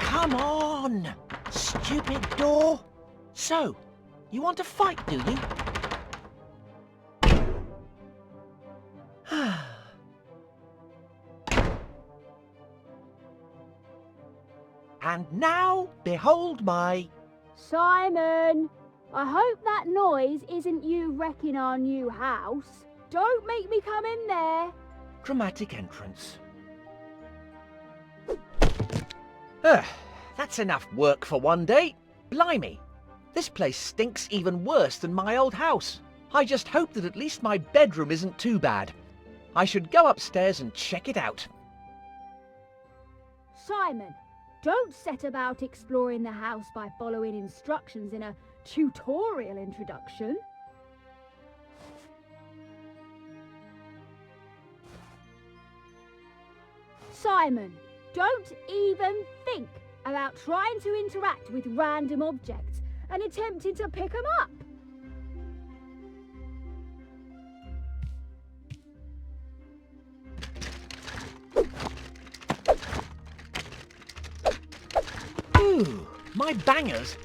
Come on! Stupid door! So, you want to fight, do you? And now, behold my... Simon! I hope that noise isn't you wrecking our new house. Don't make me come in there. dramatic entrance. That's enough work for one day. Blimey, this place stinks even worse than my old house. I just hope that at least my bedroom isn't too bad. I should go upstairs and check it out. Simon, don't set about exploring the house by following instructions in a tutorial introduction. Simon, don't even think about trying to interact with random objects and attempting to pick them up. Ooh, my bangers.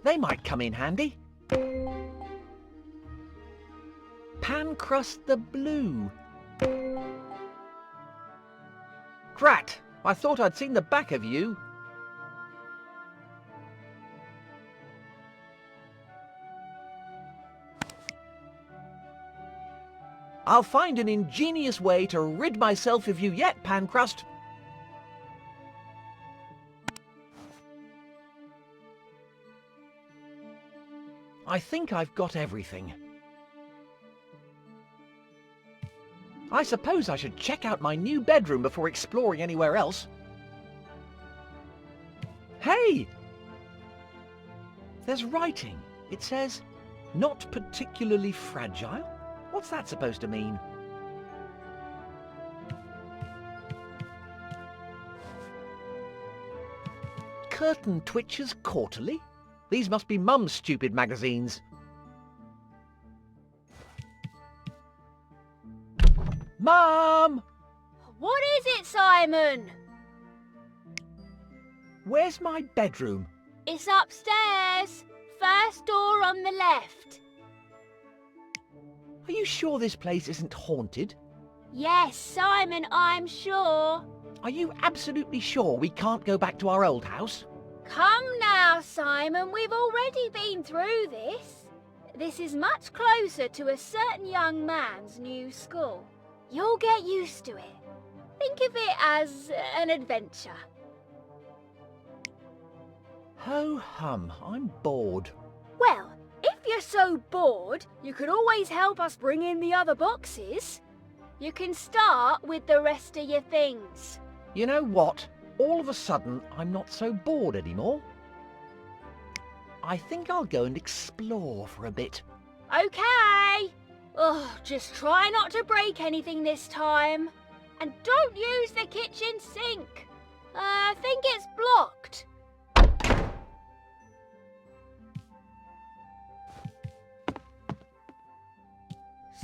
They might come in handy. Pancrust the Blue. Drat, I thought I'd seen the back of you. I'll find an ingenious way to rid myself of you yet, Pancrust. I think I've got everything. I suppose I should check out my new bedroom before exploring anywhere else. Hey! There's writing. It says, "Not particularly fragile." What's that supposed to mean? Curtain Twitchers Quarterly? These must be Mum's stupid magazines. Mum! What is it, Simon? Where's my bedroom? It's upstairs. First door on the left. Are you sure this place isn't haunted? Yes, Simon, I'm sure. Are you absolutely sure we can't go back to our old house? Come now, Simon, we've already been through this. This is much closer to a certain young man's new school. You'll get used to it. Think of it as an adventure. Ho-hum, I'm bored. Well, if you're so bored, you could always help us bring in the other boxes. You can start with the rest of your things. You know what? All of a sudden, I'm not so bored anymore. I think I'll go and explore for a bit. Okay. Oh, just try not to break anything this time. And don't use the kitchen sink. I think it's blocked.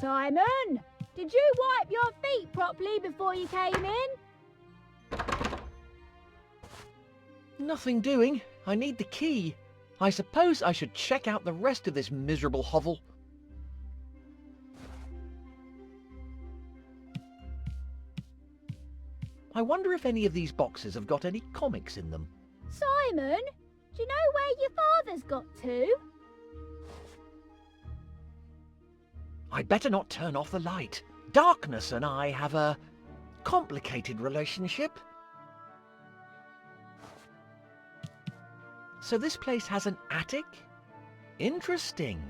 Simon, did you wipe your feet properly before you came in? Nothing doing. I need the key. I suppose I should check out the rest of this miserable hovel. I wonder if any of these boxes have got any comics in them. Simon, do you know where your father's got to? I'd better not turn off the light. Darkness and I have a complicated relationship. So this place has an attic? Interesting.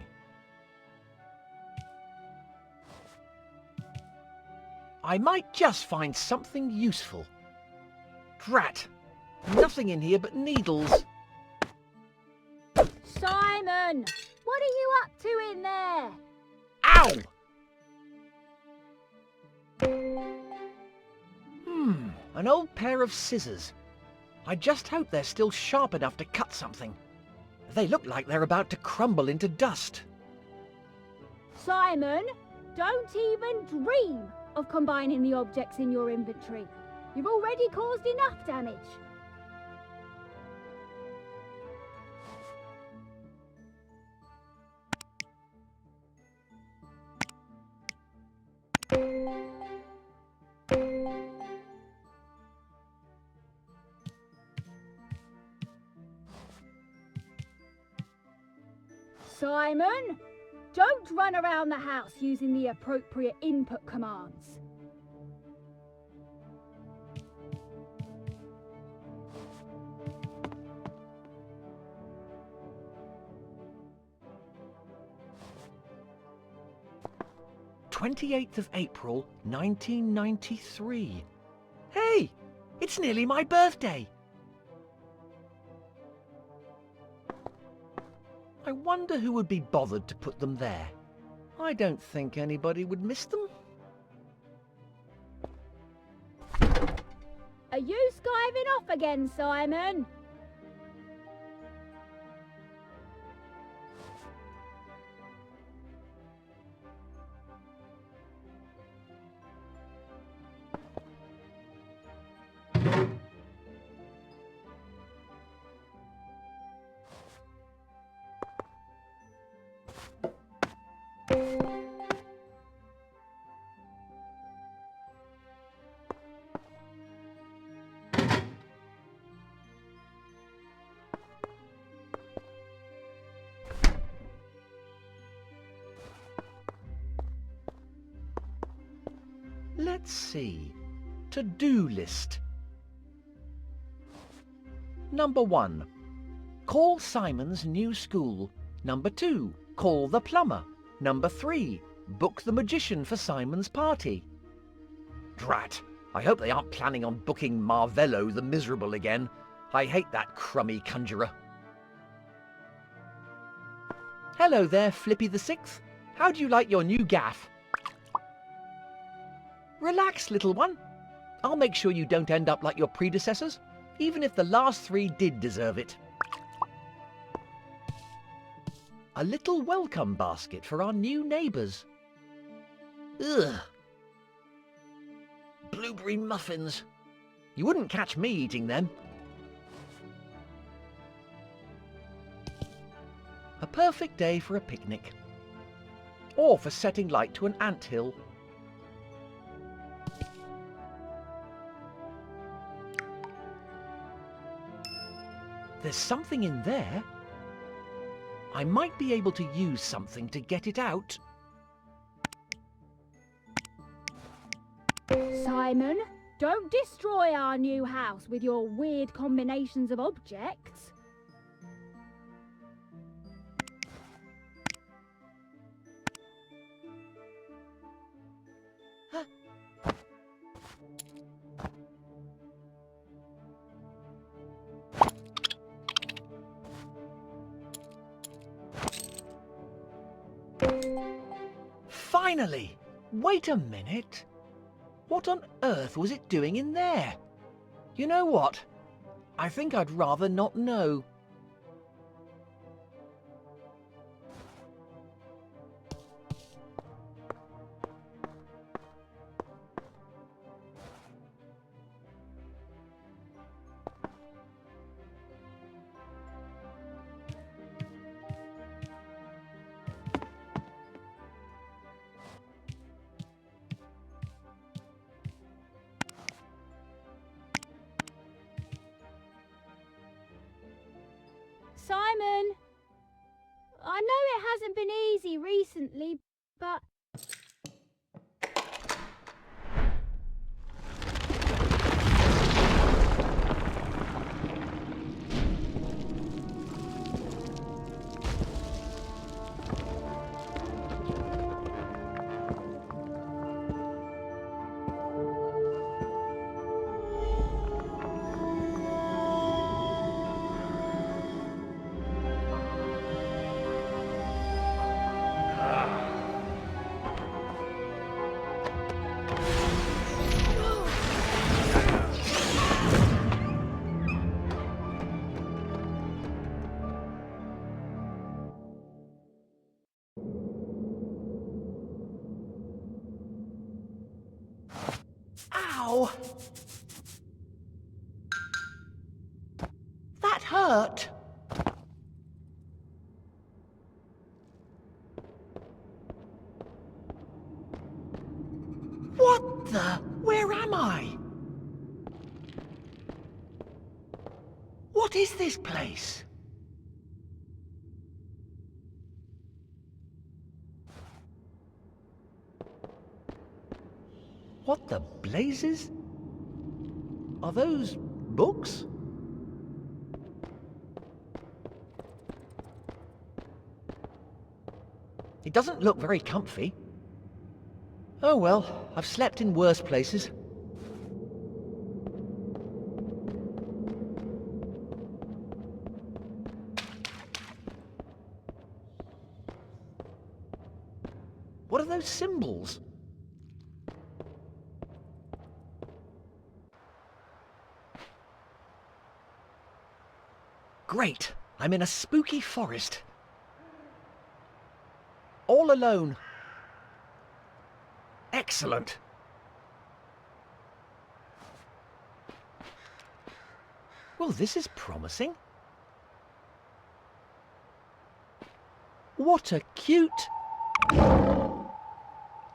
I might just find something useful. Drat! Nothing in here but needles. Simon, what are you up to in there? Ow! An old pair of scissors. I just hope they're still sharp enough to cut something. They look like they're about to crumble into dust. Simon, don't even dream of combining the objects in your inventory. You've already caused enough damage. Simon, don't run around the house using the appropriate input commands. April 1993. Hey, it's nearly my birthday. I wonder who would be bothered to put them there. I don't think anybody would miss them. Are you skiving off again, Simon? Let's see. To-do list. Number 1. Call Simon's new school. Number 2. Call the plumber. Number 3. Book the magician for Simon's party. Drat. I hope they aren't planning on booking Marvello the Miserable again. I hate that crummy conjurer. Hello there, Flippy the Sixth. How do you like your new gaff? Relax, little one. I'll make sure you don't end up like your predecessors, even if the last 3 did deserve it. A little welcome basket for our new neighbours. Ugh. Blueberry muffins. You wouldn't catch me eating them. A perfect day for a picnic. Or for setting light to an anthill. There's something in there. I might be able to use something to get it out. Simon, don't destroy our new house with your weird combinations of objects. Finally! Wait a minute. What on earth was it doing in there? You know what? I think I'd rather not know. Simon. I know it hasn't been easy recently, but... Ow! That hurt. What the? Where am I? What is this place? What the blazes? Are those books? It doesn't look very comfy. Oh well, I've slept in worse places. What are those symbols? Great! I'm in a spooky forest. All alone. Excellent. Well, this is promising. What a cute...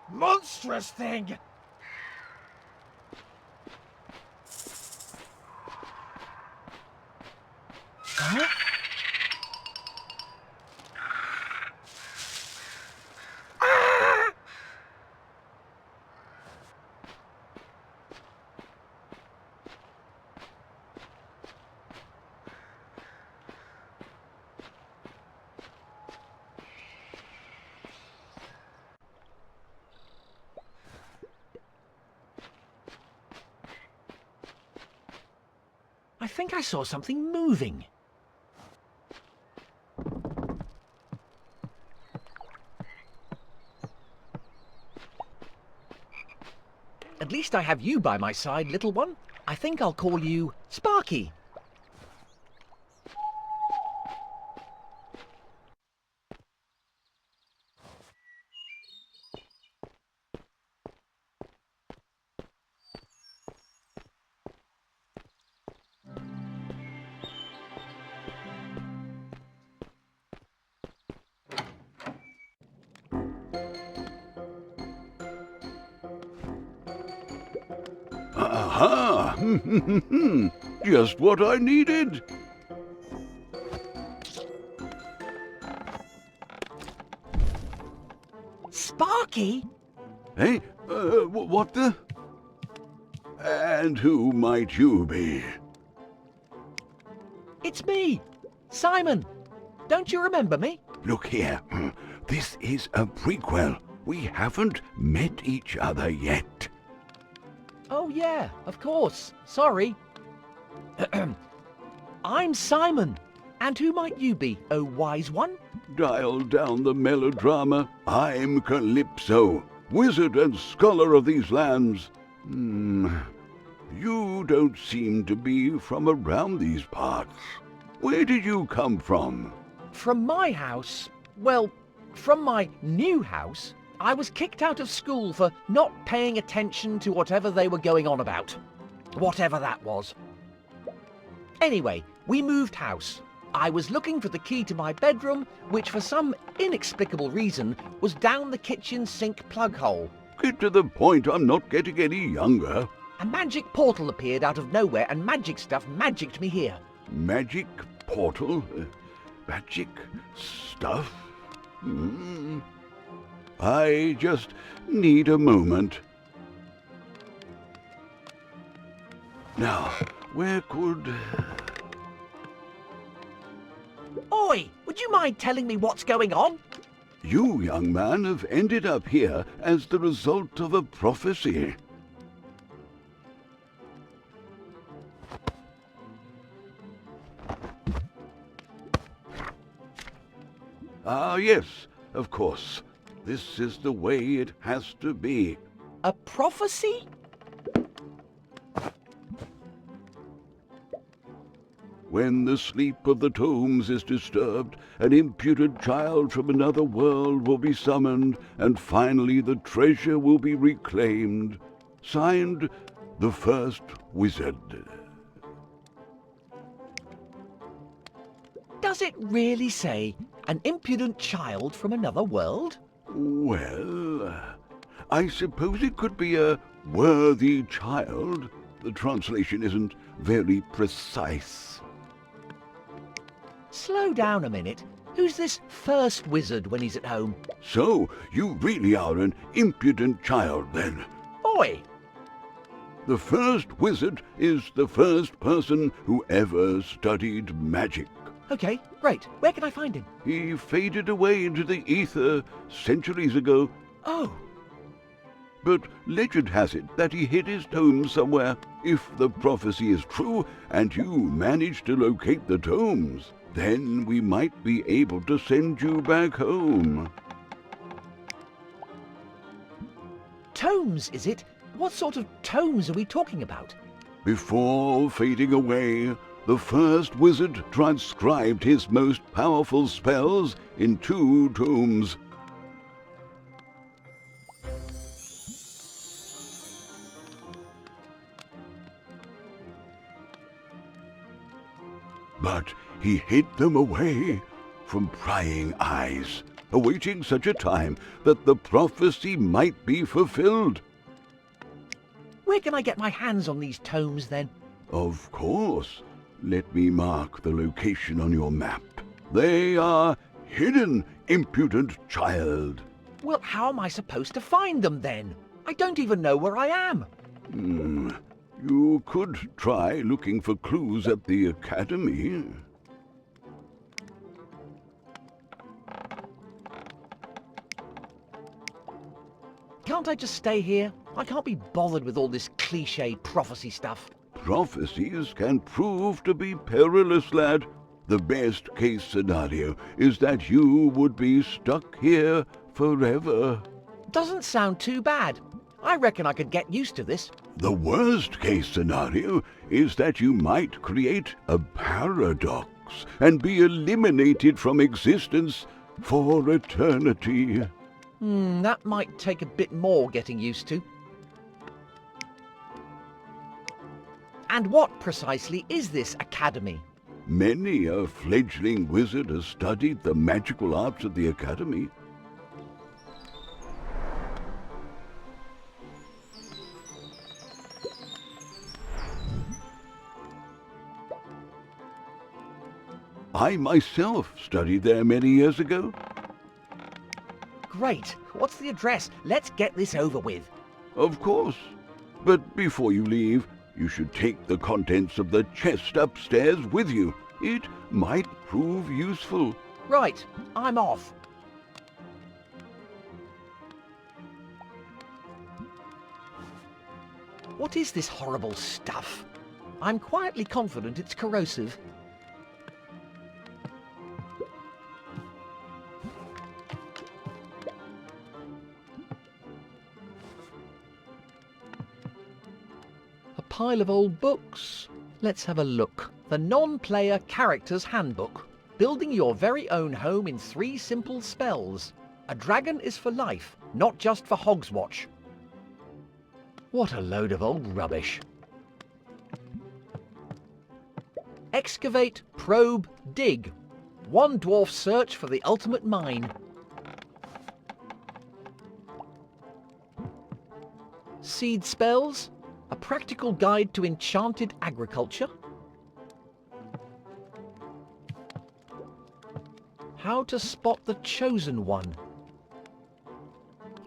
monstrous thing! Huh? Ah! I think I saw something moving. At least I have you by my side, little one. I think I'll call you Sparky. Aha! Just what I needed. Sparky? Hey, what the? And who might you be? It's me, Simon. Don't you remember me? Look here, this is a prequel. We haven't met each other yet. Oh yeah, of course. Sorry. I'm Simon. And who might you be, oh wise one? Dial down the melodrama. I'm Calypso, wizard and scholar of these lands. You don't seem to be from around these parts. Where did you come from? From my house? Well, from my new house. I was kicked out of school for not paying attention to whatever they were going on about. Whatever that was. Anyway, we moved house. I was looking for the key to my bedroom, which for some inexplicable reason was down the kitchen sink plug hole. Get to the point, I'm not getting any younger. A magic portal appeared out of nowhere and magic stuff magicked me here. Magic portal? magic stuff? I just need a moment. Now, where could... Oi! Would you mind telling me what's going on? You, young man, have ended up here as the result of a prophecy. Ah, yes, of course. This is the way it has to be. A prophecy? When the sleep of the tomes is disturbed, an impudent child from another world will be summoned, and finally the treasure will be reclaimed. Signed, the First Wizard. Does it really say, an impudent child from another world? Well, I suppose it could be a worthy child. The translation isn't very precise. Slow down a minute. Who's this first wizard when he's at home? So, you really are an impudent child, then? Oi! The first wizard is the first person who ever studied magic. Okay, great. Where can I find him? He faded away into the ether centuries ago. Oh, But legend has it that he hid his tomes somewhere. If the prophecy is true, and you manage to locate the tomes, then we might be able to send you back home. tomes, is it? What sort of tomes are we talking about? Before fading away, the first wizard transcribed his most powerful spells in 2 tomes. But he hid them away from prying eyes, awaiting such a time that the prophecy might be fulfilled. Where can I get my hands on these tomes, then? Of course. Let me mark the location on your map. They are hidden, impudent child. Well, how am I supposed to find them, then? I don't even know where I am. You could try looking for clues at the academy. Can't I just stay here? I can't be bothered with all this cliché prophecy stuff. Prophecies can prove to be perilous, lad. The best case scenario is that you would be stuck here forever. Doesn't sound too bad. I reckon I could get used to this. The worst case scenario is that you might create a paradox and be eliminated from existence for eternity. That might take a bit more getting used to. And what precisely is this academy? Many a fledgling wizard has studied the magical arts at the academy. I myself studied there many years ago. Great. What's the address? Let's get this over with. Of course. But before you leave, you should take the contents of the chest upstairs with you. It might prove useful. Right. I'm off. What is this horrible stuff? I'm quietly confident it's corrosive. Pile of old books. Let's have a look. The Non-Player Character's Handbook. Building your very own home in 3 simple spells. A dragon is for life, not just for Hogswatch. What a load of old rubbish. Excavate, probe, dig. 1 dwarf search for the ultimate mine. Seed spells. A practical guide to enchanted agriculture. How to spot the chosen one.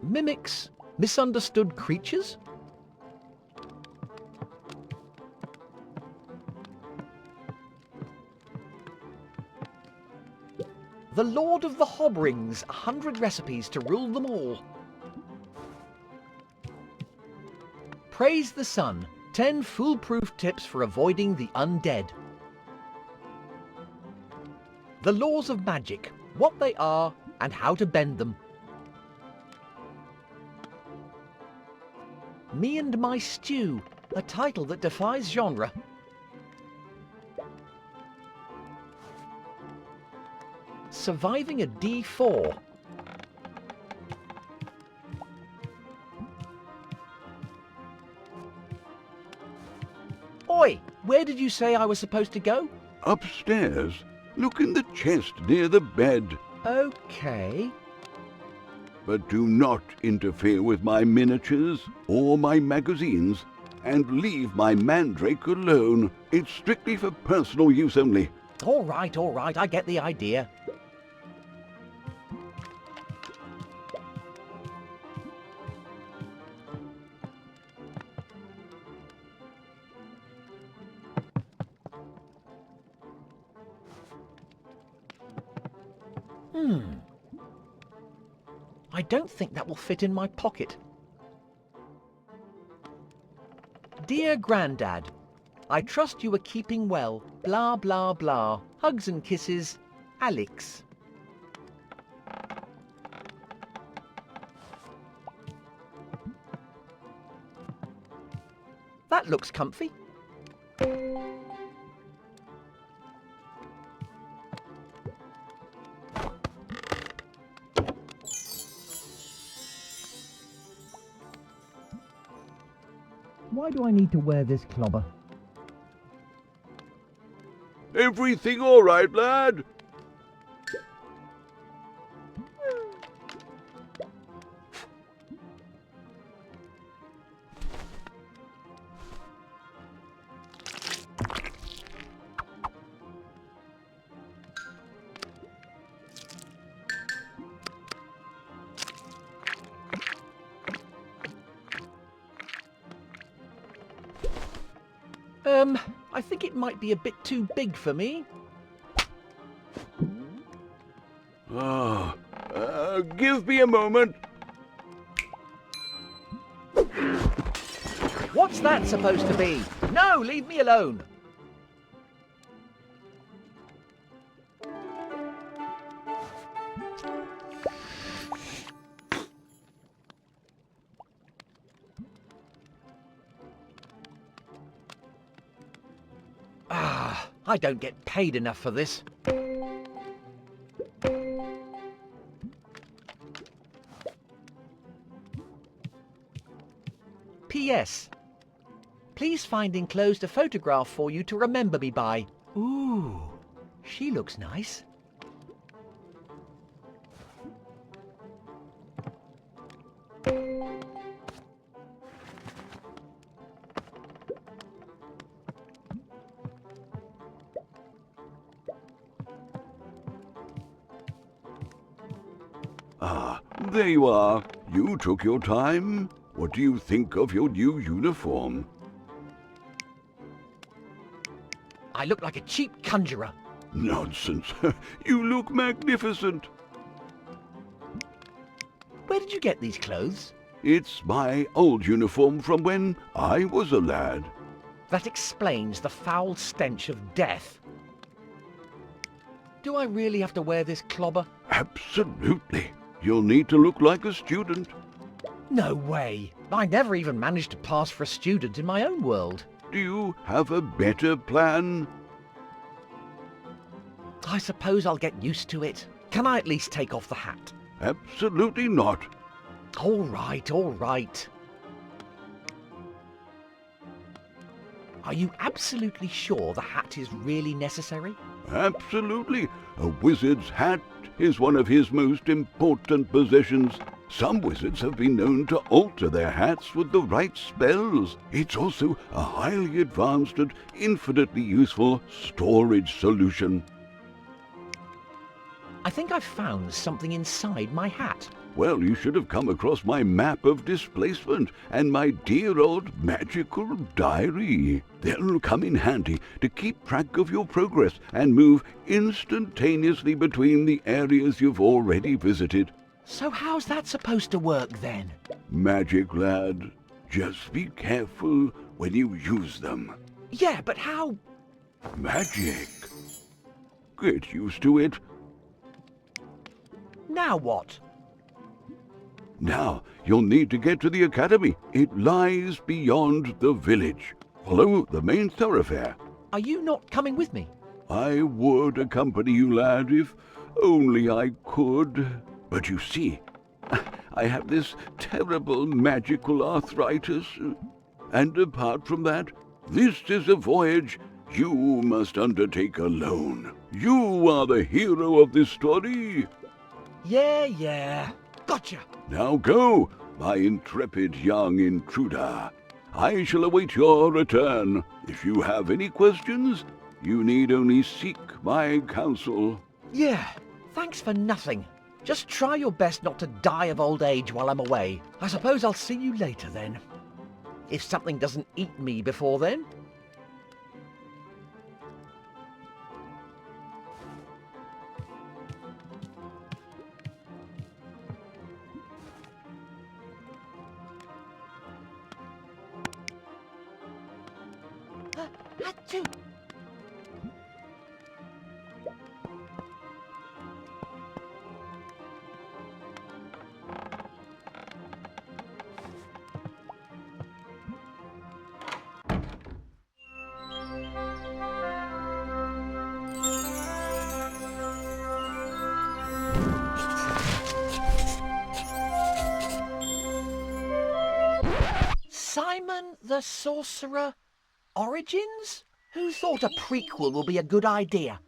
Mimics misunderstood creatures? The Lord of the Hob Rings, 100 recipes to rule them all. Praise the Sun, 10 foolproof tips for avoiding the undead. The Laws of Magic, what they are and how to bend them. Me and My Stew, a title that defies genre. Surviving a D4. Oi, where did you say I was supposed to go? Upstairs. Look in the chest near the bed. Okay. But do not interfere with my miniatures or my magazines, and leave my mandrake alone. It's strictly for personal use only. All right, I get the idea. I don't think that will fit in my pocket. Dear Grandad, I trust you are keeping well. Blah, blah, blah. Hugs and kisses, Alex. That looks comfy. Why do I need to wear this clobber? Everything all right, lad? I think it might be a bit too big for me. Give me a moment. What's that supposed to be? No, leave me alone. I don't get paid enough for this. P.S. Please find enclosed a photograph for you to remember me by. Ooh, she looks nice. There you are. You took your time. What do you think of your new uniform? I look like a cheap conjurer. Nonsense. You look magnificent. Where did you get these clothes? It's my old uniform from when I was a lad. That explains the foul stench of death. Do I really have to wear this clobber? Absolutely. You'll need to look like a student. No way. I never even managed to pass for a student in my own world. Do you have a better plan? I suppose I'll get used to it. Can I at least take off the hat? Absolutely not. All right, all right. Are you absolutely sure the hat is really necessary? Absolutely. A wizard's hat is one of his most important possessions. Some wizards have been known to alter their hats with the right spells. It's also a highly advanced and infinitely useful storage solution. I think I've found something inside my hat. Well, you should have come across my map of displacement and my dear old magical diary. They'll come in handy to keep track of your progress and move instantaneously between the areas you've already visited. So how's that supposed to work then? Magic, lad. Just be careful when you use them. Yeah, but how? Magic. Get used to it. Now what? Now, you'll need to get to the academy. It lies beyond the village. Follow the main thoroughfare. Are you not coming with me? I would accompany you, lad, if only I could. But you see, I have this terrible magical arthritis. And apart from that, this is a voyage you must undertake alone. You are the hero of this story. Yeah. Gotcha. Now go, my intrepid young intruder. I shall await your return. If you have any questions, you need only seek my counsel. Yeah, thanks for nothing. Just try your best not to die of old age while I'm away. I suppose I'll see you later then. If something doesn't eat me before then. Achoo! Simon the Sorcerer Origins? Who thought a prequel will be a good idea?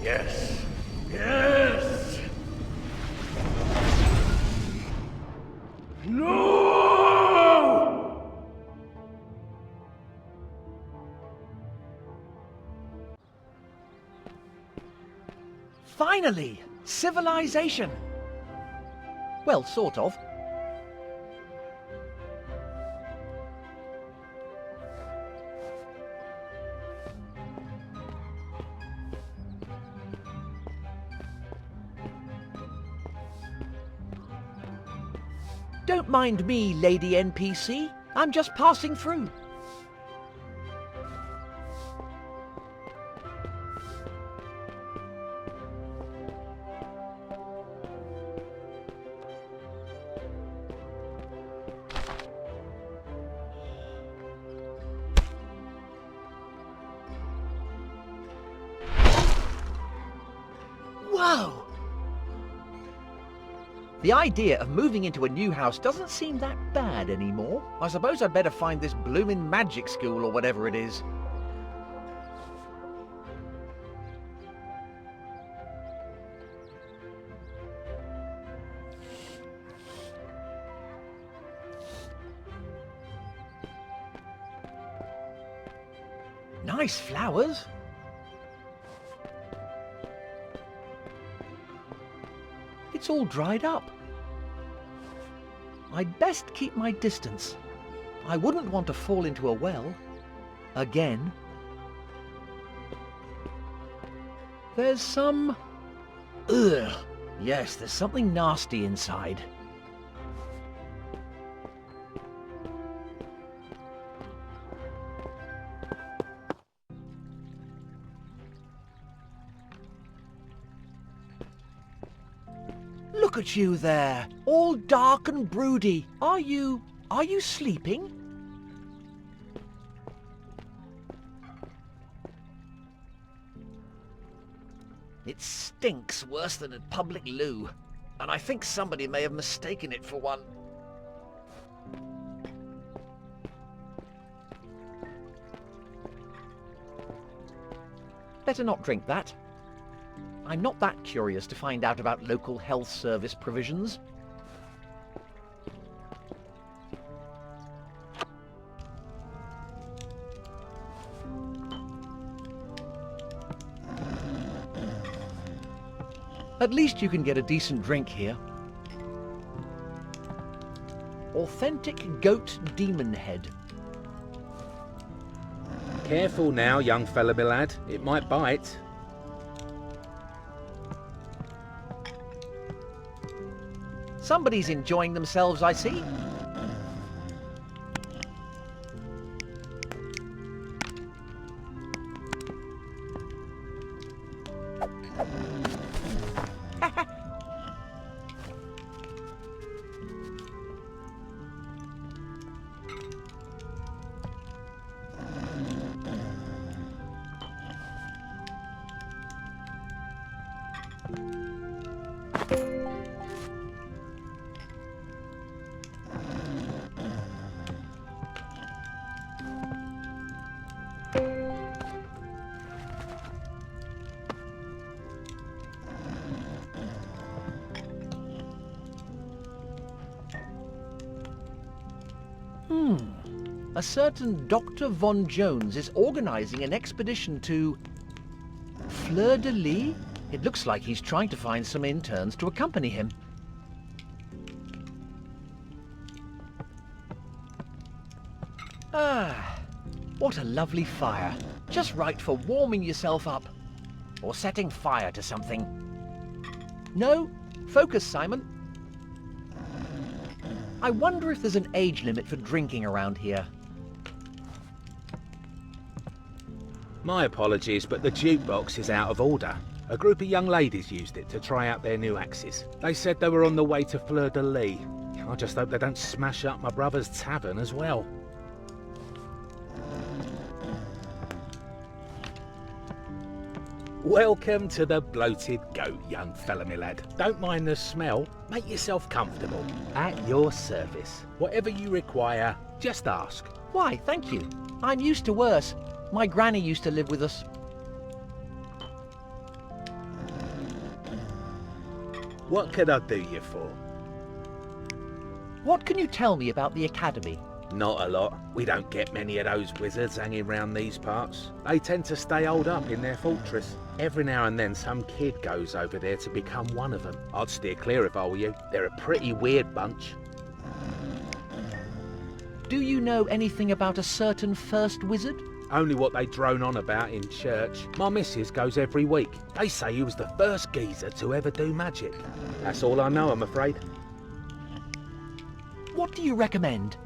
Yes. No! Finally! Civilization! Well, sort of. Don't mind me, Lady NPC. I'm just passing through. Whoa! The idea of moving into a new house doesn't seem that bad anymore. I suppose I'd better find this bloomin' magic school or whatever it is. Nice flowers. It's all dried up. I'd best keep my distance. I wouldn't want to fall into a well. Again. There's some... Ugh. Yes, there's something nasty inside. Look at you there, all dark and broody. Are you sleeping? It stinks worse than a public loo, and I think somebody may have mistaken it for one. Better not drink that. I'm not that curious to find out about local health service provisions. At least you can get a decent drink here. Authentic goat demon head. Careful now, young fella, my lad. It might bite. Somebody's enjoying themselves, I see. A certain Dr. Von Jones is organizing an expedition to Fleur-de-Lis? It looks like he's trying to find some interns to accompany him. Ah, what a lovely fire. Just right for warming yourself up. Or setting fire to something. No, focus, Simon. I wonder if there's an age limit for drinking around here. My apologies, but the jukebox is out of order. A group of young ladies used it to try out their new axes. They said they were on the way to Fleur-de-Lis. I just hope they don't smash up my brother's tavern as well. Welcome to the Bloated Goat, young fella, my lad. Don't mind the smell. Make yourself comfortable. At your service. Whatever you require, just ask. Why, thank you. I'm used to worse. My granny used to live with us. What can I do you for? What can you tell me about the academy? Not a lot. We don't get many of those wizards hanging around these parts. They tend to stay holed up in their fortress. Every now and then some kid goes over there to become one of them. I'd steer clear if I were you. They're a pretty weird bunch. Do you know anything about a certain first wizard? Only what they drone on about in church. My missus goes every week. They say he was the first geezer to ever do magic. That's all I know, I'm afraid. What do you recommend?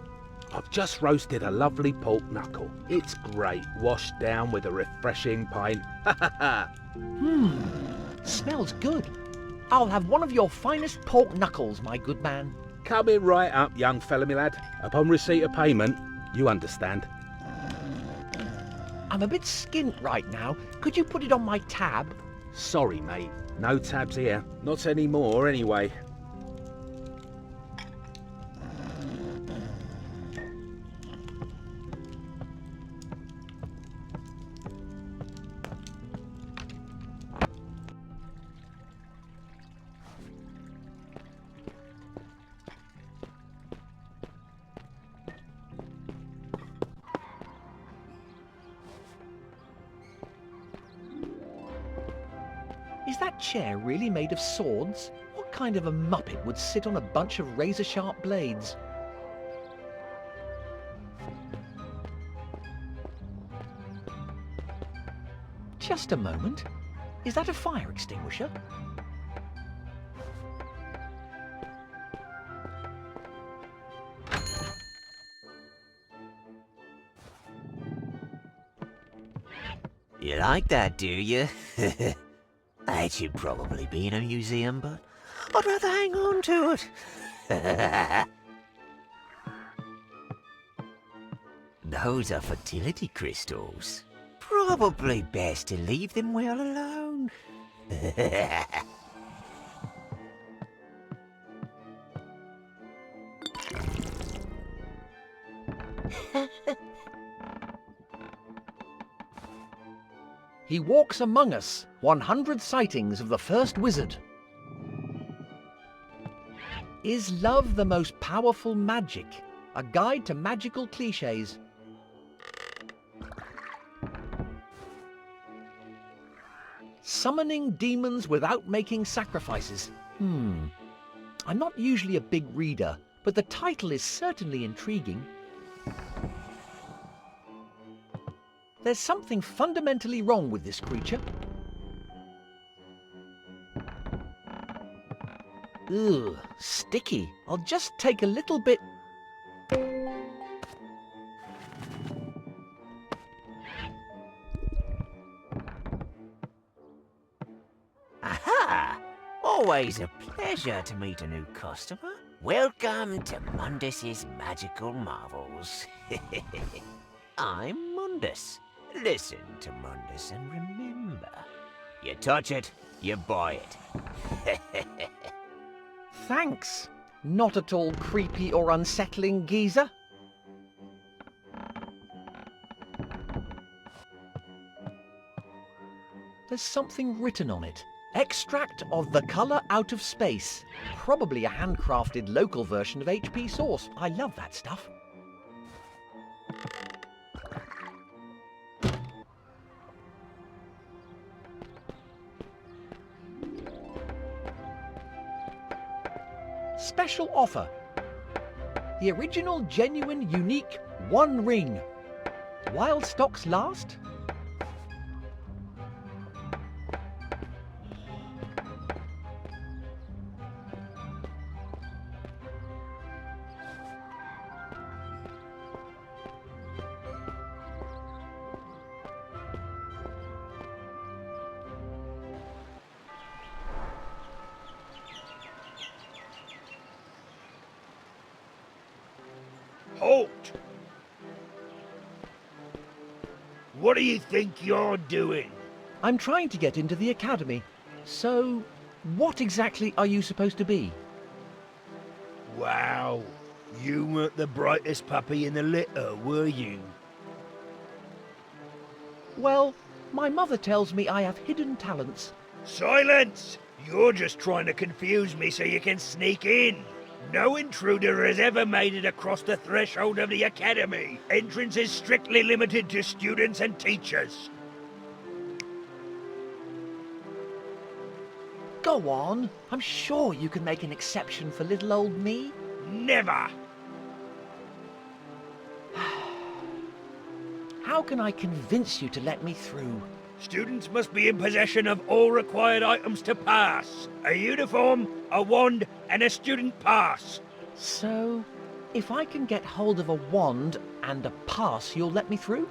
I've just roasted a lovely pork knuckle. It's great, washed down with a refreshing pint. Ha ha ha! Smells good. I'll have one of your finest pork knuckles, my good man. Coming right up, young fella, my lad. Upon receipt of payment, you understand. I'm a bit skint right now. Could you put it on my tab? Sorry, mate. No tabs here. Not anymore, anyway. Is that chair really made of swords? What kind of a muppet would sit on a bunch of razor-sharp blades? Just a moment. Is that a fire extinguisher? You like that, do you? That should probably be in a museum, but I'd rather hang on to it. Those are fertility crystals. Probably best to leave them well alone. He walks among us. 100 sightings of the first wizard. Is love the most powerful magic? A guide to magical cliches. Summoning demons without making sacrifices. I'm not usually a big reader, but the title is certainly intriguing. There's something fundamentally wrong with this creature. Ugh, sticky. I'll just take a little bit... Aha! Always a pleasure to meet a new customer. Welcome to Mundus's Magical Marvels. I'm Mundus. Listen to Mundus and remember, you touch it, you buy it. Thanks. Not at all creepy or unsettling, geezer. There's something written on it. Extract of the colour out of space. Probably a handcrafted local version of HP Source. I love that stuff. Special offer. The original, genuine, unique, one ring. While stocks last. Halt! What do you think you're doing? I'm trying to get into the academy. So, what exactly are you supposed to be? Wow, you weren't the brightest puppy in the litter, were you? Well, my mother tells me I have hidden talents. Silence! You're just trying to confuse me so you can sneak in. No intruder has ever made it across the threshold of the academy. Entrance is strictly limited to students and teachers. Go on. I'm sure you can make an exception for little old me. Never! How can I convince you to let me through? Students must be in possession of all required items to pass. A uniform, a wand, and a student pass. So, if I can get hold of a wand and a pass, you'll let me through?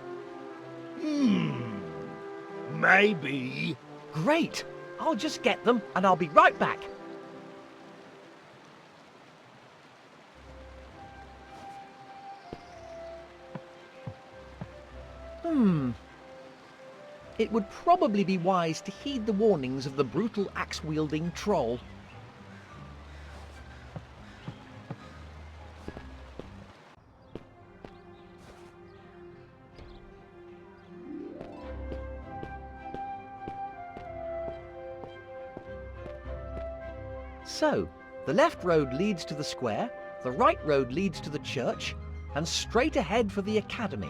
Maybe. Great! I'll just get them and I'll be right back. It would probably be wise to heed the warnings of the brutal axe-wielding troll. So, the left road leads to the square, the right road leads to the church, and straight ahead for the academy.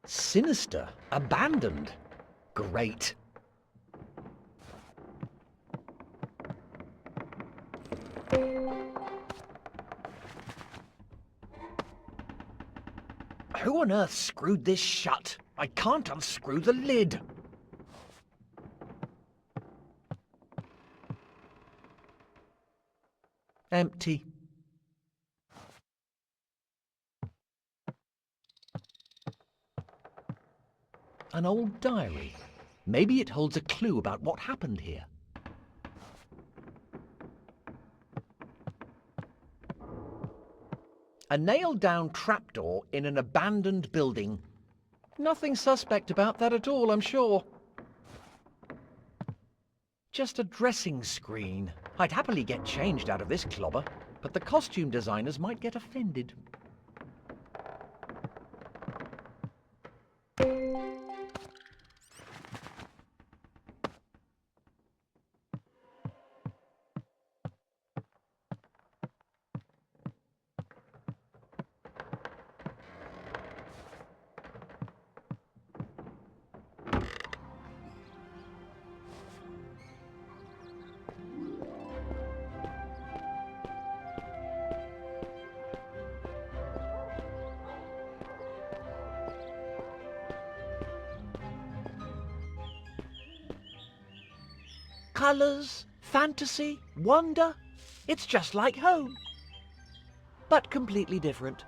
Sinister, abandoned. Great. Who on earth screwed this shut? I can't unscrew the lid. Empty. An old diary. Maybe it holds a clue about what happened here. A nailed-down trapdoor in an abandoned building. Nothing suspect about that at all, I'm sure. Just a dressing screen. I'd happily get changed out of this clobber, but the costume designers might get offended. Colours, fantasy, wonder. It's just like home. But completely different.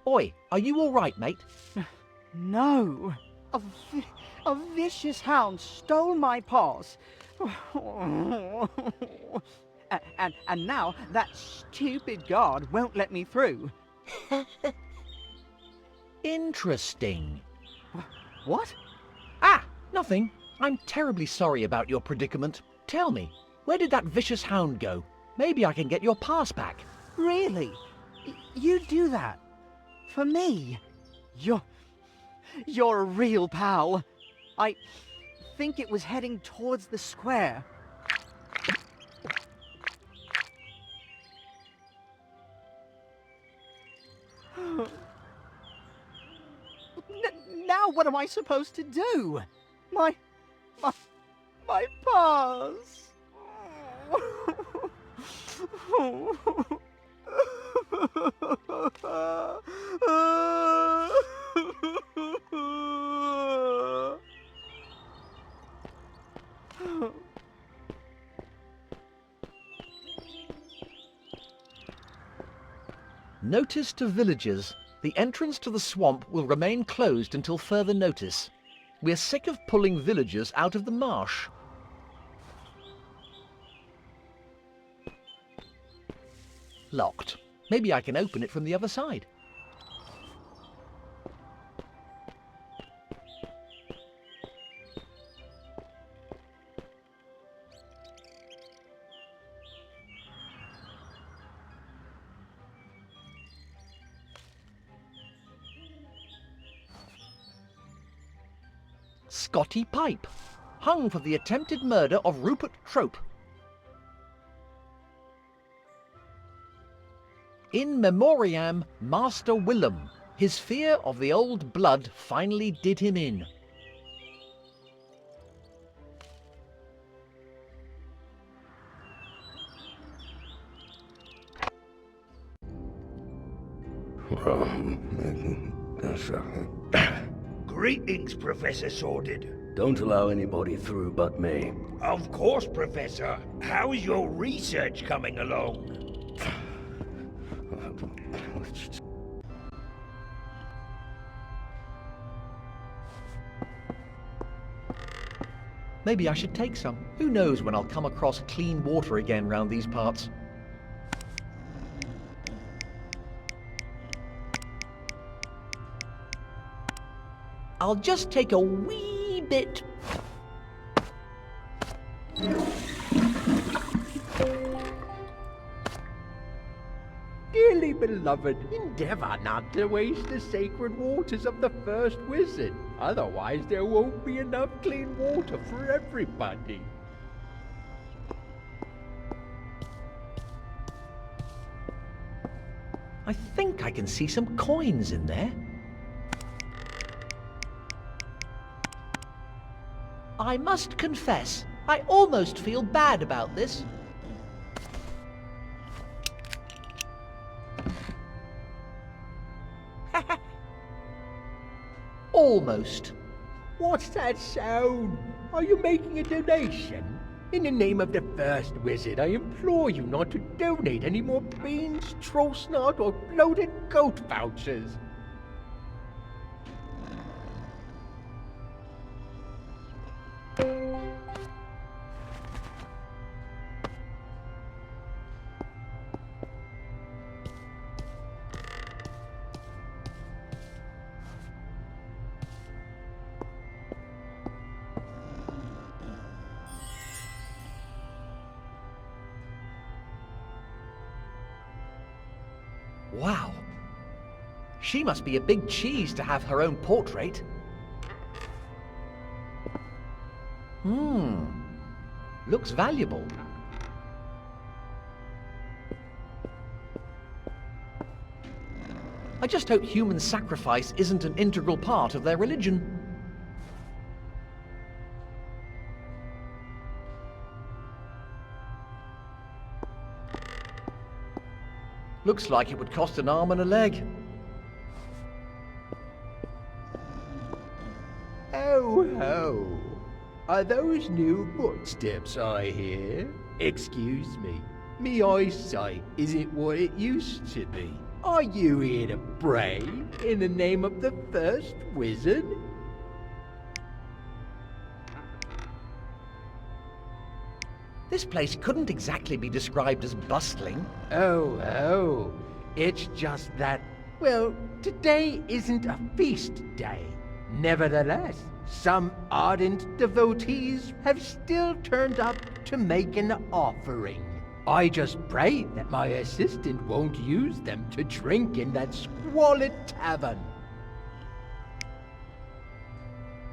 Oi, are you all right, mate? No. A vicious hound stole my paws. And now that stupid guard won't let me through. Interesting. What? Ah, nothing. I'm terribly sorry about your predicament. Tell me, where did that vicious hound go? Maybe I can get your pass back. Really? You do that? For me? You're a real pal. I think it was heading towards the square. Now what am I supposed to do? My paws. Notice to villagers. The entrance to the swamp will remain closed until further notice. We're sick of pulling villagers out of the marsh. Locked. Maybe I can open it from the other side. Scotty Pipe, hung for the attempted murder of Rupert Trope. In memoriam Master Willem, his fear of the old blood finally did him in. Greetings, Professor Sordid. Don't allow anybody through but me. Of course, Professor. How is your research coming along? Maybe I should take some. Who knows when I'll come across clean water again round these parts. I'll just take a wee bit. Dearly beloved, endeavour not to waste the sacred waters of the first wizard. Otherwise there won't be enough clean water for everybody. I think I can see some coins in there. I must confess, I almost feel bad about this. Almost. What's that sound? Are you making a donation? In the name of the first wizard, I implore you not to donate any more beans, trollsnot, or bloated goat vouchers. Wow. She must be a big cheese to have her own portrait. Looks valuable. I just hope human sacrifice isn't an integral part of their religion. Looks like it would cost an arm and a leg. Oh ho! Are those new footsteps I hear? Excuse me, me eyesight isn't what it used to be. Are you here to pray in the name of the first wizard? This place couldn't exactly be described as bustling. Oh, it's just that, well, today isn't a feast day. Nevertheless, some ardent devotees have still turned up to make an offering. I just pray that my assistant won't use them to drink in that squalid tavern.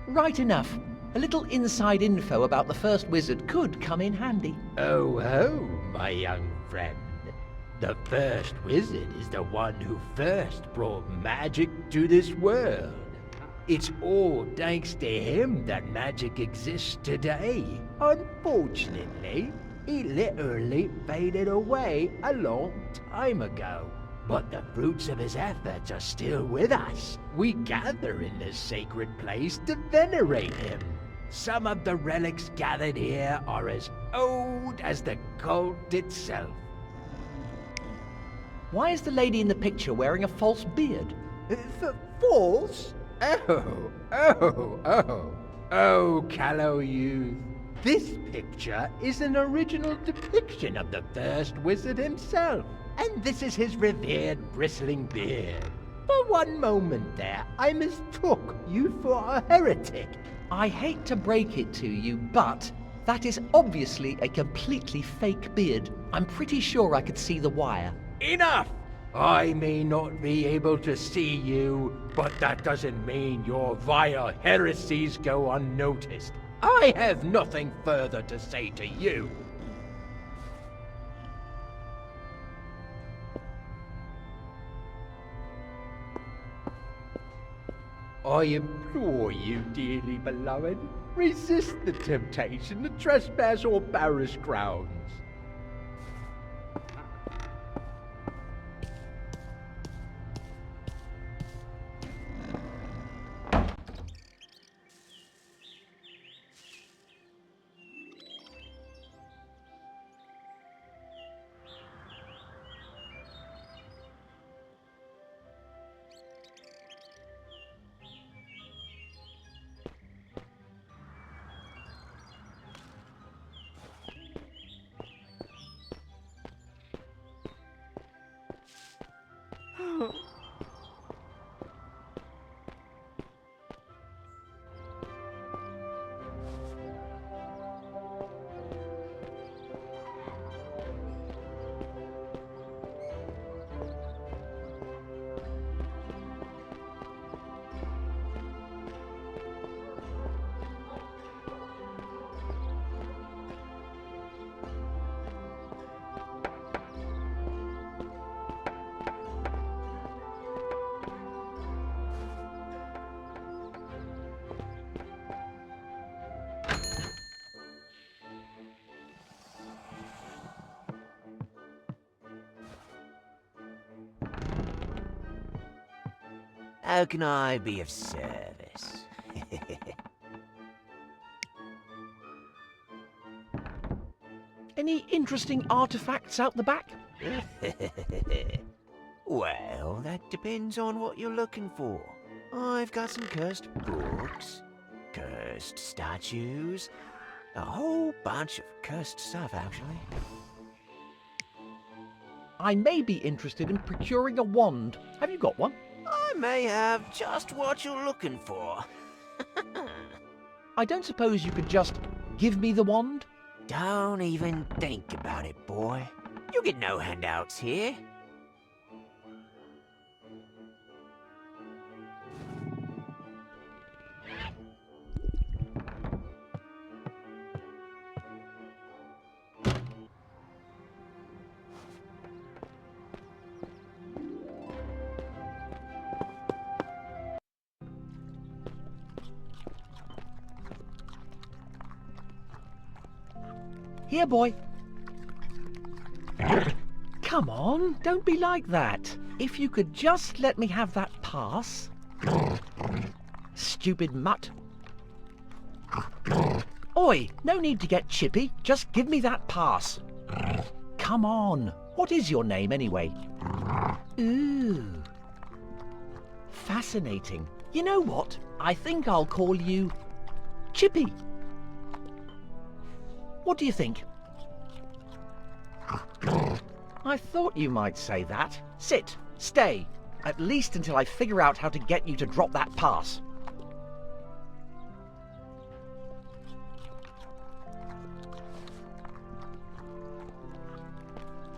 Right enough. A little inside info about the first wizard could come in handy. Oh ho, my young friend. The first wizard is the one who first brought magic to this world. It's all thanks to him that magic exists today. Unfortunately, he literally faded away a long time ago. But the fruits of his efforts are still with us. We gather in this sacred place to venerate him. Some of the relics gathered here are as old as the cult itself. Why is the lady in the picture wearing a false beard? False? Oh, callow youth. This picture is an original depiction of the first wizard himself. And this is his revered bristling beard. For one moment there, I mistook you for a heretic. I hate to break it to you, but that is obviously a completely fake beard. I'm pretty sure I could see the wire. Enough! I may not be able to see you, but that doesn't mean your vile heresies go unnoticed. I have nothing further to say to you. I implore you, dearly beloved, resist the temptation to trespass on parish grounds. How can I be of service? Any interesting artifacts out the back? Well, that depends on what you're looking for. I've got some cursed books, cursed statues, a whole bunch of cursed stuff, actually. I may be interested in procuring a wand. Have you got one? I may have just what you're looking for. I don't suppose you could just give me the wand? Don't even think about it, boy. You get no handouts here. Here, boy. Come on, don't be like that. If you could just let me have that pass. Stupid mutt. Oi, no need to get chippy. Just give me that pass. Come on. What is your name anyway? Ooh. Fascinating. You know what? I think I'll call you Chippy. What do you think? I thought you might say that. Sit. Stay. At least until I figure out how to get you to drop that pass.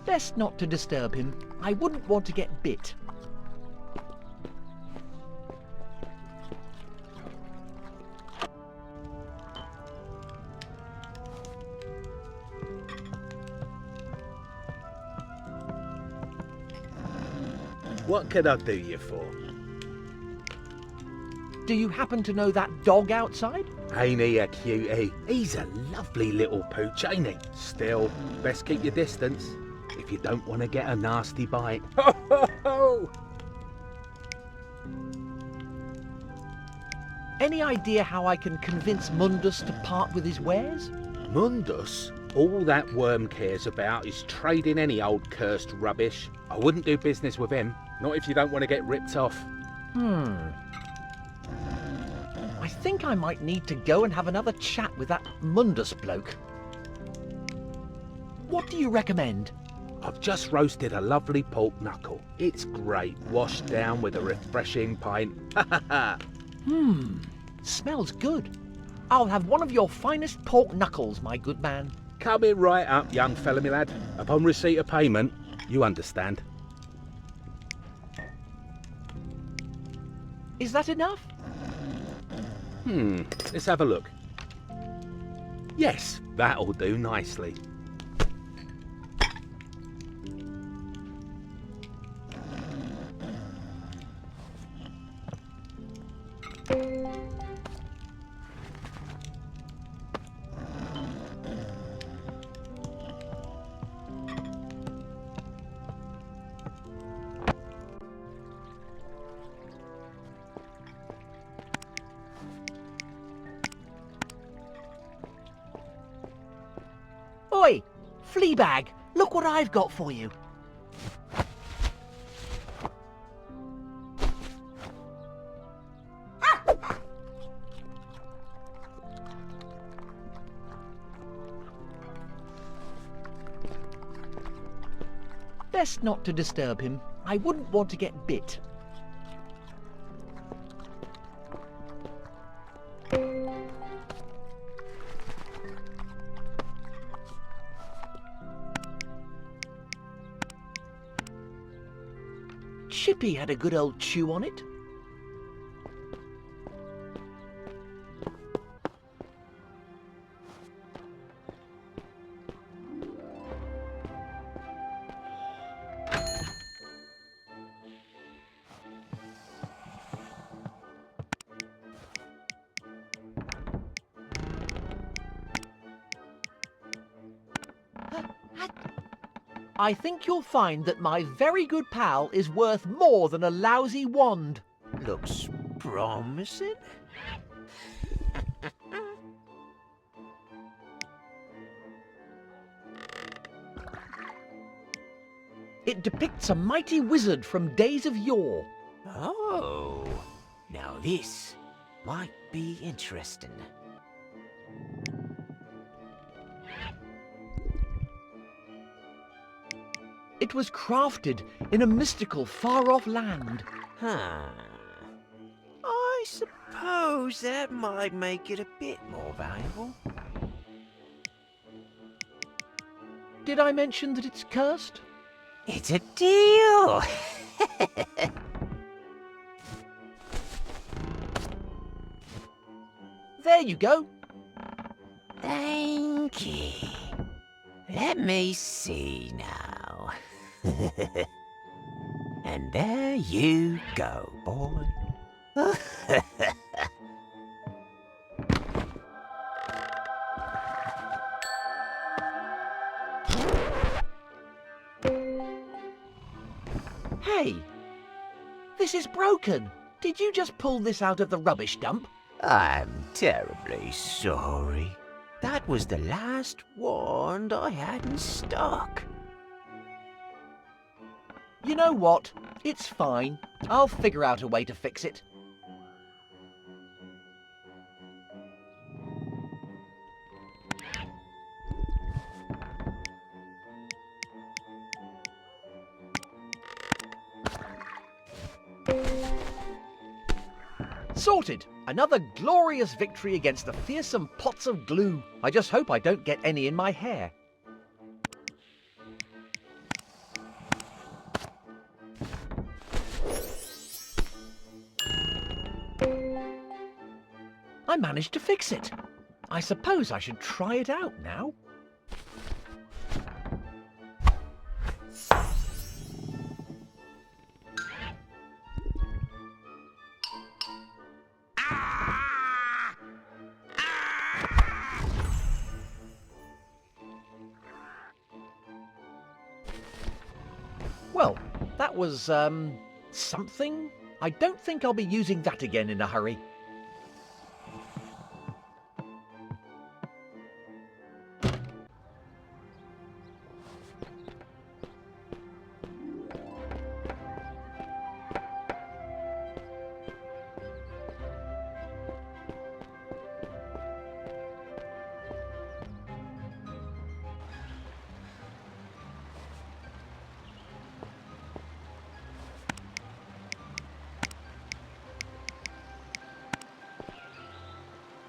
Best not to disturb him. I wouldn't want to get bit. What can I do you for? Do you happen to know that dog outside? Ain't he a cutie? He's a lovely little pooch, ain't he? Still, best keep your distance if you don't want to get a nasty bite. Ho, ho, ho! Any idea how I can convince Mundus to part with his wares? Mundus? All that worm cares about is trading any old cursed rubbish. I wouldn't do business with him, not if you don't want to get ripped off. I think I might need to go and have another chat with that Mundus bloke. What do you recommend? I've just roasted a lovely pork knuckle. It's great, washed down with a refreshing pint. Ha ha ha! Smells good. I'll have one of your finest pork knuckles, my good man. Coming right up, young fella, me lad. Upon receipt of payment, you understand. Is that enough? Let's have a look. Yes, that'll do nicely. Oi! Fleabag! Look what I've got for you. Best not to disturb him. I wouldn't want to get bit. Chippy had a good old chew on it. I think you'll find that my very good pal is worth more than a lousy wand. Looks promising. It depicts a mighty wizard from days of yore. Oh, now this might be interesting. It was crafted in a mystical, far-off land. Huh. I suppose that might make it a bit more valuable. Did I mention that it's cursed? It's a deal! There you go. Thank you. Let me see now. And there you go, boy. Hey, this is broken. Did you just pull this out of the rubbish dump? I'm terribly sorry. That was the last wand I had in stock. You know what? It's fine. I'll figure out a way to fix it. Sorted! Another glorious victory against the fearsome pots of glue. I just hope I don't get any in my hair. I managed to fix it. I suppose I should try it out now. Well, that was, something. I don't think I'll be using that again in a hurry.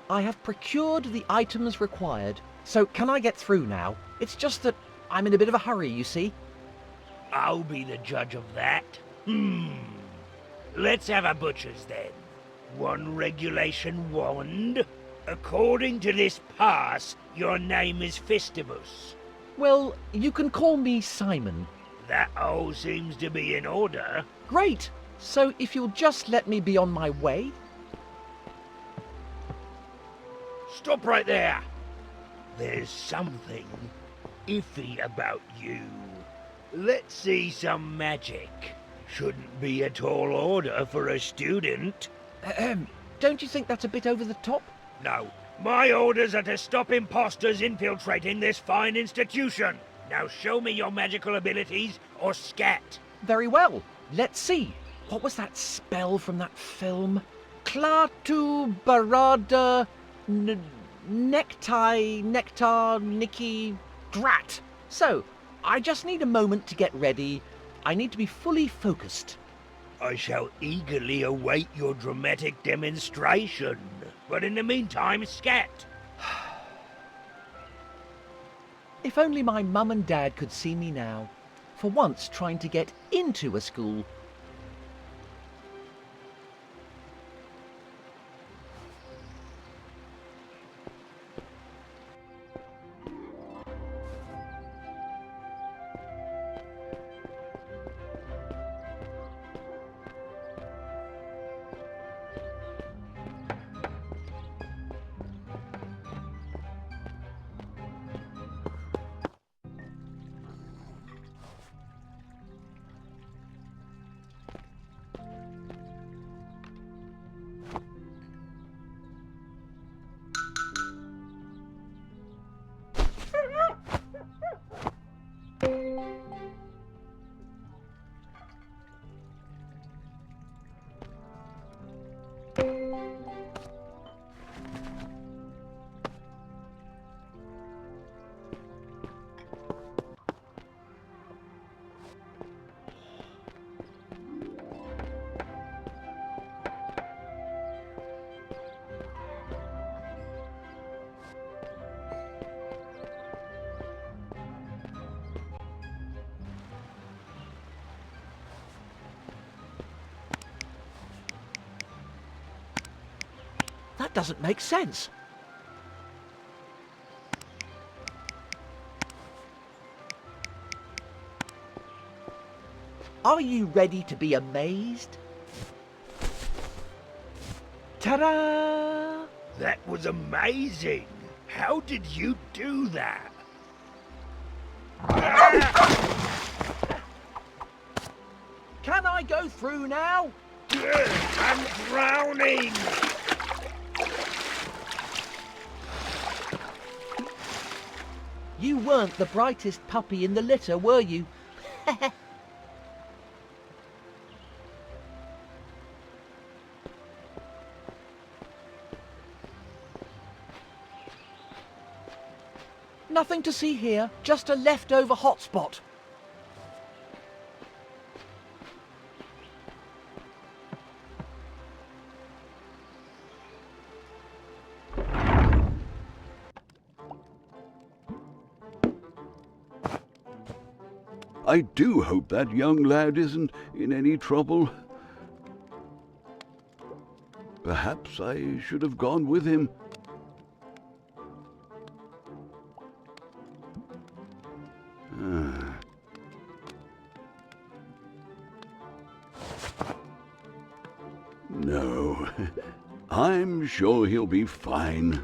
I have procured the items required, so can I get through now? It's just that I'm in a bit of a hurry, you see. I'll be the judge of that. Let's have a butcher's then. One regulation wand. According to this pass, your name is Fistimus. Well, you can call me Simon. That all seems to be in order. Great! So if you'll just let me be on my way... Stop right there! There's something iffy about you. Let's see some magic. Shouldn't be a tall order for a student. Don't you think that's a bit over the top? No. My orders are to stop imposters infiltrating this fine institution. Now show me your magical abilities or scat. Very well. Let's see. What was that spell from that film? Klaatu Barada... Necktie, Nectar, Nicky, Drat. So, I just need a moment to get ready. I need to be fully focused. I shall eagerly await your dramatic demonstration. But in the meantime, scat. If only my mum and dad could see me now. For once trying to get into a school. That doesn't make sense. Are you ready to be amazed? Ta-da! That was amazing. How did you do that? through now? I'm drowning! You weren't the brightest puppy in the litter, were you? Nothing to see here, just a leftover hotspot. I do hope that young lad isn't in any trouble. Perhaps I should have gone with him. No, I'm sure he'll be fine.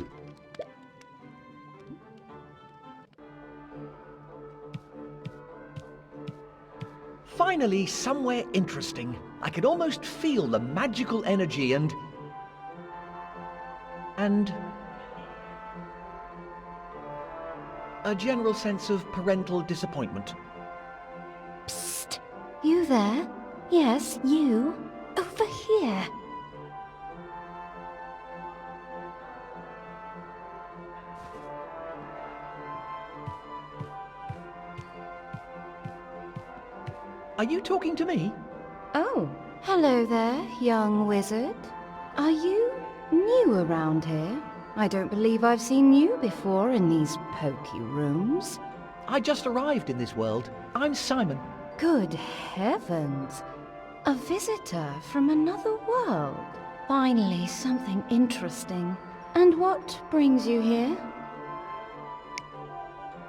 Finally, somewhere interesting. I can almost feel the magical energy and a general sense of parental disappointment. Psst! You there? Yes, you. Over here. Are you talking to me? Oh, hello there, young wizard. Are you new around here? I don't believe I've seen you before in these pokey rooms. I just arrived in this world. I'm Simon. Good heavens! A visitor from another world. Finally, something interesting. And what brings you here?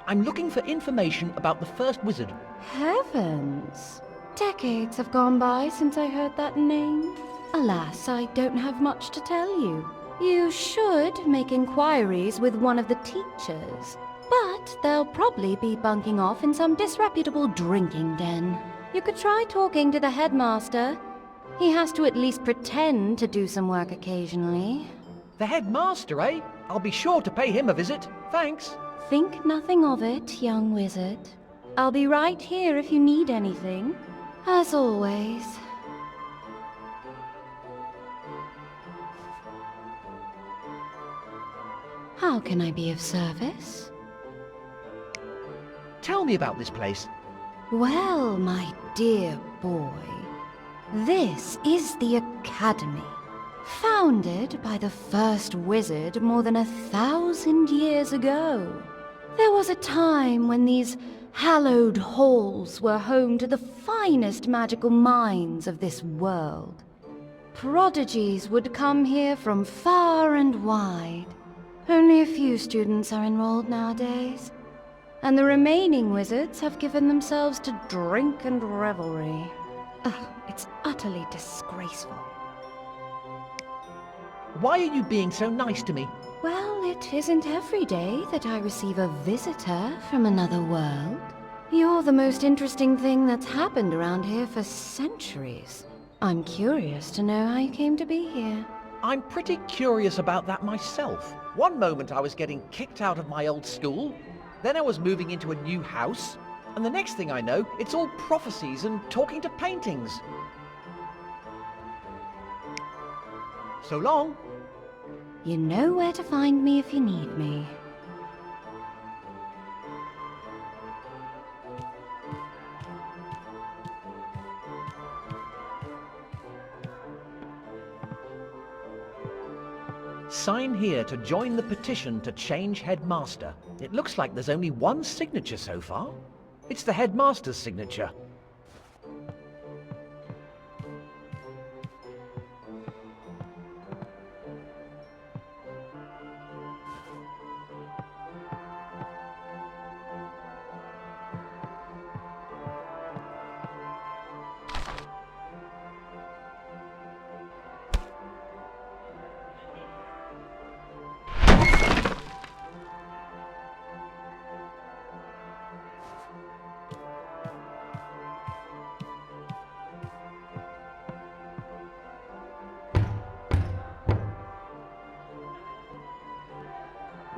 I'm looking for information about the first wizard. Heavens! Decades have gone by since I heard that name. Alas, I don't have much to tell you. You should make inquiries with one of the teachers, but they'll probably be bunking off in some disreputable drinking den. You could try talking to the headmaster. He has to at least pretend to do some work occasionally. The headmaster, eh? I'll be sure to pay him a visit. Thanks. Think nothing of it, young wizard. I'll be right here if you need anything. As always. How can I be of service? Tell me about this place. Well, my dear boy, this is the Academy. Founded by the first wizard more than 1,000 years ago. There was a time when these hallowed halls were home to the finest magical minds of this world. Prodigies would come here from far and wide. Only a few students are enrolled nowadays, and the remaining wizards have given themselves to drink and revelry. Ugh, it's utterly disgraceful. Why are you being so nice to me? Well, it isn't every day that I receive a visitor from another world. You're the most interesting thing that's happened around here for centuries. I'm curious to know how you came to be here. I'm pretty curious about that myself. One moment I was getting kicked out of my old school, then I was moving into a new house, and the next thing I know, it's all prophecies and talking to paintings. So long. You know where to find me if you need me. Sign here to join the petition to change headmaster. It looks like there's only one signature so far. It's the headmaster's signature.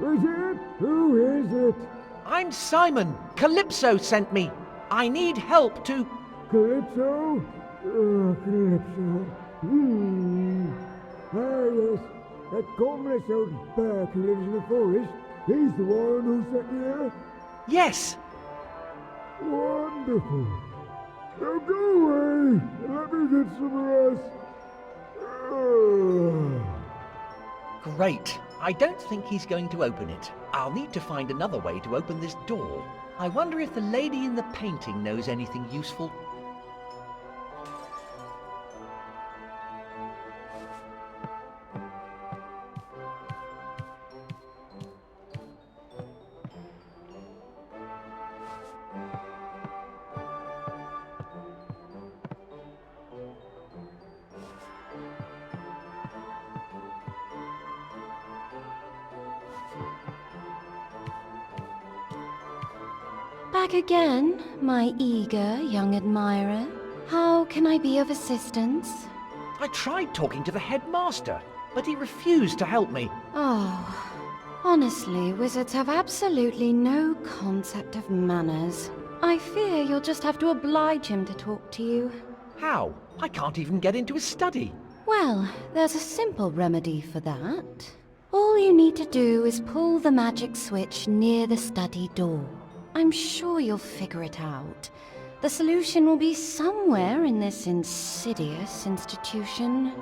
Is it? Who is it? I'm Simon. Calypso sent me. I need help to... Calypso? Calypso. Ah, yes. That commonest old bear who lives in the forest. He's the one who sent you here? Yes. Wonderful. Now go away and let me get some rest. Great. I don't think he's going to open it. I'll need to find another way to open this door. I wonder if the lady in the painting knows anything useful. Back again, my eager young admirer. How can I be of assistance? I tried talking to the headmaster, but he refused to help me. Oh, honestly, wizards have absolutely no concept of manners. I fear you'll just have to oblige him to talk to you. How? I can't even get into his study. Well, there's a simple remedy for that. All you need to do is pull the magic switch near the study door. I'm sure you'll figure it out. The solution will be somewhere in this insidious institution.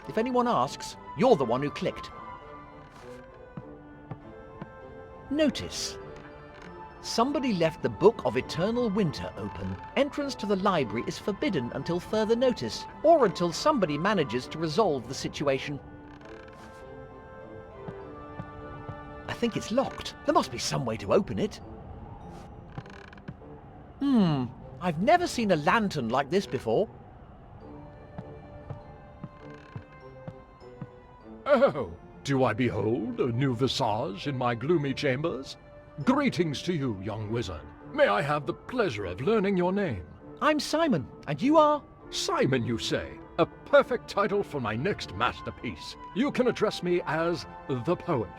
If anyone asks, you're the one who clicked. Notice. Somebody left the Book of Eternal Winter open. Entrance to the library is forbidden until further notice, or until somebody manages to resolve the situation. I think it's locked. There must be some way to open it. I've never seen a lantern like this before. Oh, do I behold a new visage in my gloomy chambers? Greetings to you, young wizard. May I have the pleasure of learning your name? I'm Simon, and you are? Simon, you say? A perfect title for my next masterpiece. You can address me as the poet.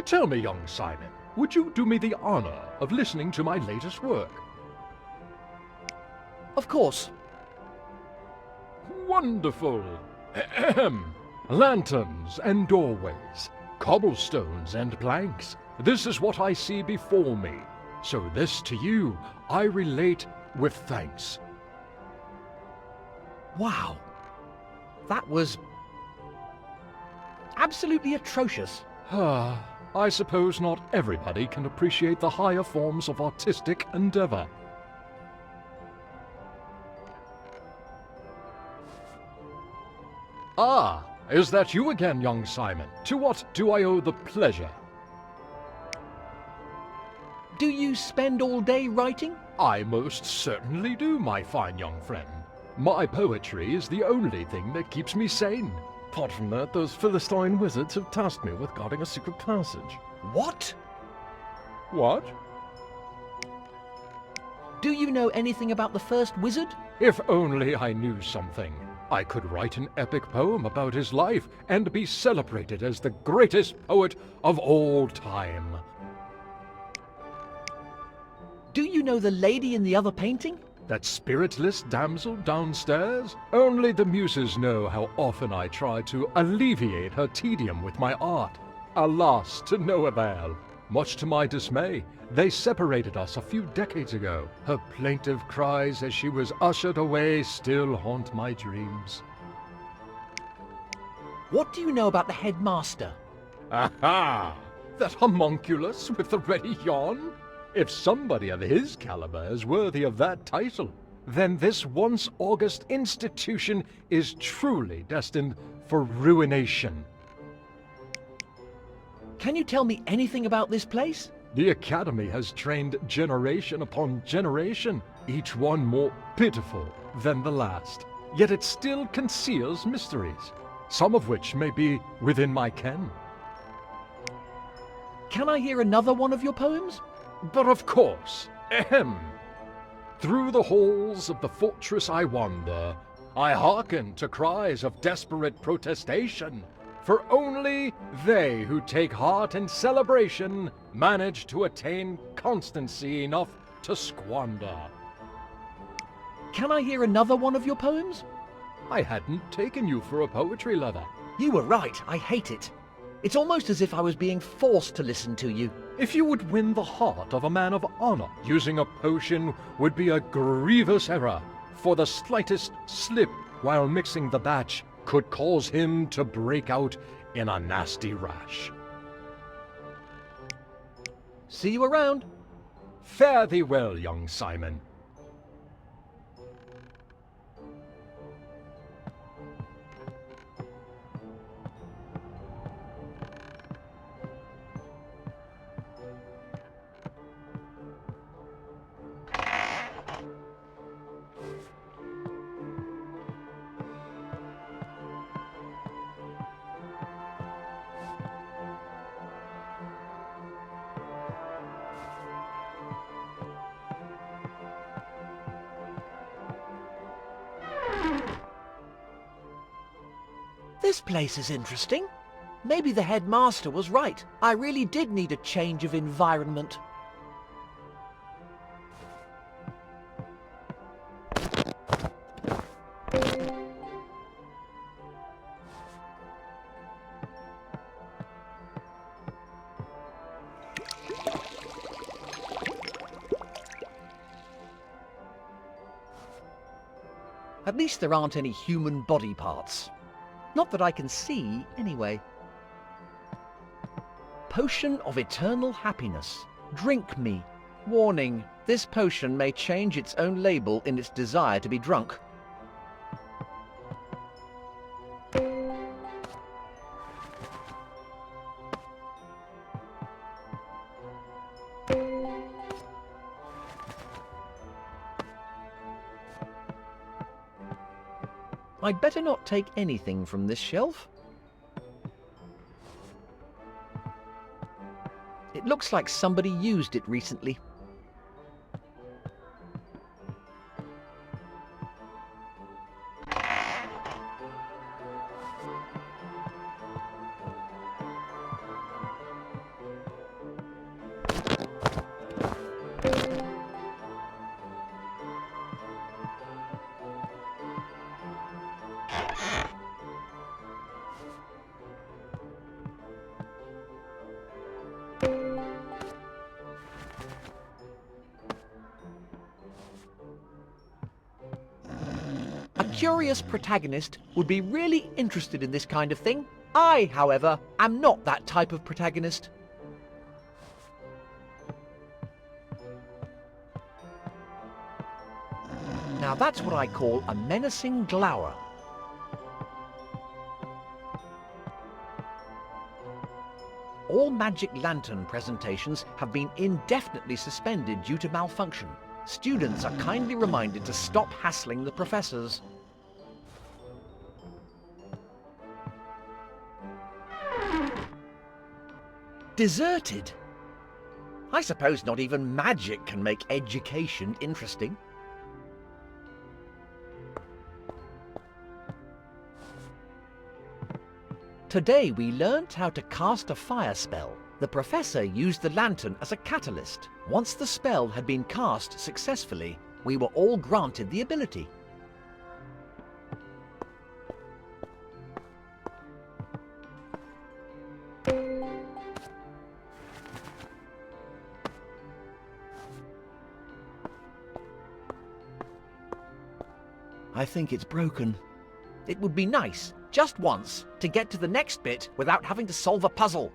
Tell me, young Simon, would you do me the honor of listening to my latest work? Of course. Wonderful. Ahem. Lanterns and doorways, cobblestones and planks. This is what I see before me. So this to you I relate with thanks. Wow. That was absolutely atrocious. I suppose not everybody can appreciate the higher forms of artistic endeavor. Ah, is that you again, young Simon? To what do I owe the pleasure? Do you spend all day writing? I most certainly do, my fine young friend. My poetry is the only thing that keeps me sane. Apart from that, those Philistine wizards have tasked me with guarding a secret passage. What? What? Do you know anything about the first wizard? If only I knew something. I could write an epic poem about his life and be celebrated as the greatest poet of all time. Do you know the lady in the other painting? That spiritless damsel downstairs? Only the muses know how often I try to alleviate her tedium with my art. Alas, to no avail. Much to my dismay, they separated us a few decades ago. Her plaintive cries as she was ushered away still haunt my dreams. What do you know about the headmaster? Aha! That homunculus with the ready yawn? If somebody of his caliber is worthy of that title, then this once august institution is truly destined for ruination. Can you tell me anything about this place? The Academy has trained generation upon generation, each one more pitiful than the last. Yet it still conceals mysteries, some of which may be within my ken. Can I hear another one of your poems? But of course. Ahem. Through the halls of the fortress I wander. I hearken to cries of desperate protestation. For only they who take heart in celebration manage to attain constancy enough to squander. Can I hear another one of your poems? I hadn't taken you for a poetry lover. You were right, I hate it. It's almost as if I was being forced to listen to you. If you would win the heart of a man of honor, using a potion would be a grievous error, for the slightest slip while mixing the batch could cause him to break out in a nasty rash. See you around. Fare thee well, young Simon. This place is interesting. Maybe the headmaster was right. I really did need a change of environment. At least there aren't any human body parts. Not that I can see, anyway. Potion of eternal happiness. Drink me. Warning, this potion may change its own label in its desire to be drunk. I'd better not take anything from this shelf. It looks like somebody used it recently. A curious protagonist would be really interested in this kind of thing. I, however, am not that type of protagonist. Now that's what I call a menacing glower. All Magic Lantern presentations have been indefinitely suspended due to malfunction. Students are kindly reminded to stop hassling the professors. Deserted? I suppose not even magic can make education interesting. Today we learnt how to cast a fire spell. The professor used the lantern as a catalyst. Once the spell had been cast successfully, we were all granted the ability. I think it's broken. It would be nice, just once, to get to the next bit without having to solve a puzzle.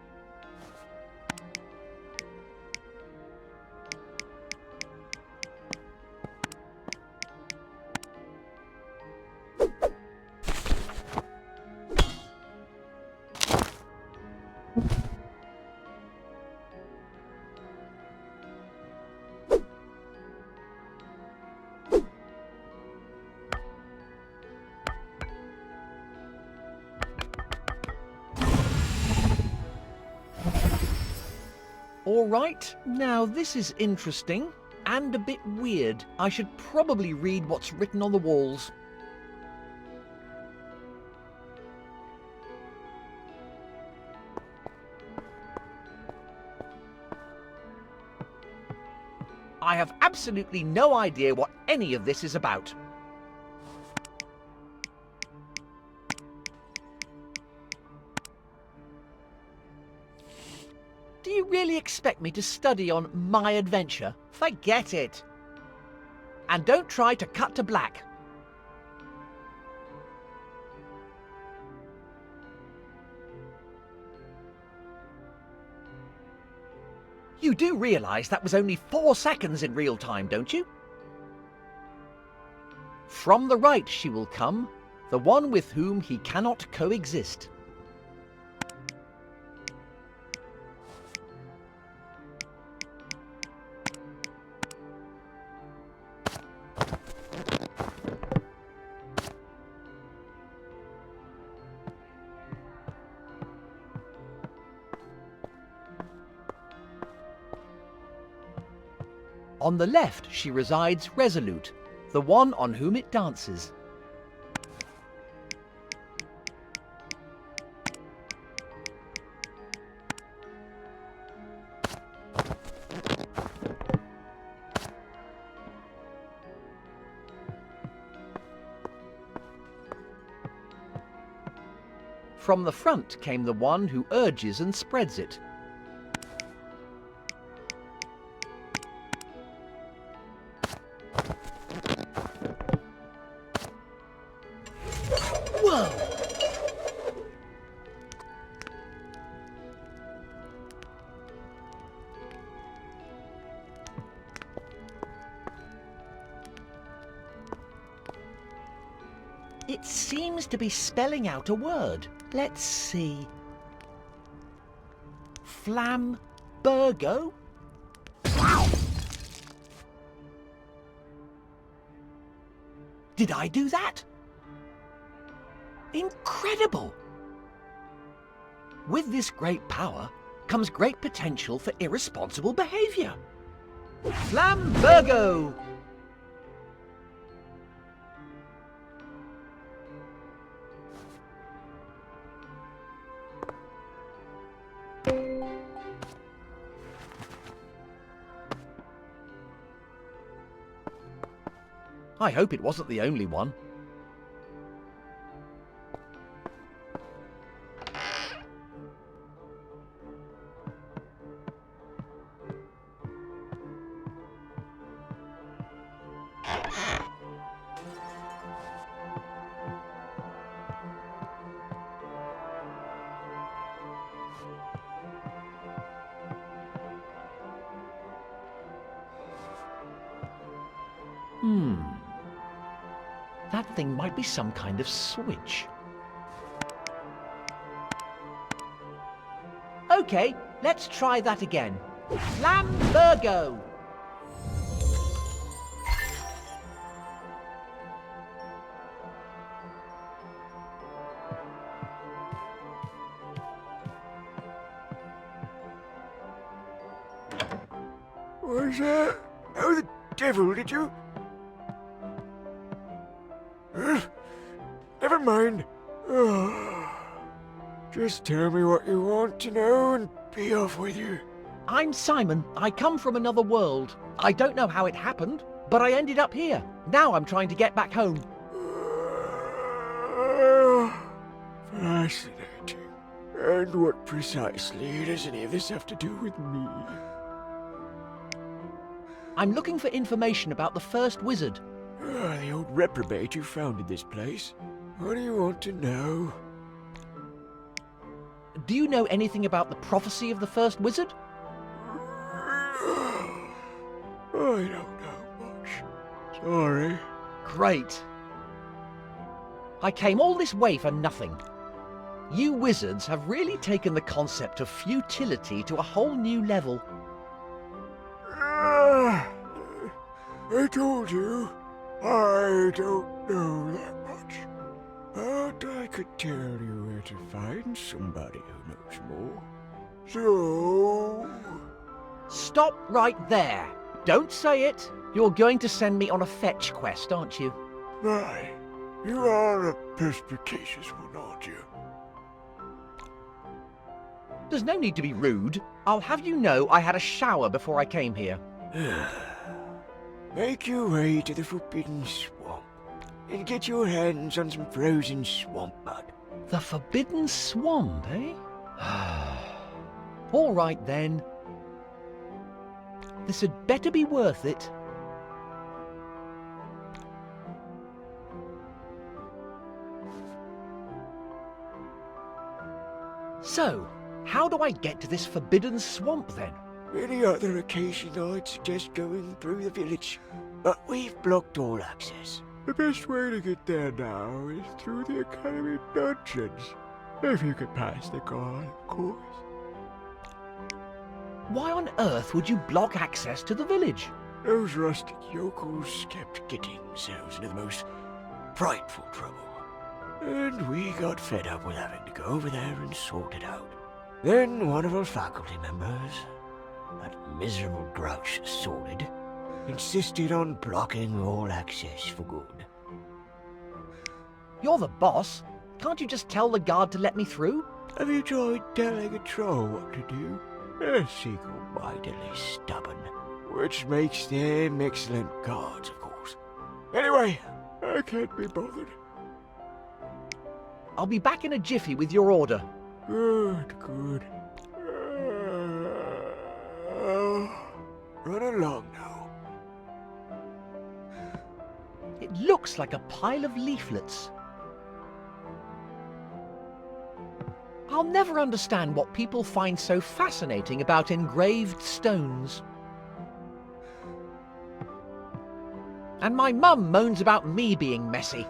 All right, now this is interesting and a bit weird. I should probably read what's written on the walls. I have absolutely no idea what any of this is about. Do you really expect me to study on my adventure? Forget it. And don't try to cut to black. You do realise that was only 4 seconds in real time, don't you? From the right she will come, the one with whom he cannot coexist. On the left she resides resolute, the one on whom it dances. From the front came the one who urges and spreads it. Whoa! It seems to be spelling out a word. Let's see. Flambergo? Did I do that? Incredible! With this great power comes great potential for irresponsible behaviour. Flambergo! I hope it wasn't the only one. That thing might be some kind of switch. Okay, let's try that again. Flambergo! Was that? How the devil did you? Never mind. Just tell me what you want to know and be off with you. I'm Simon. I come from another world. I don't know how it happened, but I ended up here. Now I'm trying to get back home. Fascinating. And what precisely does any of this have to do with me? I'm looking for information about the first wizard. The old reprobate who founded this place. What do you want to know? Do you know anything about the prophecy of the first wizard? I don't know much. Sorry. Great. I came all this way for nothing. You wizards have really taken the concept of futility to a whole new level. I told you, I don't know that much. But I could tell you where to find somebody who knows more. So, Stop right there. Don't say it. You're going to send me on a fetch quest, aren't you? My, you are a perspicacious one, aren't you? There's no need to be rude. I'll have you know I had a shower before I came here. Make your way to the Forbidden Swamp and get your hands on some frozen swamp mud. The Forbidden Swamp, eh? All right then. This had better be worth it. So, how do I get to this Forbidden Swamp then? Any other occasion I'd suggest going through the village, but we've blocked all access. The best way to get there now is through the Academy dungeons. If you could pass the guard, of course. Why on earth would you block access to the village? Those rustic yokels kept getting themselves into the most frightful trouble. And we got fed up with having to go over there and sort it out. Then one of our faculty members, that miserable grouch Solid, insisted on blocking all access for good. You're the boss. Can't you just tell the guard to let me through? Have you tried telling a troll what to do? They're single-mindedly stubborn, which makes them excellent guards, of course. Anyway, I can't be bothered. I'll be back in a jiffy with your order. Good. Run along now. It looks like a pile of leaflets. I'll never understand what people find so fascinating about engraved stones. And my mum moans about me being messy.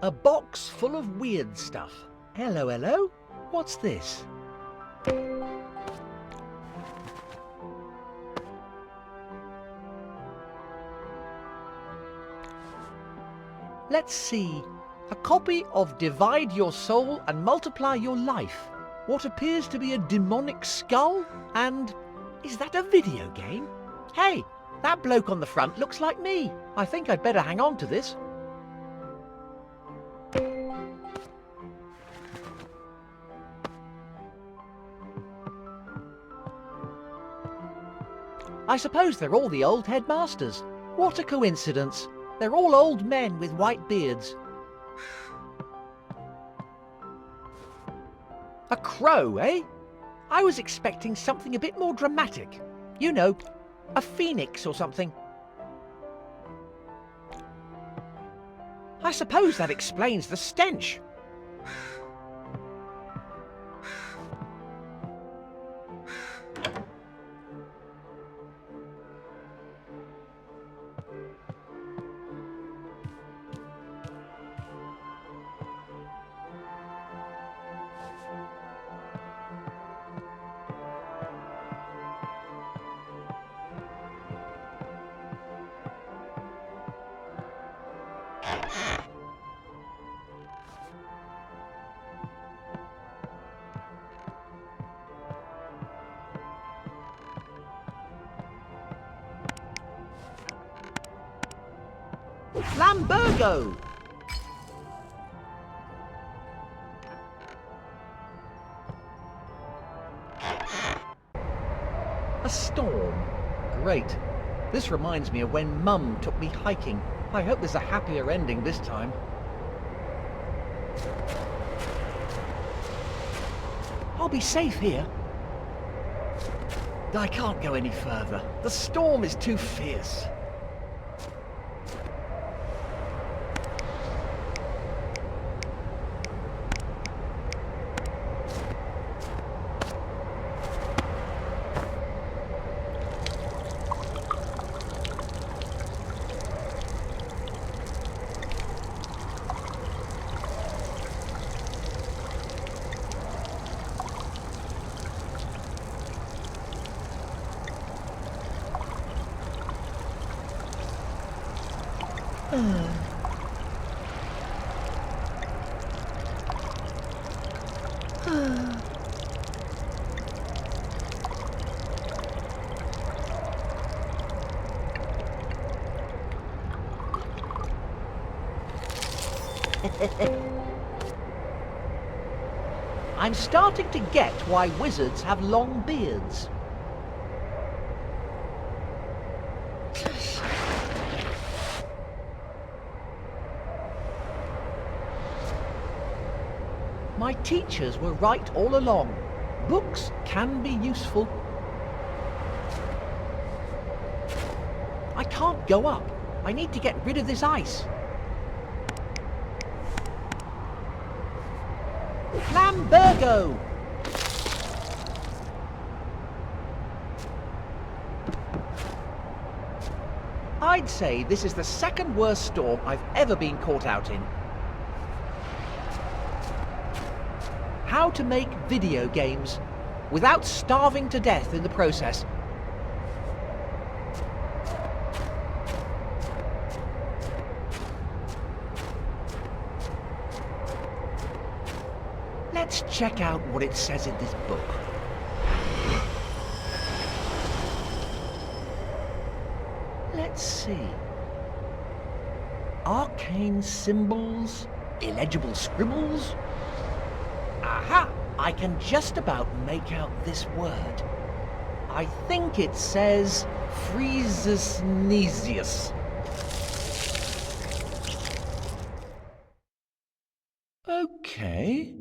A box full of weird stuff. Hello, hello. What's this? Let's see. A copy of Divide Your Soul and Multiply Your Life. What appears to be a demonic skull? And is that a video game? Hey, that bloke on the front looks like me. I think I'd better hang on to this. I suppose they're all the old headmasters. What a coincidence. They're all old men with white beards. A crow, eh? I was expecting something a bit more dramatic. You know, a phoenix or something. I suppose that explains the stench. Lambergo! A storm. Great. This reminds me of when Mum took me hiking. I hope there's a happier ending this time. I'll be safe here. I can't go any further. The storm is too fierce. I'm starting to get why wizards have long beards. My teachers were right all along. Books can be useful. I can't go up. I need to get rid of this ice. Flambergo! I'd say this is the second worst storm I've ever been caught out in. How to make video games without starving to death in the process. Let's check out what it says in this book. Let's see. Arcane symbols, illegible scribbles. Aha! I can just about make out this word. I think it says Freezesnesius. Okay.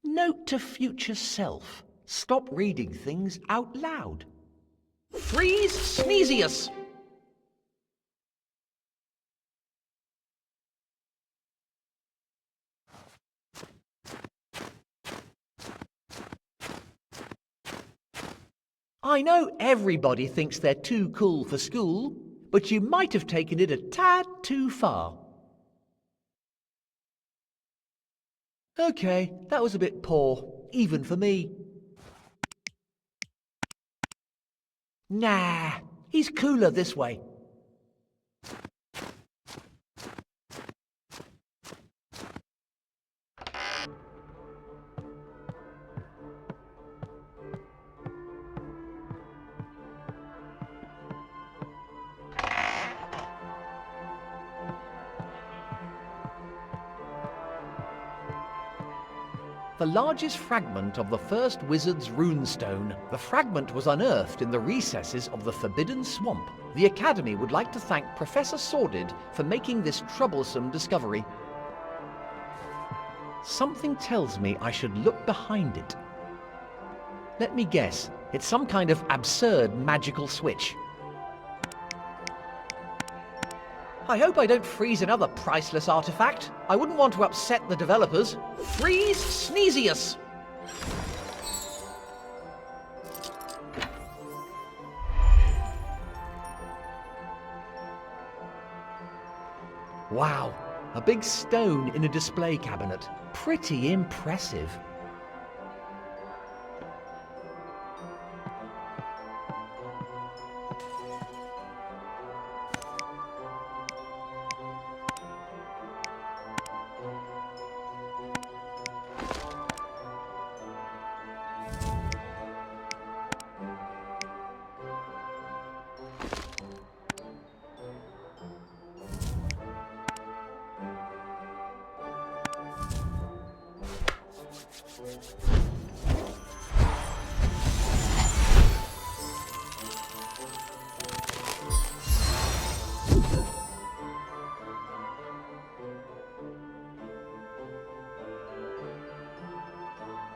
Note to future self. Stop reading things out loud. Freeze-Snesius! I know everybody thinks they're too cool for school, but you might have taken it a tad too far. Okay, that was a bit poor, even for me. Nah, he's cooler this way. The largest fragment of the first wizard's runestone. The fragment was unearthed in the recesses of the Forbidden Swamp. The Academy would like to thank Professor Sordid for making this troublesome discovery. Something tells me I should look behind it. Let me guess, it's some kind of absurd magical switch. I hope I don't freeze another priceless artifact. I wouldn't want to upset the developers. Freeze-Snesius! Wow, a big stone in a display cabinet. Pretty impressive.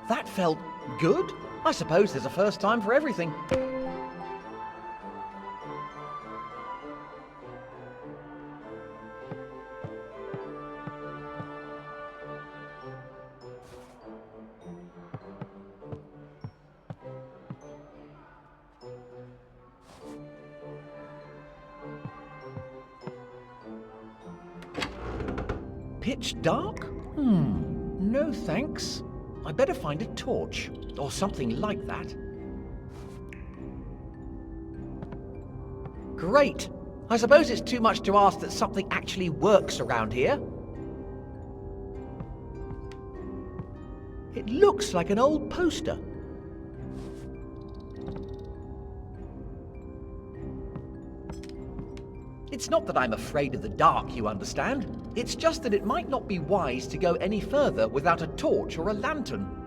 That felt good. I suppose there's a first time for everything. Pitch dark? No thanks. I better find a torch, or something like that. Great! I suppose it's too much to ask that something actually works around here. It looks like an old poster. It's not that I'm afraid of the dark, you understand. It's just that it might not be wise to go any further without a torch or a lantern.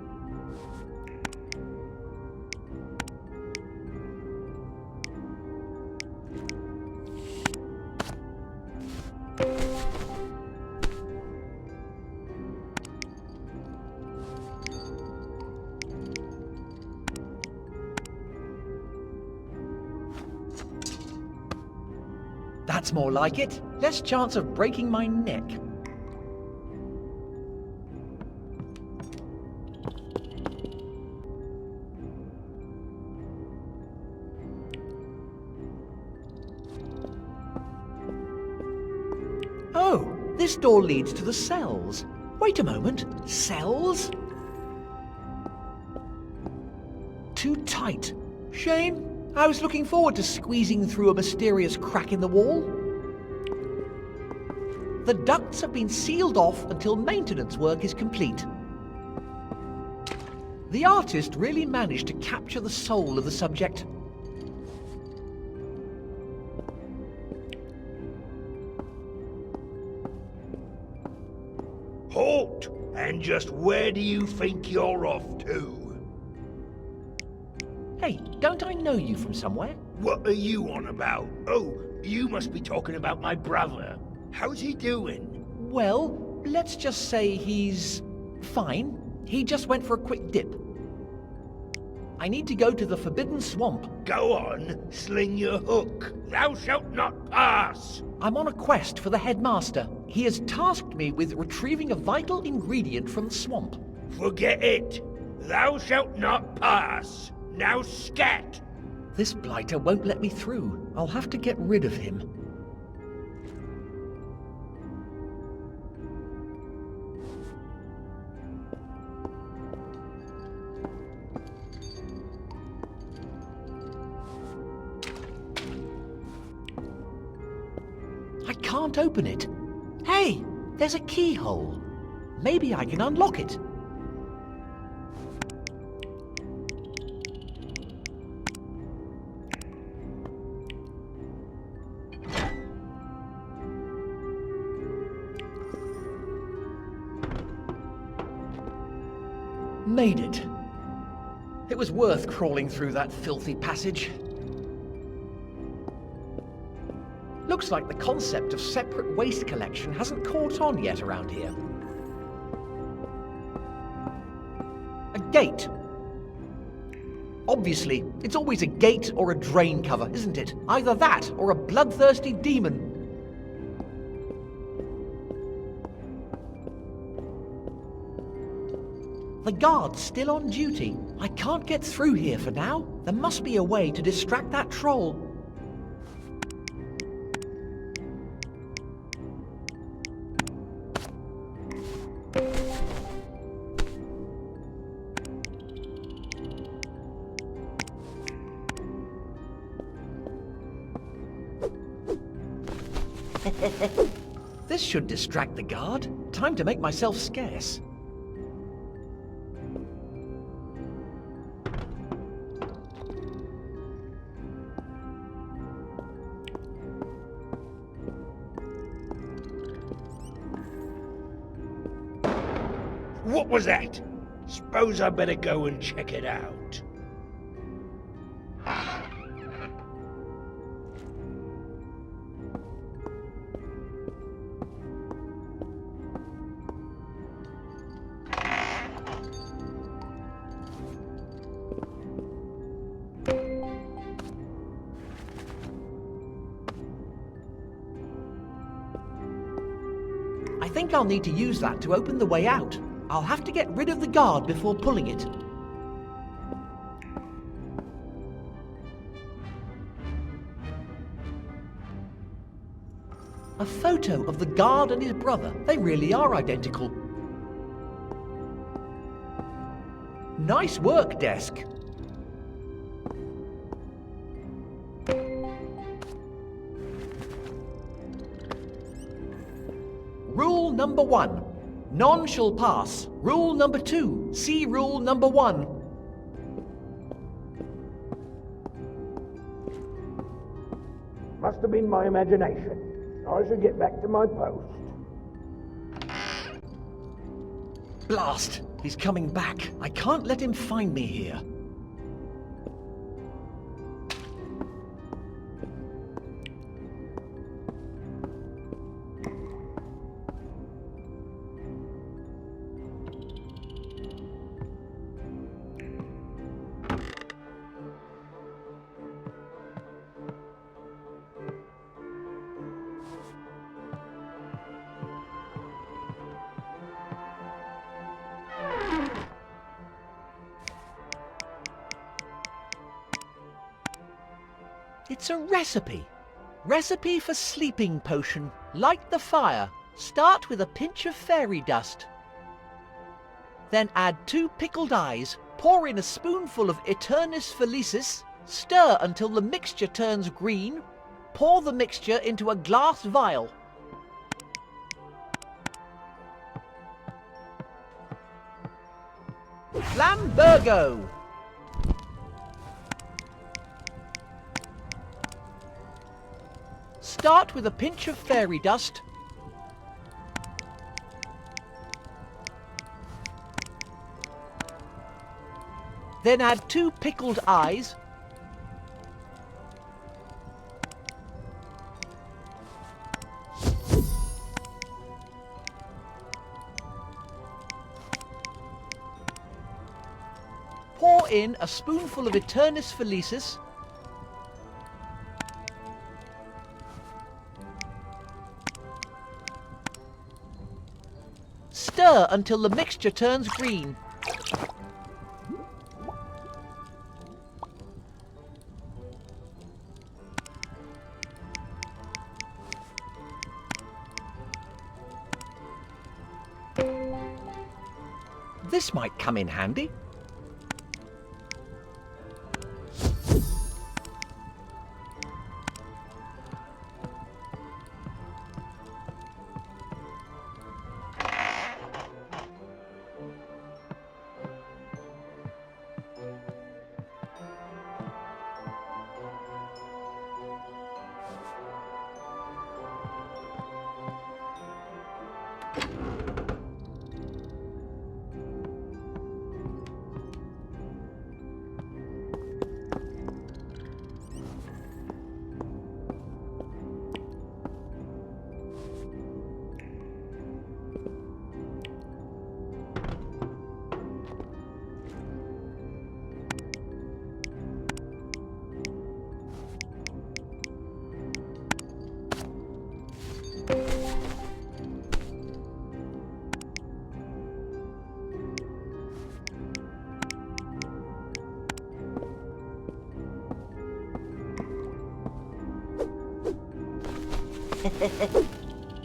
That's more like it. Less chance of breaking my neck. Oh, this door leads to the cells. Wait a moment. Cells? Too tight. Shame. I was looking forward to squeezing through a mysterious crack in the wall. The ducts have been sealed off until maintenance work is complete. The artist really managed to capture the soul of the subject. Halt! And just where do you think you're off to? Hey, don't I know you from somewhere? What are you on about? Oh, you must be talking about my brother. How's he doing? Well, let's just say he's fine. He just went for a quick dip. I need to go to the Forbidden Swamp. Go on, sling your hook. Thou shalt not pass. I'm on a quest for the headmaster. He has tasked me with retrieving a vital ingredient from the swamp. Forget it. Thou shalt not pass. Now scat! This blighter won't let me through. I'll have to get rid of him. I can't open it. Hey, there's a keyhole. Maybe I can unlock it. Made it. It was worth crawling through that filthy passage. Looks like the concept of separate waste collection hasn't caught on yet around here. A gate. Obviously, it's always a gate or a drain cover, isn't it? Either that or a bloodthirsty demon. The guard's still on duty. I can't get through here for now. There must be a way to distract that troll. This should distract the guard. Time to make myself scarce. What was that? Suppose I better go and check it out. I think I'll need to use that to open the way out. I'll have to get rid of the guard before pulling it. A photo of the guard and his brother. They really are identical. Nice work, desk. Rule number 1. None shall pass. Rule number 2. See rule number 1. Must have been my imagination. I should get back to my post. Blast! He's coming back. I can't let him find me here. It's a recipe. Recipe for sleeping potion. Light the fire. Start with a pinch of fairy dust. Then add 2 pickled eyes. Pour in a spoonful of Aeternis Felicis. Stir until the mixture turns green. Pour the mixture into a glass vial. Flambergo! Start with a pinch of fairy dust. Then add 2 pickled eyes. Pour in a spoonful of Aeternis Felicis. Stir until the mixture turns green. This might come in handy.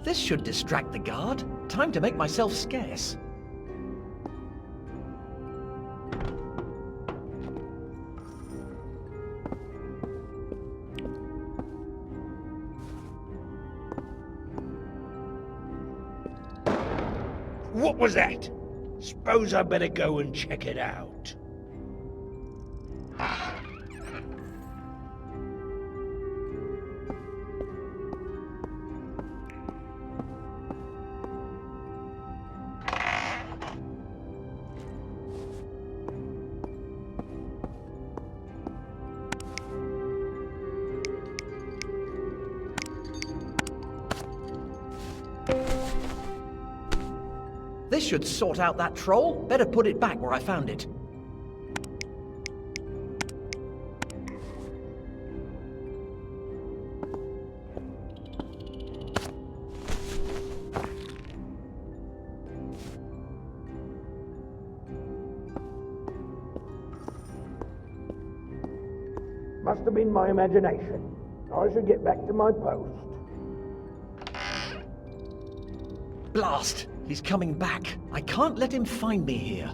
This should distract the guard. Time to make myself scarce. What was that? Suppose I better go and check it out. This should sort out that troll. Better put it back where I found it. Must have been my imagination. I should get back to my post. Blast! He's coming back. I can't let him find me here.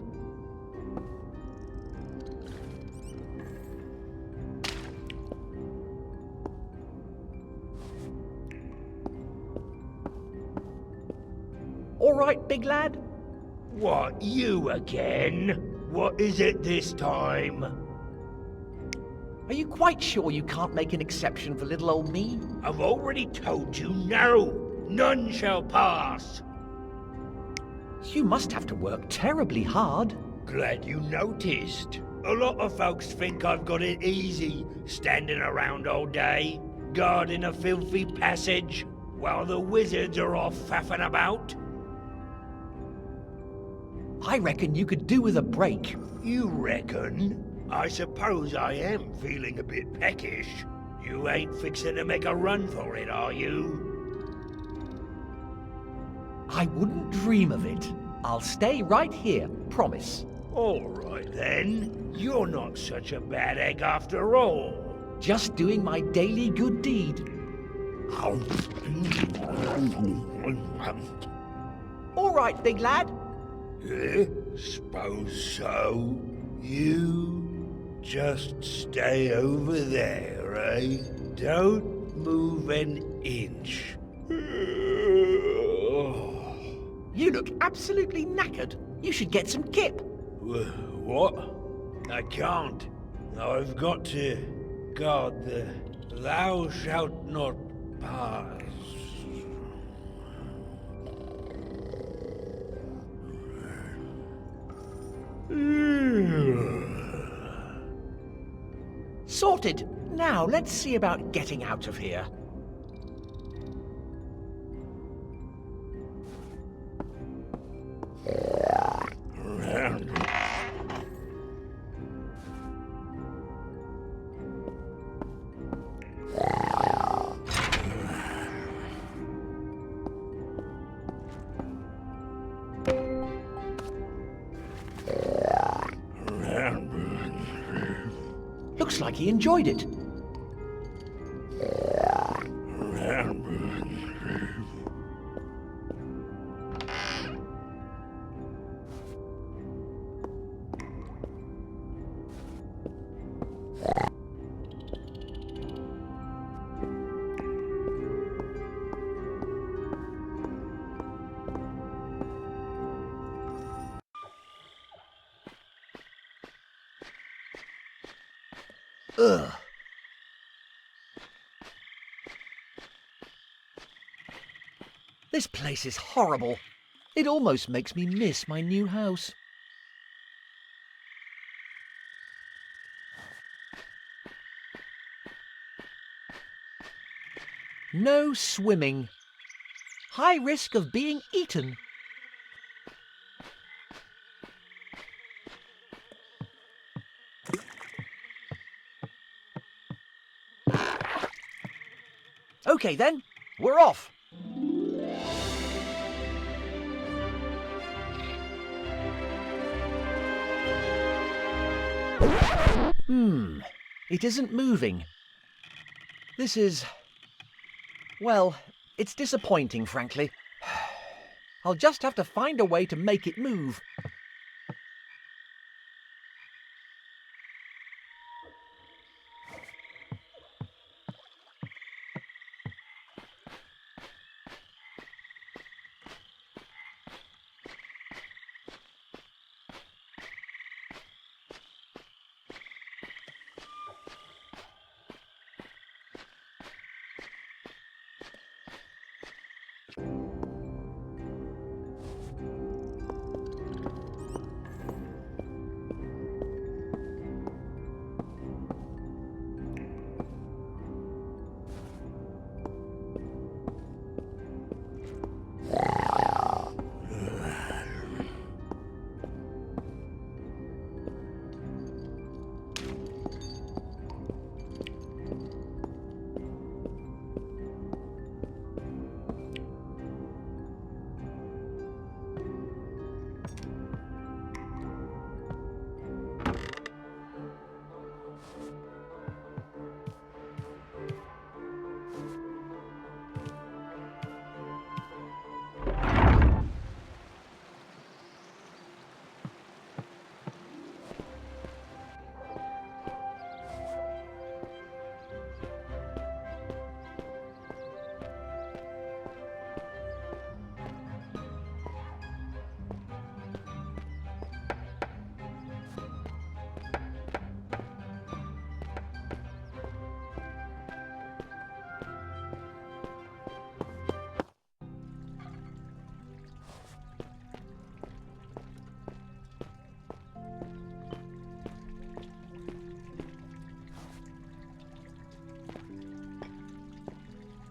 All right, big lad? What, you again? What is it this time? Are you quite sure you can't make an exception for little old me? I've already told you no. None shall pass. You must have to work terribly hard. Glad you noticed. A lot of folks think I've got it easy, standing around all day, guarding a filthy passage, while the wizards are off faffing about. I reckon you could do with a break. You reckon? I suppose I am feeling a bit peckish. You ain't fixing to make a run for it, are you? I wouldn't dream of it. I'll stay right here, promise. All right then. You're not such a bad egg after all. Just doing my daily good deed. All right, big lad. Suppose so. You just stay over there, eh? Don't move an inch. You look absolutely knackered. You should get some kip. What? I can't. I've got to guard the thou shalt not pass. Sorted. Now let's see about getting out of here. Looks like he enjoyed it. Ugh. This place is horrible. It almost makes me miss my new house. No swimming. High risk of being eaten. Okay then, we're off. It isn't moving. This is... well, it's disappointing, frankly. I'll just have to find a way to make it move.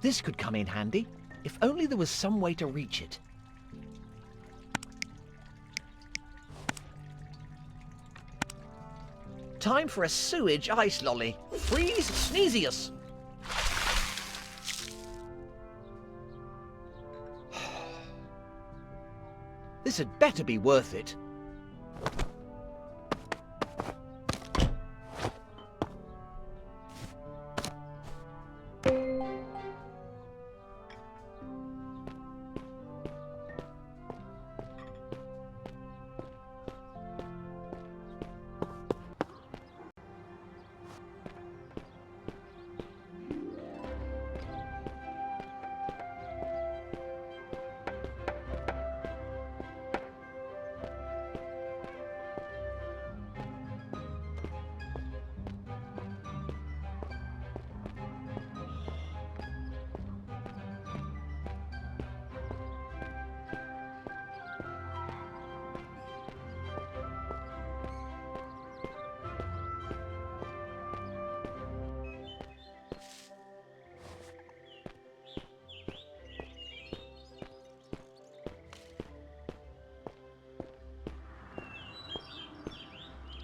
This could come in handy, if only there was some way to reach it. Time for a sewage ice lolly. Freeze Sneezius! This had better be worth it.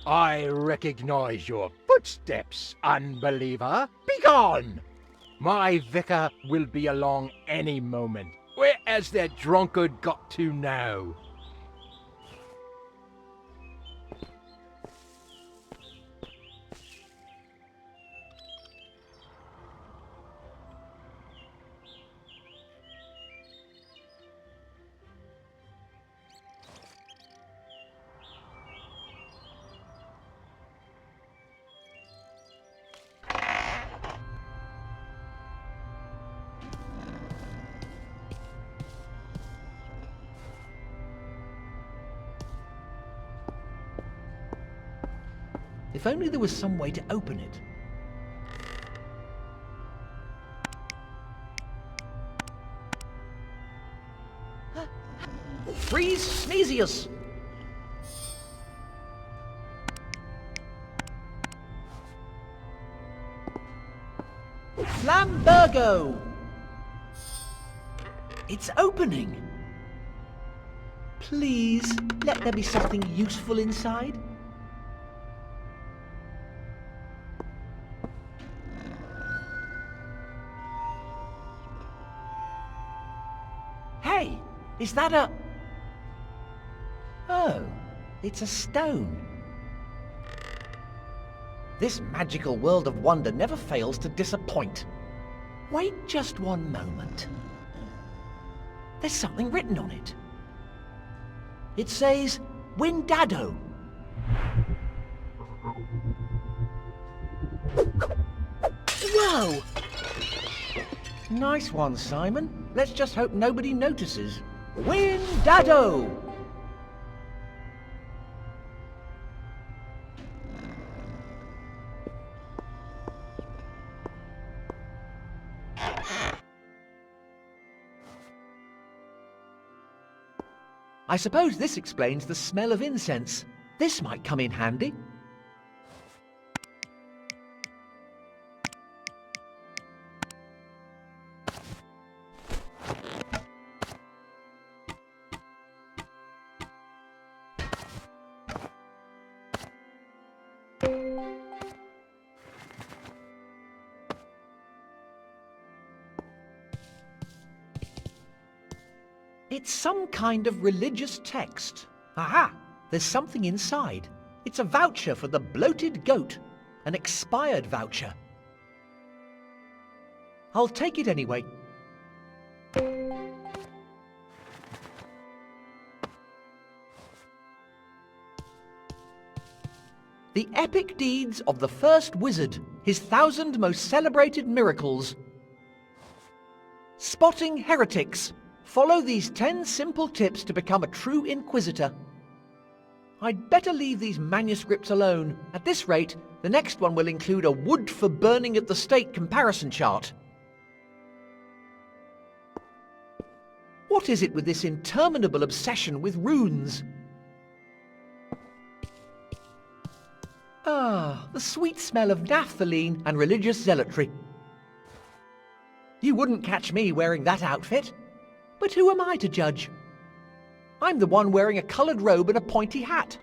I recognize your footsteps, unbeliever. Begone! My vicar will be along any moment. Where has that drunkard got to now? If only there was some way to open it. Freeze Sneezius! Flambergo! It's opening! Please, let there be something useful inside. Hey, is that a... Oh, it's a stone. This magical world of wonder never fails to disappoint. Wait just one moment. There's something written on it. It says, Windado. Whoa! Nice one, Simon. Let's just hope nobody notices. Windado! I suppose this explains the smell of incense. This might come in handy. It's some kind of religious text. Aha! There's something inside. It's a voucher for the bloated goat. An expired voucher. I'll take it anyway. The epic deeds of the first wizard, his 1,000 most celebrated miracles. Spotting heretics. Follow these 10 simple tips to become a true inquisitor. I'd better leave these manuscripts alone. At this rate, the next one will include a wood for burning at the stake comparison chart. What is it with this interminable obsession with runes? Ah, the sweet smell of naphthalene and religious zealotry. You wouldn't catch me wearing that outfit. But who am I to judge? I'm the one wearing a coloured robe and a pointy hat.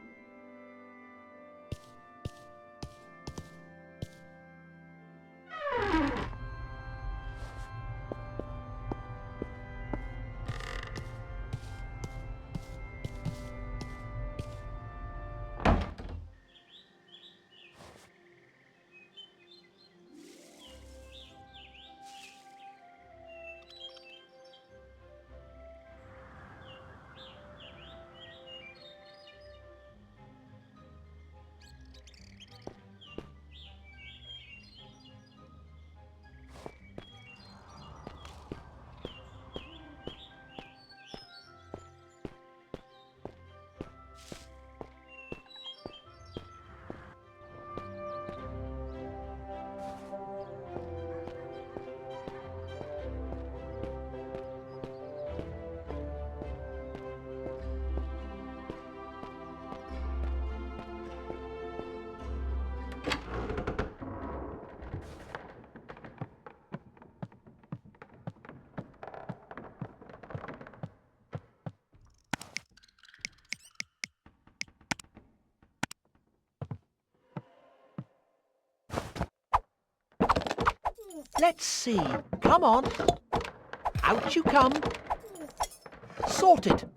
Let's see. Come on. Out you come. Sorted.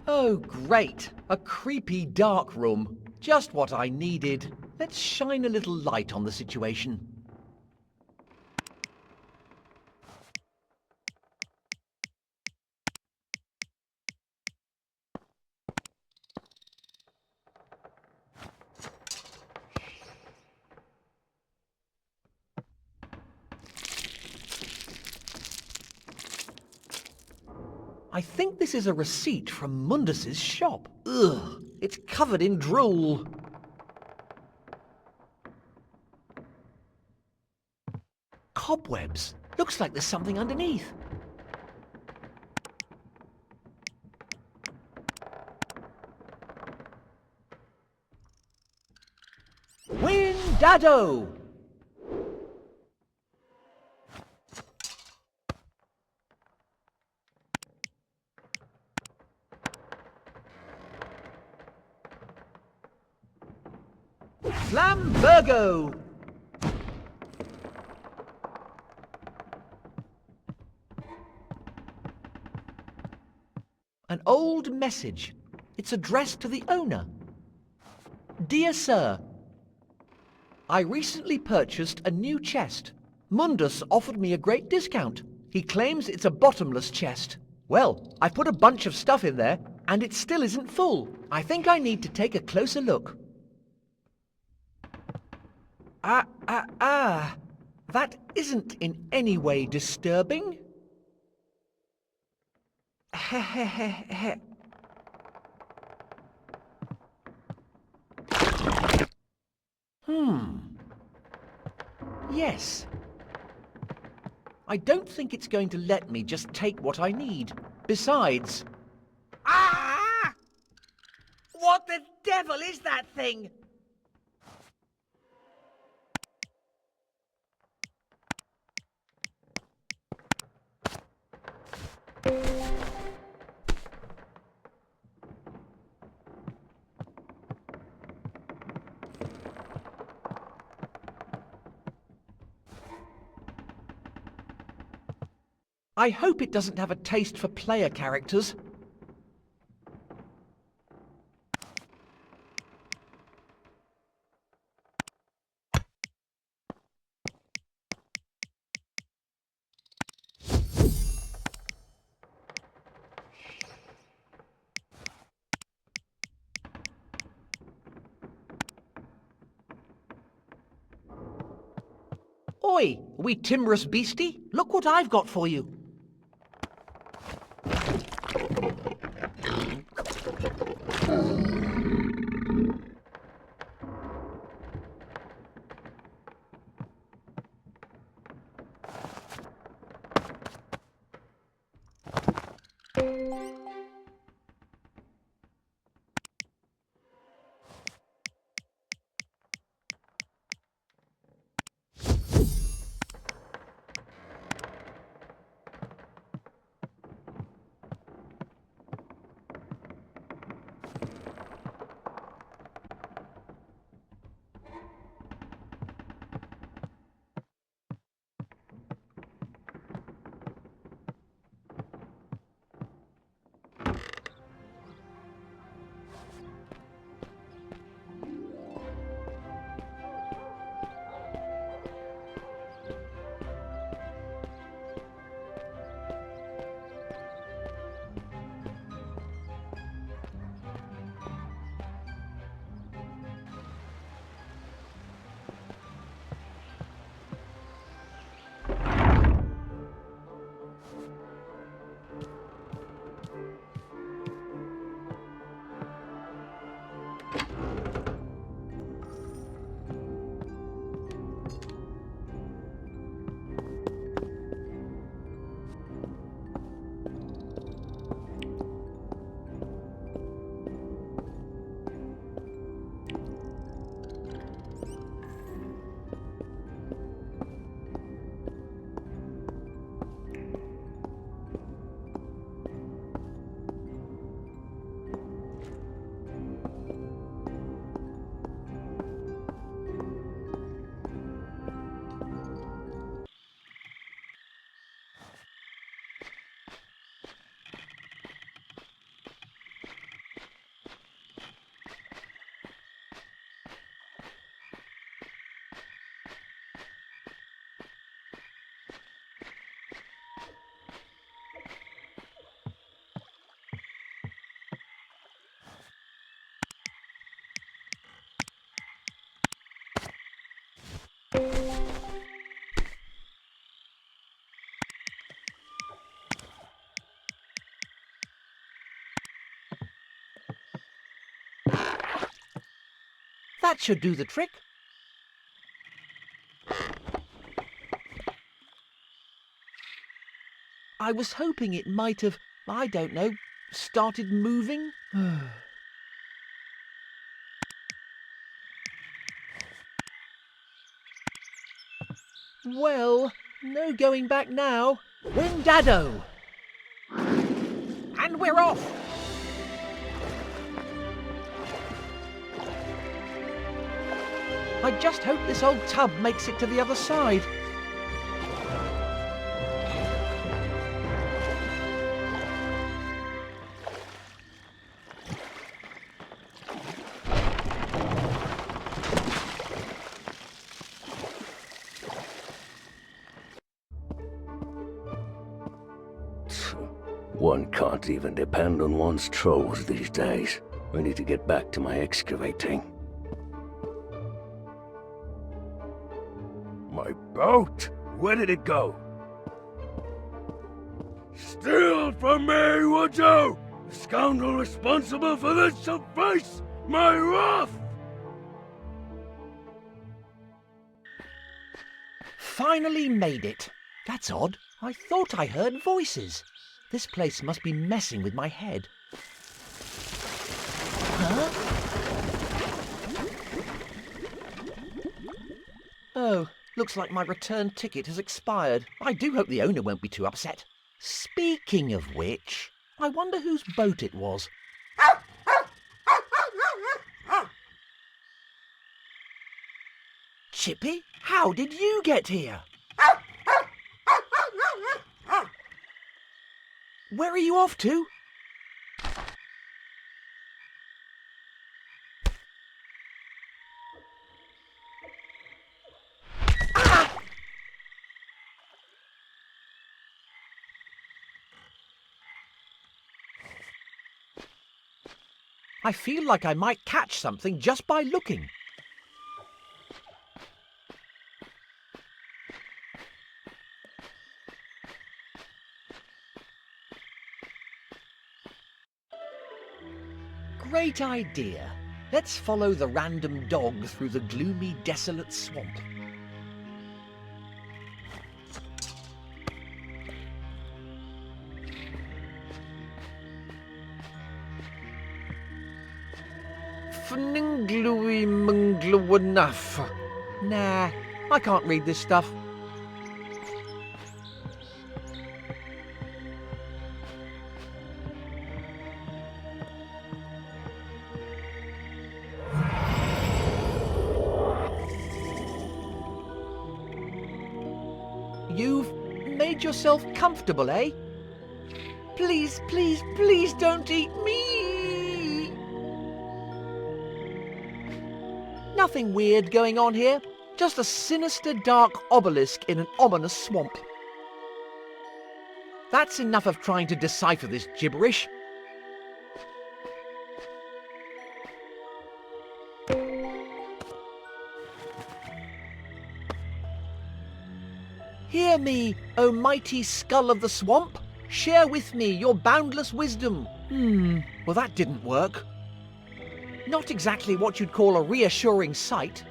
Oh, great. A creepy dark room. Just what I needed. Let's shine a little light on the situation. I think this is a receipt from Mundus's shop. Ugh, it's covered in drool. Cobwebs. Looks like there's something underneath. Windado! Flambergo! An old message. It's addressed to the owner. Dear Sir, I recently purchased a new chest. Mundus offered me a great discount. He claims it's a bottomless chest. Well, I put a bunch of stuff in there, and it still isn't full. I think I need to take a closer look. That isn't in any way disturbing. Yes. I don't think it's going to let me just take what I need. Besides... Ah! What the devil is that thing? I hope it doesn't have a taste for player characters. Oi, wee timorous beastie, look what I've got for you. That should do the trick. I was hoping it might have, I don't know, started moving. Well, no going back now. Windado! And we're off! I just hope this old tub makes it to the other side. One can't even depend on one's trolls these days. I need to get back to my excavating. My boat? Where did it go? Steal from me, would you? The scoundrel responsible for this shall face my wrath! Finally made it. That's odd. I thought I heard voices. This place must be messing with my head. Huh? Oh, looks like my return ticket has expired. I do hope the owner won't be too upset. Speaking of which, I wonder whose boat it was. Chippy, how did you get here? Where are you off to? Ah! I feel like I might catch something just by looking. Great idea. Let's follow the random dog through the gloomy, desolate swamp. Fninglui mungluwanaf. Nah, I can't read this stuff. You've made yourself comfortable, eh? Please, please, please don't eat me! Nothing weird going on here. Just a sinister, dark obelisk in an ominous swamp. That's enough of trying to decipher this gibberish. Hear me, O mighty skull of the swamp. Share with me your boundless wisdom. Well, that didn't work. Not exactly what you'd call a reassuring sight.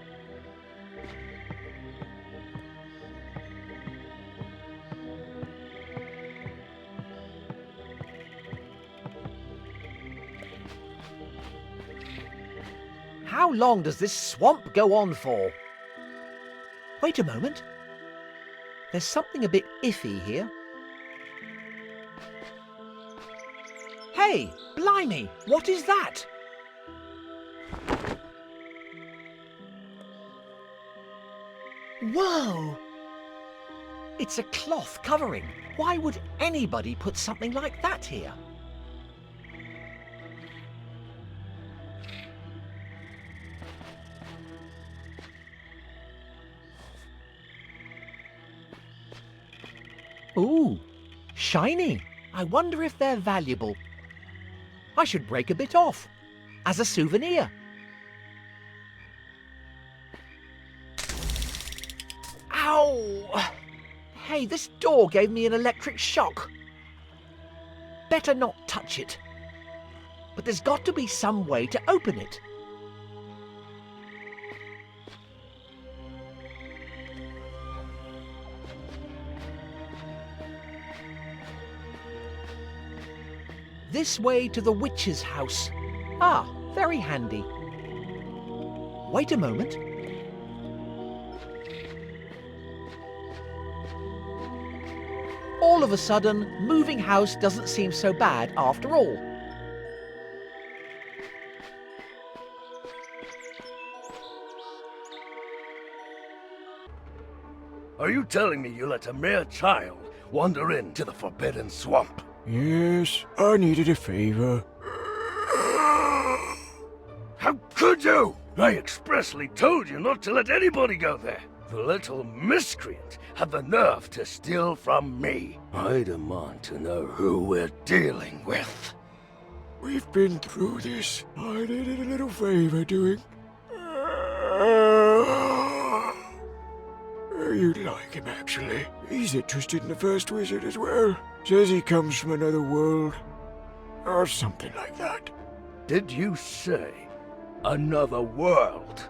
How long does this swamp go on for? Wait a moment. There's something a bit iffy here. Hey, blimey, what is that? Whoa! It's a cloth covering. Why would anybody put something like that here? Ooh, shiny. I wonder if they're valuable. I should break a bit off, as a souvenir. Ow! Hey, this door gave me an electric shock. Better not touch it. But there's got to be some way to open it. this way to the witch's house. Ah, very handy. Wait a moment. All of a sudden, moving house doesn't seem so bad after all. Are you telling me you let a mere child wander into the forbidden swamp? Yes, I needed a favor. How could you? I expressly told you not to let anybody go there. The little miscreant had the nerve to steal from me. I demand to know who we're dealing with. We've been through this. I needed a little favor doing. You'd like him, actually. He's interested in the first wizard as well. Says he comes from another world. Or something like that. Did you say another world?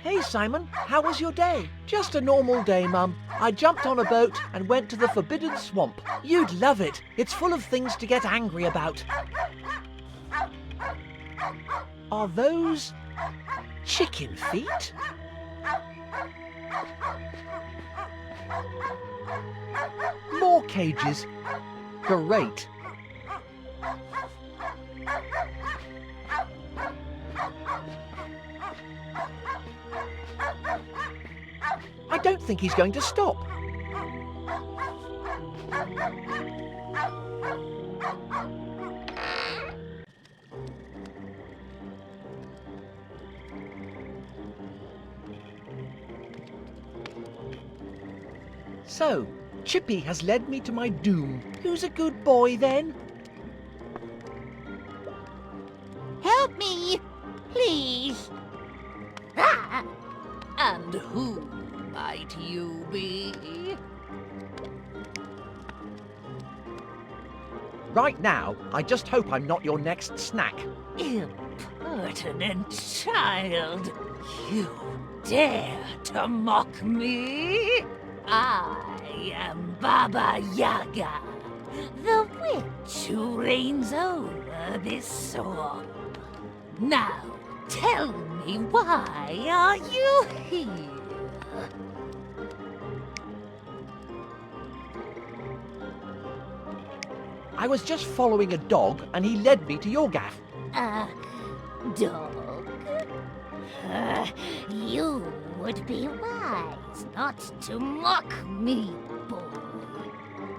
Hey, Simon, how was your day? Just a normal day, Mum. I jumped on a boat and went to the Forbidden Swamp. You'd love it. It's full of things to get angry about. Are those chicken feet? More cages. Great. I don't think he's going to stop. So, Chippy has led me to my doom. Who's a good boy, then? Help me, please. Ah! And who might you be? Right now, I just hope I'm not your next snack. Impertinent child. You dare to mock me? I am Baba Yaga, the witch who reigns over this swamp. Now, tell me, why are you here? I was just following a dog and he led me to your gaff. Dog? You would be wise not to mock me, boy.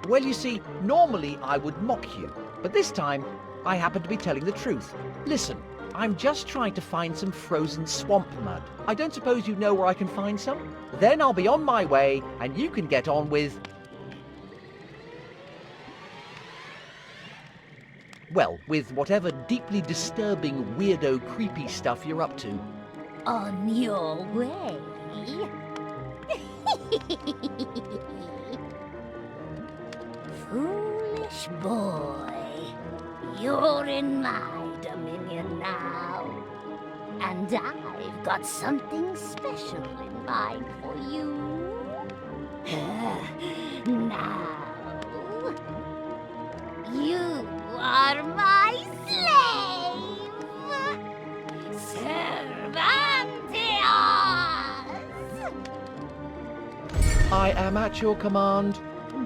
Well, you see, normally I would mock you, but this time I happen to be telling the truth. Listen, I'm just trying to find some frozen swamp mud. I don't suppose you know where I can find some? Then I'll be on my way and you can get on with... well, with whatever deeply disturbing, weirdo, creepy stuff you're up to. On your way? Foolish boy. You're in my dominion now. And I've got something special in mind for you. Now, you are my slave! Cervantes! I am at your command.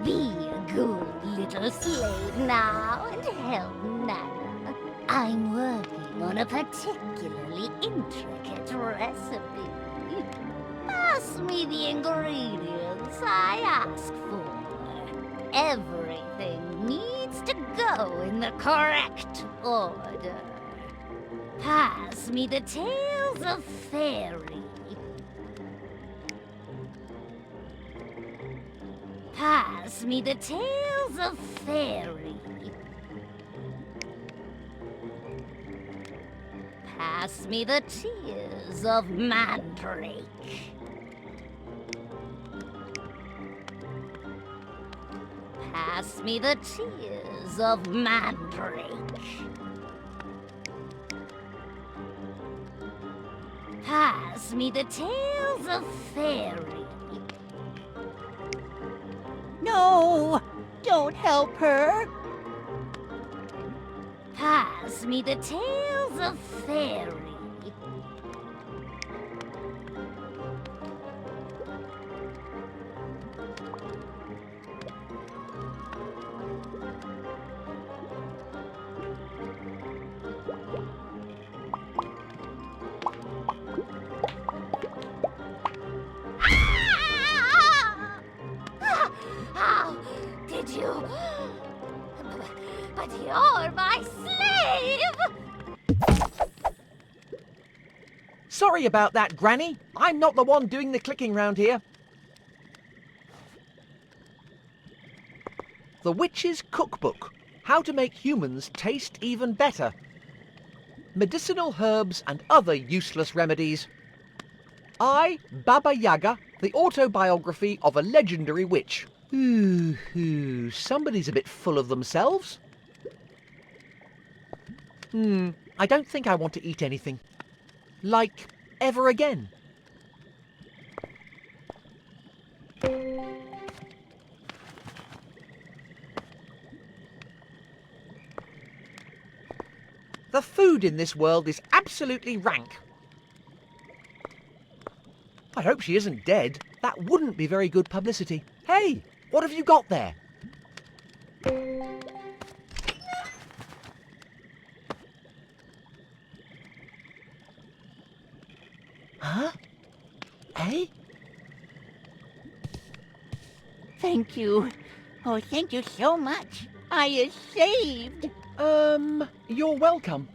Be a good little slave now and help Nana. I'm working on a particularly intricate recipe. Pass me the ingredients I ask for. Everything needs to go in the correct order. Pass me the tales of fairy. Pass me the tales of fairy. Pass me the tears of mandrake. Pass me the tears of mandrake. Pass me the tales of fairy. No! Don't help her! Pass me the tales of fairy. How did you? But you're my slave! Sorry about that, Granny. I'm not the one doing the clicking round here. The Witch's Cookbook. How to make humans taste even better. Medicinal herbs and other useless remedies. I, Baba Yaga, the autobiography of a legendary witch. Ooh, somebody's a bit full of themselves. I don't think I want to eat anything. Like, ever again. The food in this world is absolutely rank. I hope she isn't dead. That wouldn't be very good publicity. Hey, what have you got there? Huh? Hey? Thank you. Oh, thank you so much. I is saved. You're welcome.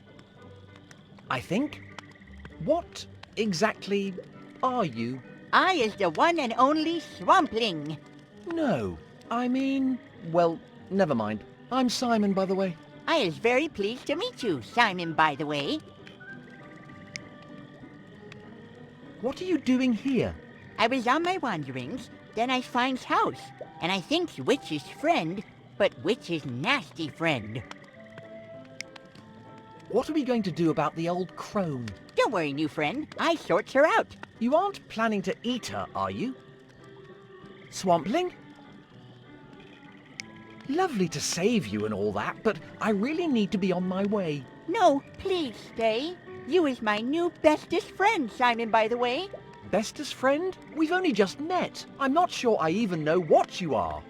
I think. What exactly are you? I is the one and only Swampling. No, I mean, well, never mind. I'm Simon, by the way. I is very pleased to meet you, Simon, by the way. What are you doing here? I was on my wanderings, then I finds house, and I thinks Witch's friend, but Witch's nasty friend. What are we going to do about the old crone? Don't worry, new friend. I sorts her out. You aren't planning to eat her, are you? Swampling? Lovely to save you and all that, but I really need to be on my way. No, please stay. You is my new bestest friend, Simon, by the way. Bestest friend? We've only just met. I'm not sure I even know what you are.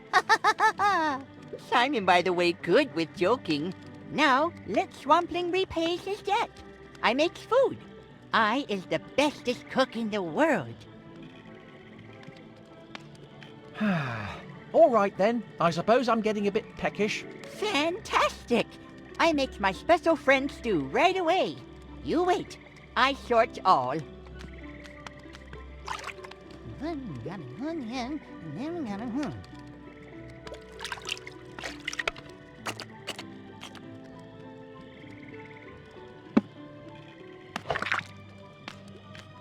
Simon, by the way, good with joking. Now, let Swampling repay his debt. I makes food. I is the bestest cook in the world. All right then. I suppose I'm getting a bit peckish. Fantastic! I makes my special friend stew right away. You wait. I sorts all.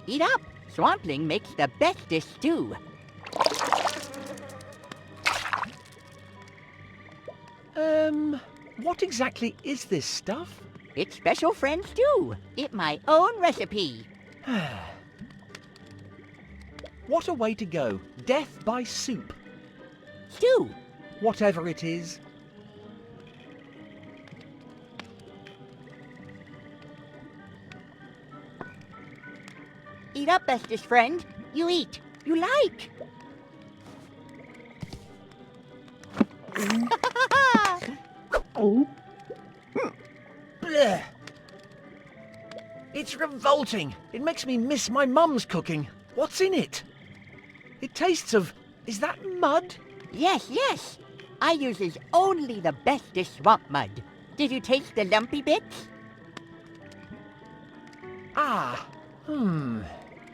Eat up! Swampling makes the bestest stew. What exactly is this stuff? It's special friend stew. It's my own recipe. What a way to go. Death by soup. Stew. Whatever it is. Eat up, bestest friend. You eat. You like. Blech. It's revolting. It makes me miss my mum's cooking. What's in it? It tastes of... Is that mud? Yes, yes. I uses only the bestest swamp mud. Did you taste the lumpy bits?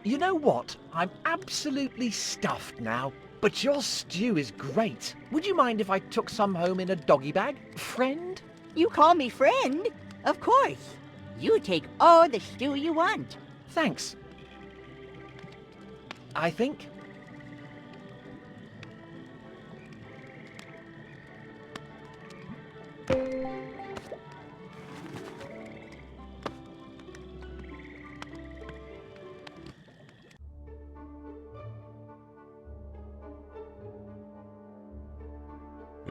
You know what? I'm absolutely stuffed now. But your stew is great. Would you mind if I took some home in a doggy bag? Friend? You call me friend? Of course. You take all the stew you want. Thanks. I think.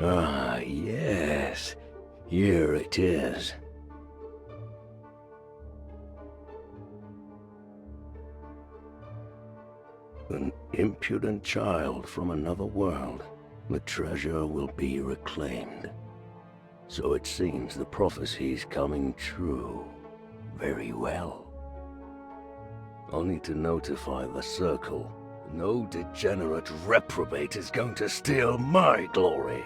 Ah, yes. Here it is. An impudent child from another world. The treasure will be reclaimed. So it seems the prophecy's coming true. Very well. I'll need to notify the Circle. No degenerate reprobate is going to steal my glory.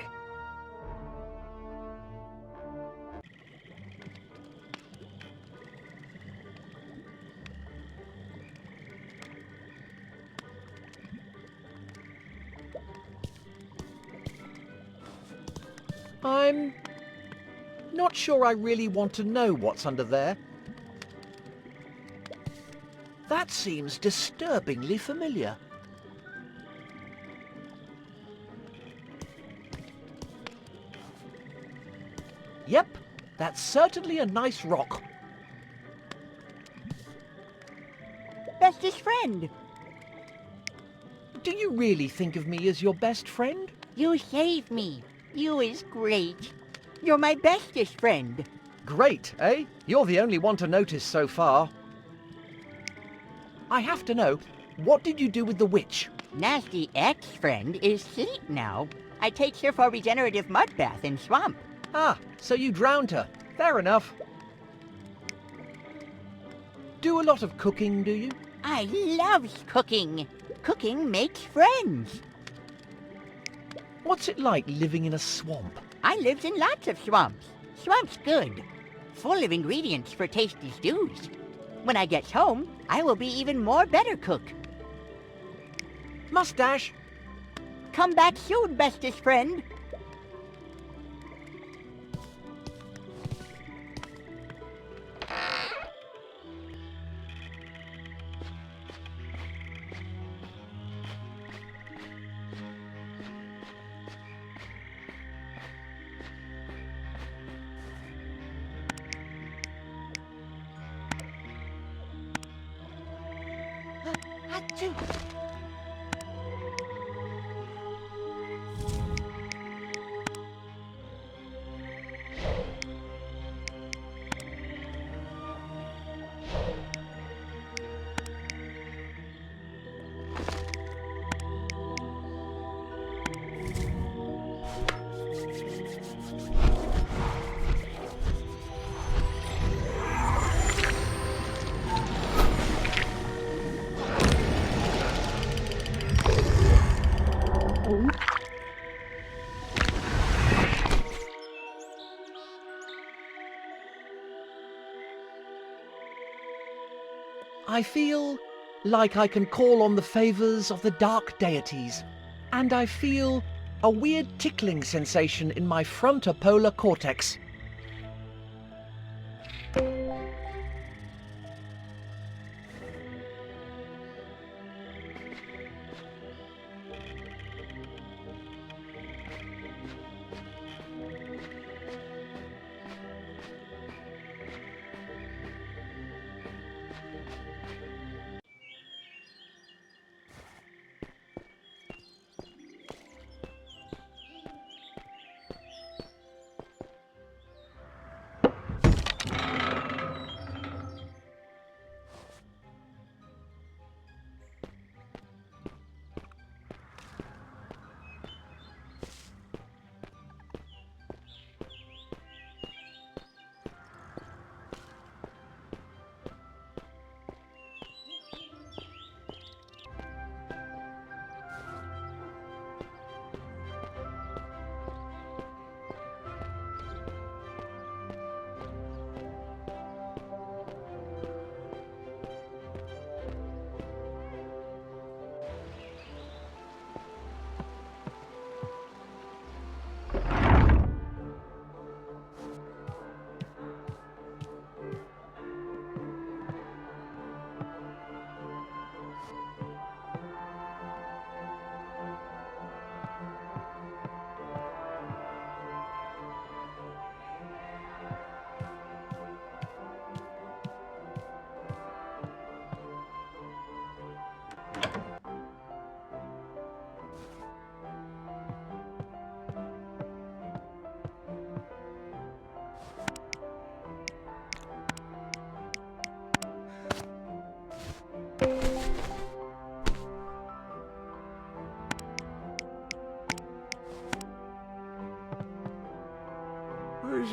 I'm not sure I really want to know what's under there. That seems disturbingly familiar. Yep, that's certainly a nice rock. Bestest friend! Do you really think of me as your best friend? You saved me. You is great. You're my bestest friend. Great, eh? You're the only one to notice so far. I have to know, what did you do with the witch? Nasty ex-friend is asleep now. I takes her for regenerative mud bath in swamp. Ah, so you drowned her. Fair enough. Do a lot of cooking, do you? I loves cooking. Cooking makes friends. What's it like living in a swamp? I lives in lots of swamps. Swamp's good. Full of ingredients for tasty stews. When I gets home, I will be even more better cook. Mustache! Come back soon, bestest friend. I feel like I can call on the favors of the dark deities, and I feel a weird tickling sensation in my frontopolar cortex.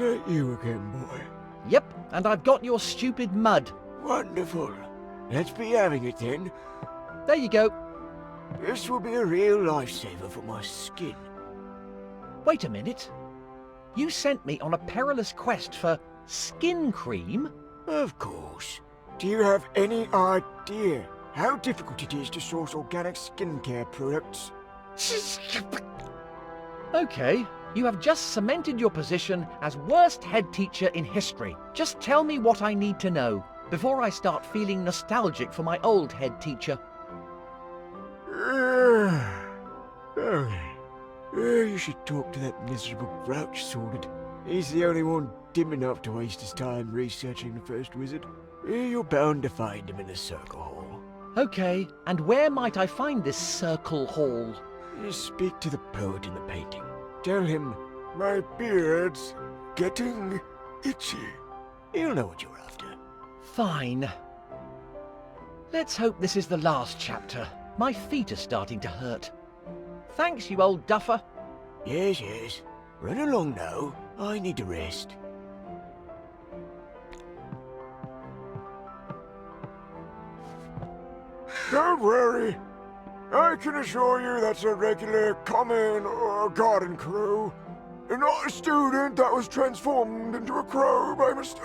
that you again, boy? Yep, and I've got your stupid mud. Wonderful. Let's be having it then. There you go. This will be a real lifesaver for my skin. Wait a minute. You sent me on a perilous quest for skin cream? Of course. Do you have any idea how difficult it is to source organic skincare products? Okay, you have just cemented your position as worst head teacher in history. Just tell me what I need to know before I start feeling nostalgic for my old head teacher. You should talk to that miserable grouch sorted. He's the only one dim enough to waste his time researching the first wizard. You're bound to find him in the circle hall. Okay, and where might I find this circle hall? Speak to the poet in the painting. Tell him, my beard's getting itchy. He'll know what you're after. Fine. Let's hope this is the last chapter. My feet are starting to hurt. Thanks, you old duffer. Yes, yes. Run along now. I need to rest. Don't worry. I can assure you that's a regular common or garden crow. Not a student that was transformed into a crow by mistake.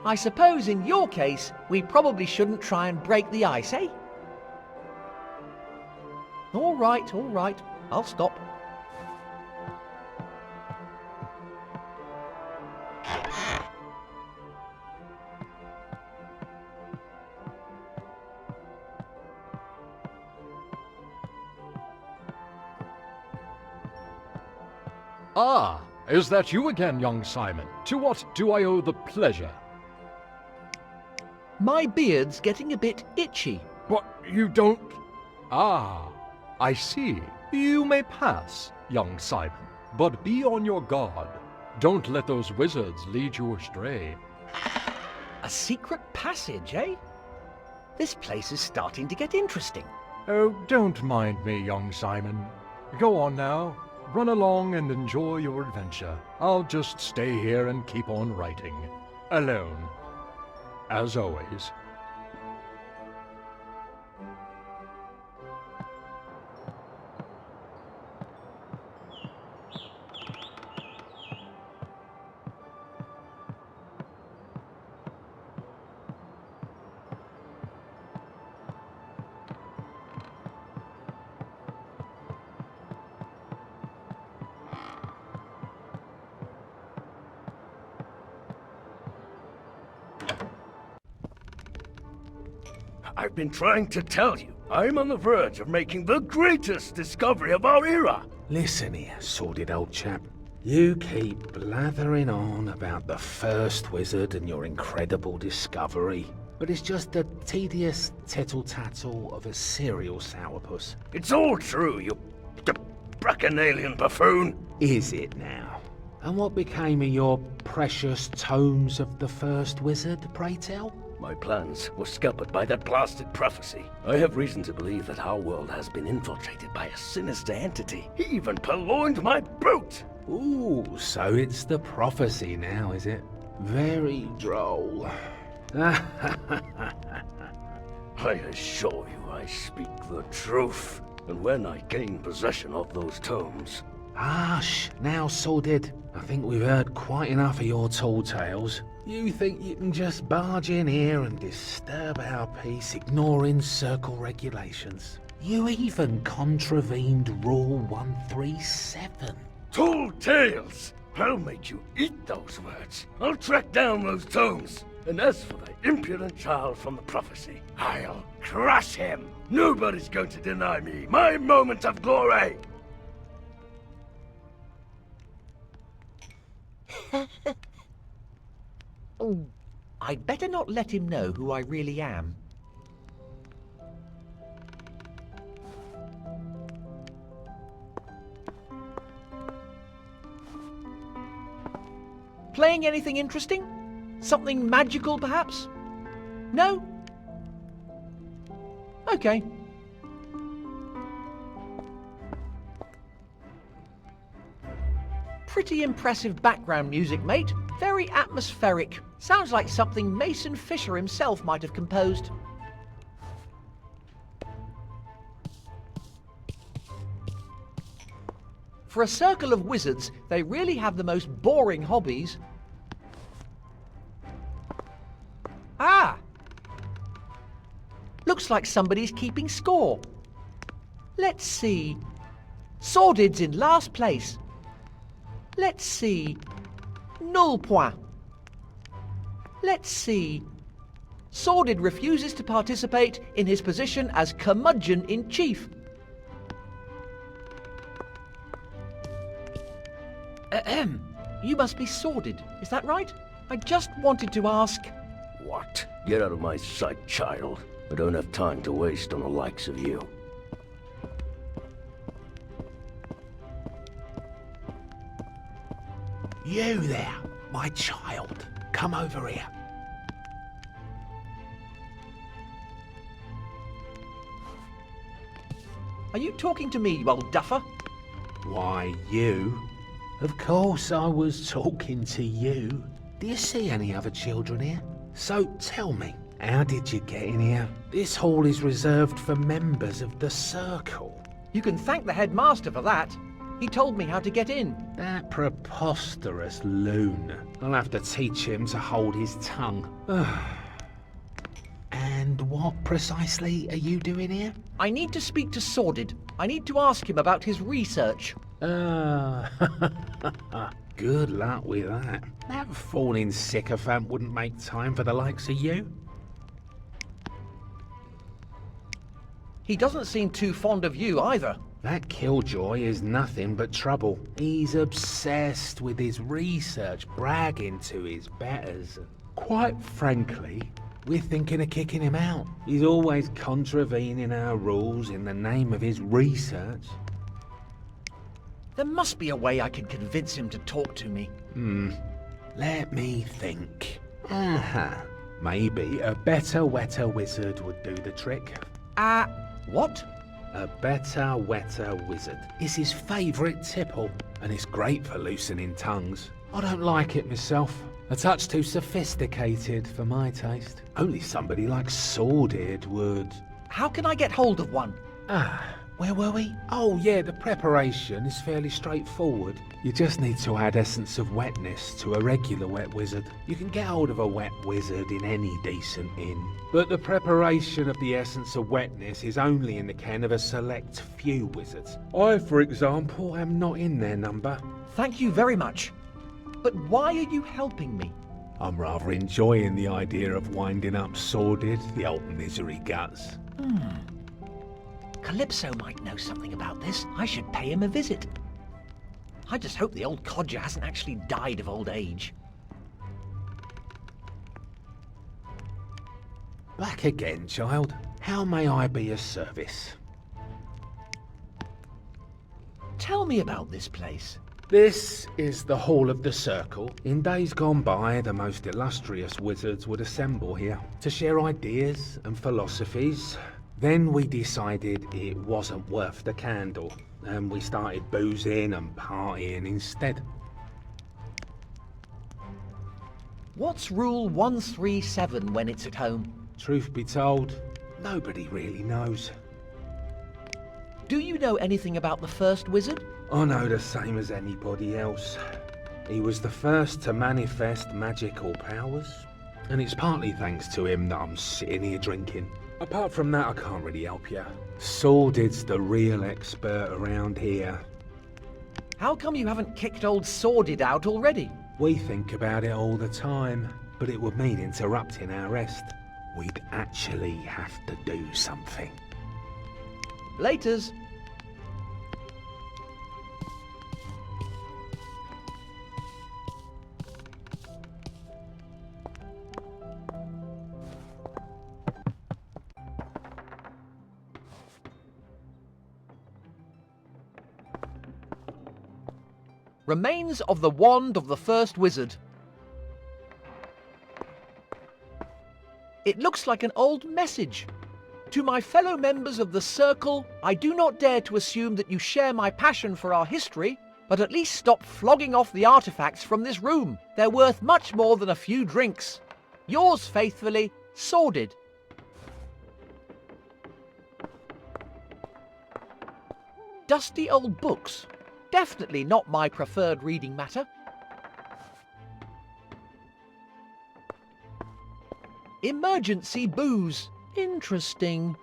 I suppose in your case, we probably shouldn't try and break the ice, eh? All right, I'll stop. Ah, is that you again, young Simon? To what do I owe the pleasure? My beard's getting a bit itchy. What, you don't... Ah, I see. You may pass, young Simon, but be on your guard. Don't let those wizards lead you astray. A secret passage, eh? This place is starting to get interesting. Oh, don't mind me, young Simon. Go on now. Run along and enjoy your adventure. I'll just stay here and keep on writing. Alone. As always. I've been trying to tell you, I'm on the verge of making the greatest discovery of our era. Listen here, sordid old chap. You keep blathering on about the first wizard and your incredible discovery, but it's just the tedious tittle-tattle of a serial sourpuss. It's all true, you bacchanalian buffoon. Is it now? And what became of your precious tomes of the first wizard, pray tell? My plans were scuppered by that blasted prophecy. I have reason to believe that our world has been infiltrated by a sinister entity. He even purloined my boot! Ooh, so it's the prophecy now, is it? Very droll. I assure you I speak the truth. And when I gain possession of those tomes... Hush! Now, sordid. I think we've heard quite enough of your tall tales. You think you can just barge in here and disturb our peace, ignoring circle regulations? You even contravened Rule 137. Tall tales! I'll make you eat those words. I'll track down those tomes. And as for the impudent child from the prophecy, I'll crush him. Nobody's going to deny me my moment of glory. Oh, I'd better not let him know who I really am. Playing anything interesting? Something magical, perhaps? No? Okay. Pretty impressive background music, mate. Very atmospheric. Sounds like something Mason Fisher himself might have composed. For a circle of wizards, they really have the most boring hobbies. Ah! Looks like somebody's keeping score. Let's see. Sordid's in last place. Let's see. Null point. Let's see. Sordid refuses to participate in his position as curmudgeon-in-chief. Ahem. You must be Sordid, is that right? I just wanted to ask... What? Get out of my sight, child. I don't have time to waste on the likes of you. You there, my child. Come over here. Are you talking to me, you old duffer? Why, you? Of course I was talking to you. Do you see any other children here? So tell me, how did you get in here? This hall is reserved for members of the Circle. You can thank the headmaster for that. He told me how to get in. That preposterous loon. I'll have to teach him to hold his tongue. And what precisely are you doing here? I need to speak to Sordid. I need to ask him about his research. Good luck with that. That fawning sycophant wouldn't make time for the likes of you. He doesn't seem too fond of you either. That killjoy is nothing but trouble. He's obsessed with his research, bragging to his betters. Quite frankly, we're thinking of kicking him out. He's always contravening our rules in the name of his research. There must be a way I can convince him to talk to me. Let me think. Maybe a better, wetter wizard would do the trick. What? A better, wetter wizard is his favourite tipple, and it's great for loosening tongues. I don't like it myself. A touch too sophisticated for my taste. Only somebody like Sordid would. How can I get hold of one? Where were we? Oh yeah, the preparation is fairly straightforward. You just need to add essence of wetness to a regular wet wizard. You can get hold of a wet wizard in any decent inn. But the preparation of the essence of wetness is only in the ken of a select few wizards. I, for example, am not in their number. Thank you very much. But why are you helping me? I'm rather enjoying the idea of winding up Sordid, the old misery guts. Calypso might know something about this. I should pay him a visit. I just hope the old codger hasn't actually died of old age. Back again, child. How may I be of service? Tell me about this place. This is the Hall of the Circle. In days gone by, the most illustrious wizards would assemble here to share ideas and philosophies. Then we decided it wasn't worth the candle, and we started boozing and partying instead. What's Rule 137 when it's at home? Truth be told, nobody really knows. Do you know anything about the first wizard? I know the same as anybody else. He was the first to manifest magical powers, and it's partly thanks to him that I'm sitting here drinking. Apart from that, I can't really help you. Sordid's the real expert around here. How come you haven't kicked old Sordid out already? We think about it all the time, but it would mean interrupting our rest. We'd actually have to do something. Laters. Remains of the wand of the first wizard. It looks like an old message. To my fellow members of the Circle, I do not dare to assume that you share my passion for our history, but at least stop flogging off the artifacts from this room. They're worth much more than a few drinks. Yours faithfully, Sordid. Dusty old books. Definitely not my preferred reading matter. Emergency booze. Interesting.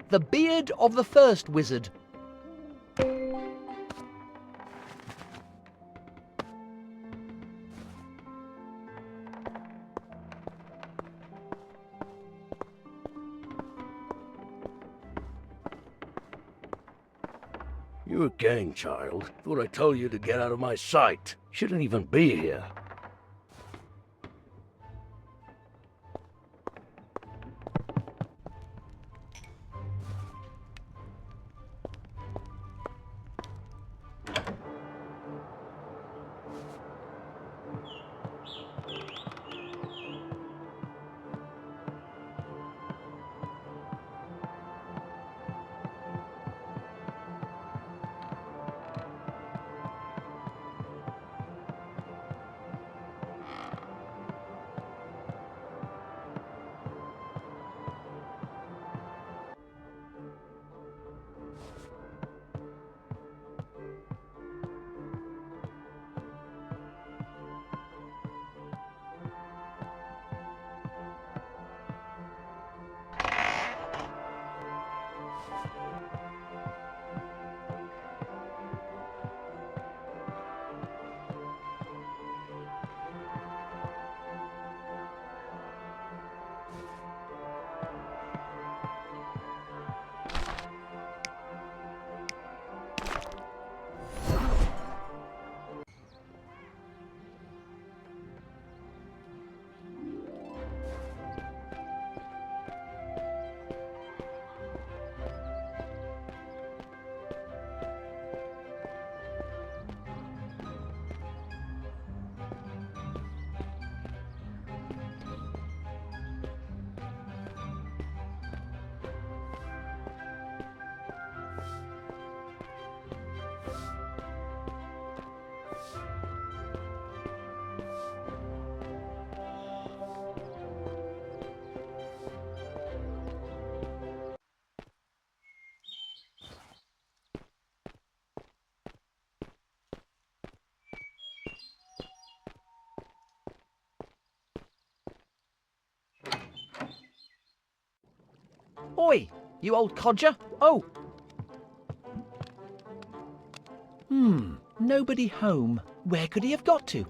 The beard of the first wizard. You again, child. Thought I told you to get out of my sight. Shouldn't even be here. Oi, you old codger. Oh. Nobody home. Where could he have got to?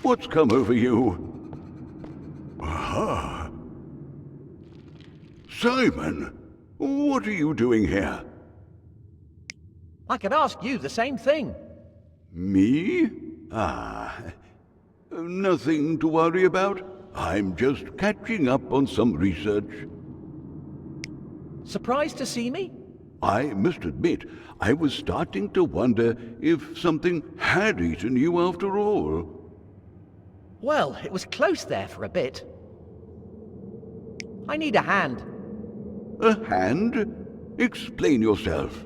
What's come over you? Aha! Simon, what are you doing here? I could ask you the same thing. Me? Nothing to worry about. I'm just catching up on some research. Surprised to see me? I must admit, I was starting to wonder if something had eaten you after all. Well, it was close there for a bit. I need a hand. A hand? Explain yourself.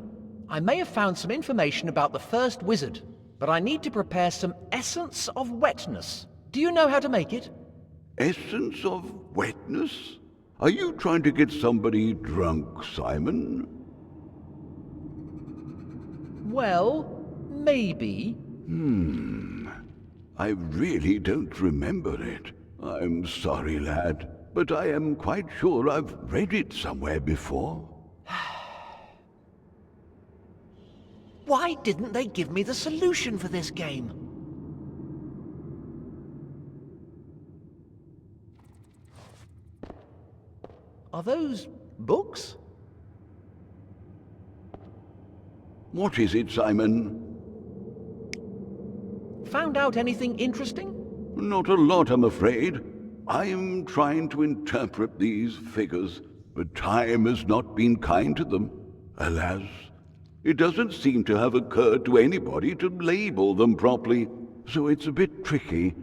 I may have found some information about the first wizard, but I need to prepare some essence of wetness. Do you know how to make it? Essence of wetness? Are you trying to get somebody drunk, Simon? Well, maybe. I really don't remember it. I'm sorry, lad, but I am quite sure I've read it somewhere before. Why didn't they give me the solution for this game? Are those books? What is it, Simon? Found out anything interesting? Not a lot, I'm afraid. I'm trying to interpret these figures, but time has not been kind to them. Alas, it doesn't seem to have occurred to anybody to label them properly, so it's a bit tricky.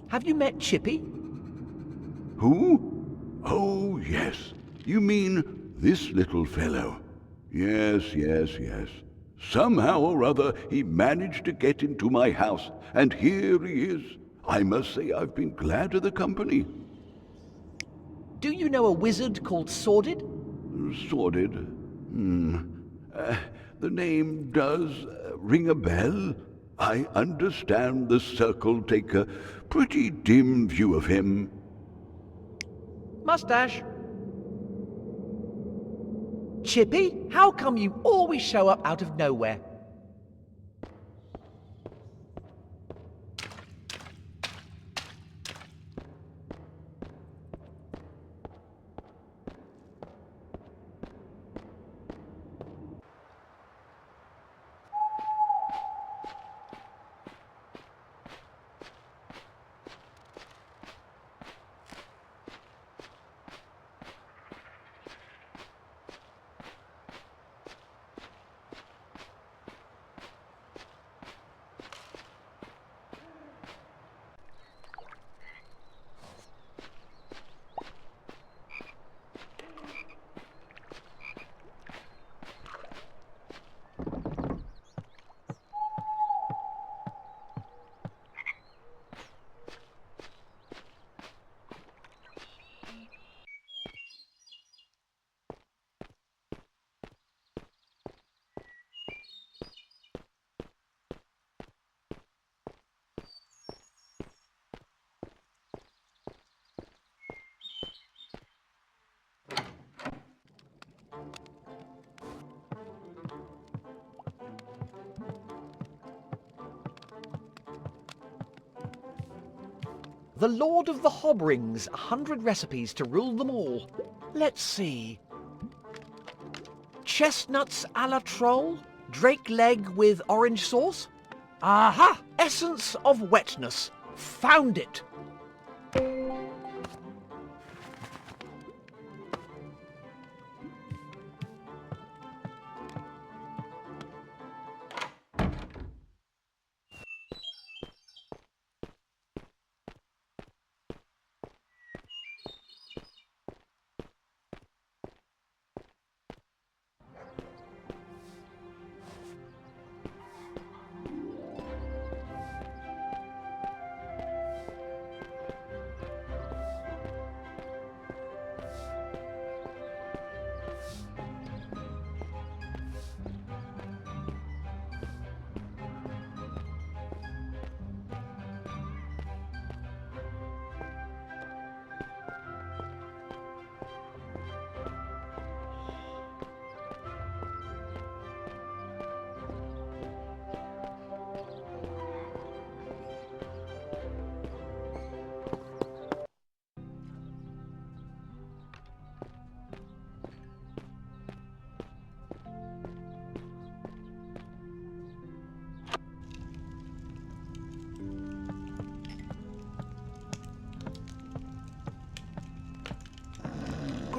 Have you met Chippy? Who? Oh, yes. You mean this little fellow? Yes. Somehow or other, he managed to get into my house, and here he is. I must say I've been glad of the company. Do you know a wizard called Sordid? Sordid? The name does ring a bell. I understand the Circle take a pretty dim view of him. Mustache. Chippy, how come you always show up out of nowhere? The Lord of the Hob Rings, 100 recipes to rule them all. Let's see. Chestnuts a la troll, drake leg with orange sauce. Aha! Essence of wetness. Found it.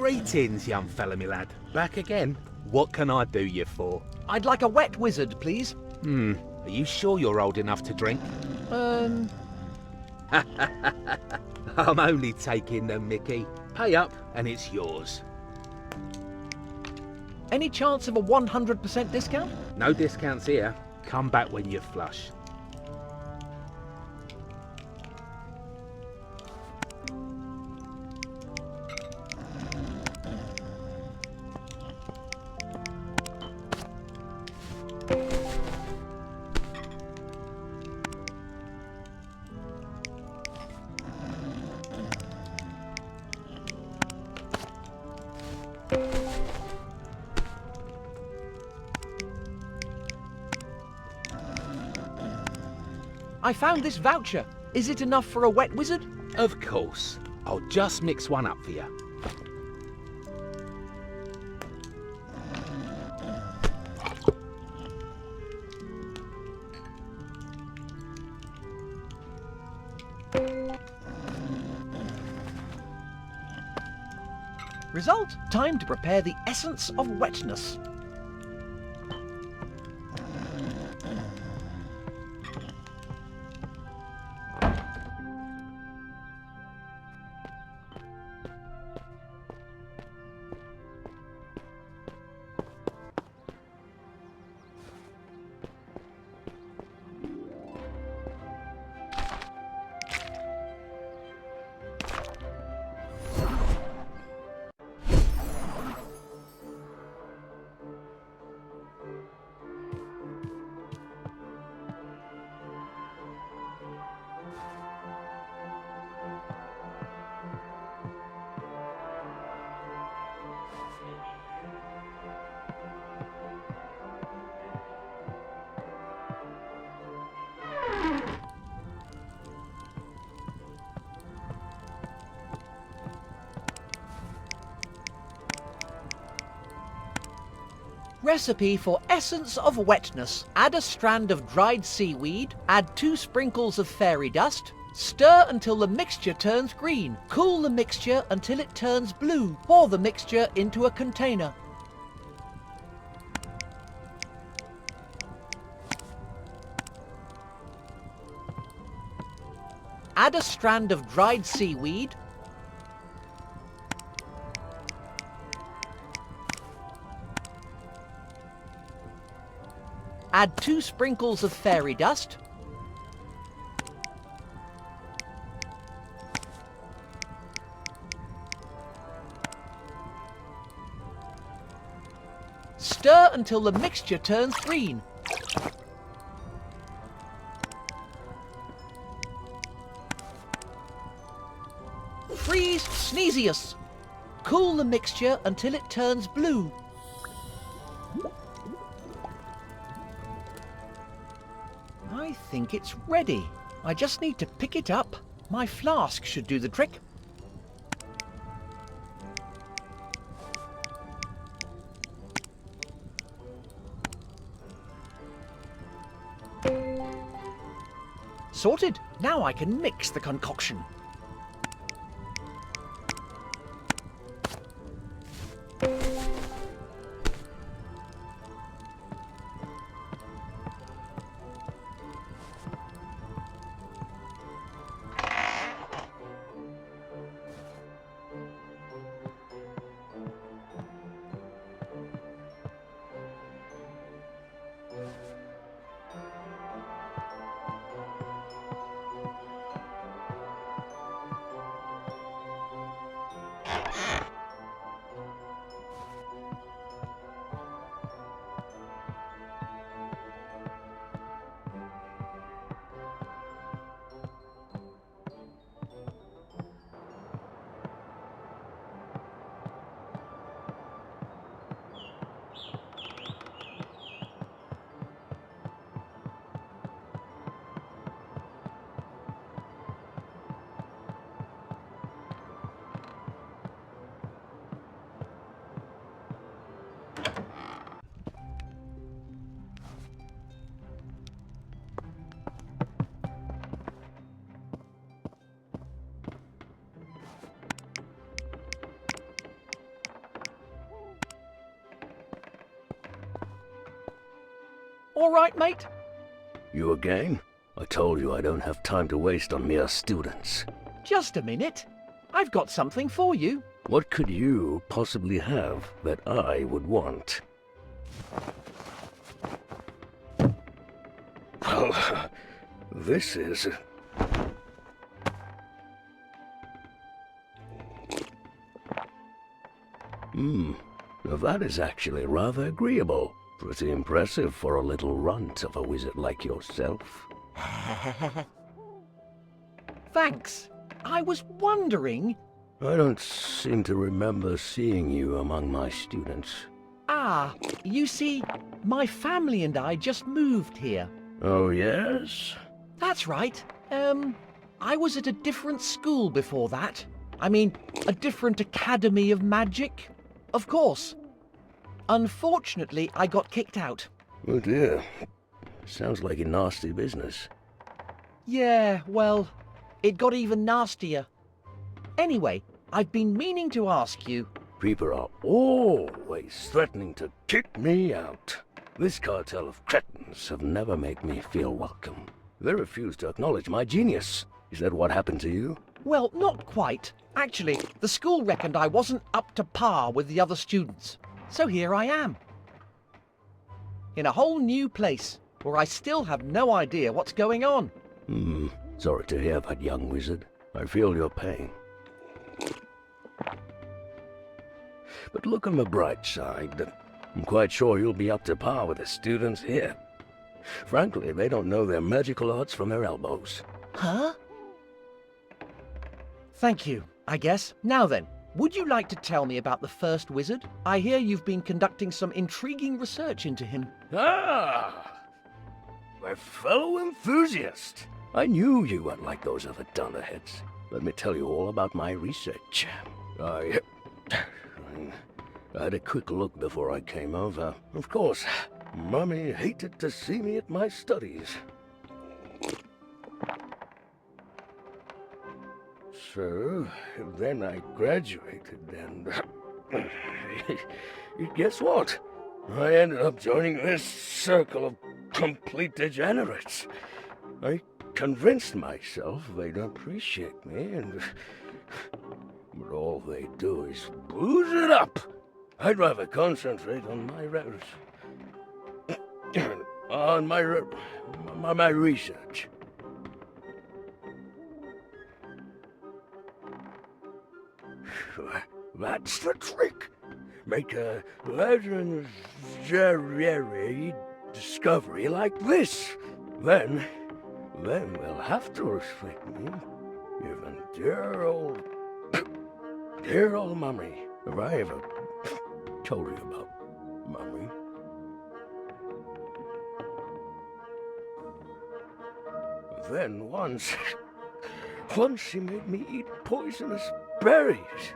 Greetings, young fella, me lad. Back again? What can I do you for? I'd like a wet wizard, please. Are you sure you're old enough to drink? Um... I'm only taking the mickey. Pay up and it's yours. Any chance of a 100% discount? No discounts here. Come back when you're flush. I found this voucher. Is it enough for a wet wizard? Of course. I'll just mix one up for you. Result? Time to prepare the essence of wetness. Recipe for essence of wetness. Add a strand of dried seaweed, add 2 sprinkles of fairy dust, stir until the mixture turns green. Cool the mixture until it turns blue. Pour the mixture into a container. Add a strand of dried seaweed, add 2 sprinkles of fairy dust, stir until the mixture turns green. Freeze Sneezius. Cool the mixture until it turns blue. I think it's ready. I just need to pick it up. My flask should do the trick. Sorted. Now I can mix the concoction. all right, mate? You again? I told you I don't have time to waste on mere students. Just a minute. I've got something for you. What could you possibly have that I would want? Well, this is... Now that is actually rather agreeable. Pretty impressive for a little runt of a wizard like yourself. Thanks. I was wondering... I don't seem to remember seeing you among my students. Ah, you see, my family and I just moved here. Oh, yes? That's right. I was at a different school before that. I mean, a different academy of magic. Of course. Unfortunately, I got kicked out. Oh dear. Sounds like a nasty business. Yeah, well, it got even nastier. Anyway, I've been meaning to ask you... People are always threatening to kick me out. This cartel of cretins have never made me feel welcome. They refuse to acknowledge my genius. Is that what happened to you? Well, not quite. Actually, the school reckoned I wasn't up to par with the other students. So here I am. In a whole new place, where I still have no idea what's going on. Sorry to hear that, young wizard. I feel your pain. But look on the bright side. I'm quite sure you'll be up to par with the students here. Frankly, they don't know their magical arts from their elbows. Huh? Thank you, I guess. Now then, would you like to tell me about the first wizard? I hear you've been conducting some intriguing research into him. Ah! My fellow enthusiast! I knew you weren't like those other dunderheads. Let me tell you all about my research. I had a quick look before I came over. Of course, Mummy hated to see me at my studies. So, then I graduated and... guess what? I ended up joining this circle of complete degenerates. I convinced myself they'd appreciate me, but all they do is booze it up. I'd rather concentrate on my research. That's the trick. Make a legendary discovery like this. Then they'll have to respect me. Even dear old Mummy. Have I ever told you about Mummy? Then once she made me eat poisonous berries.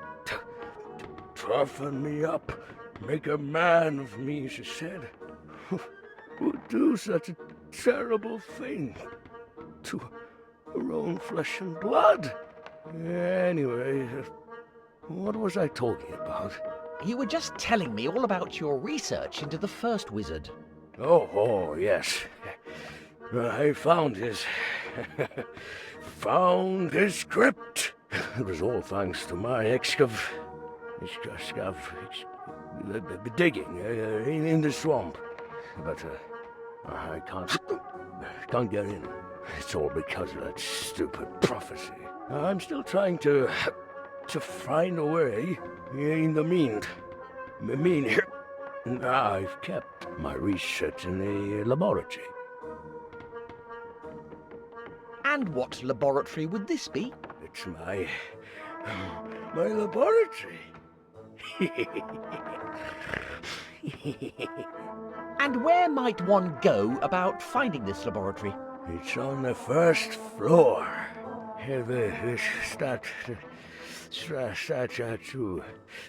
Toughen me up, make a man of me, she said. Who'd do such a terrible thing to her own flesh and blood? Anyway, what was I talking about? You were just telling me all about your research into the first wizard. Oh, yes. I found his script. It was all thanks to my digging in the swamp. But I can't get in. It's all because of that stupid prophecy. I'm still trying to find a way. In the meantime, I've kept my research in the laboratory. And what laboratory would this be? It's my laboratory. And where might one go about finding this laboratory? It's on the first floor.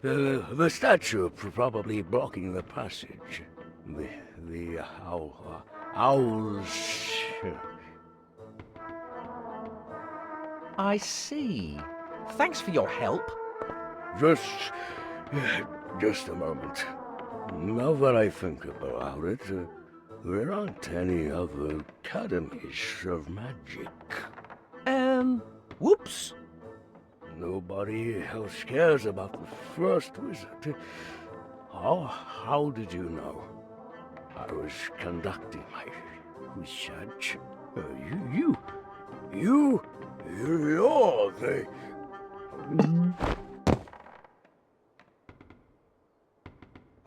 The statue probably blocking the passage. The owls. I see. Thanks for your help. Just a moment. Now that I think about it, There aren't any other academies of magic. Whoops. Nobody else cares about the first wizard. How did you know? I was conducting my research. You're the...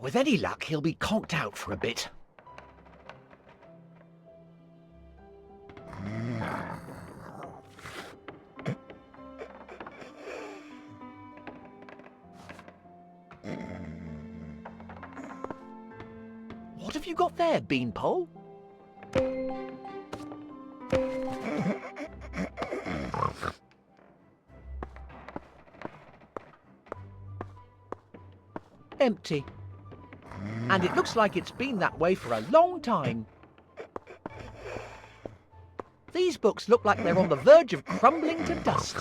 With any luck, he'll be conked out for a bit. What have you got there, Beanpole? Empty. And it looks like it's been that way for a long time. These books look like they're on the verge of crumbling to dust.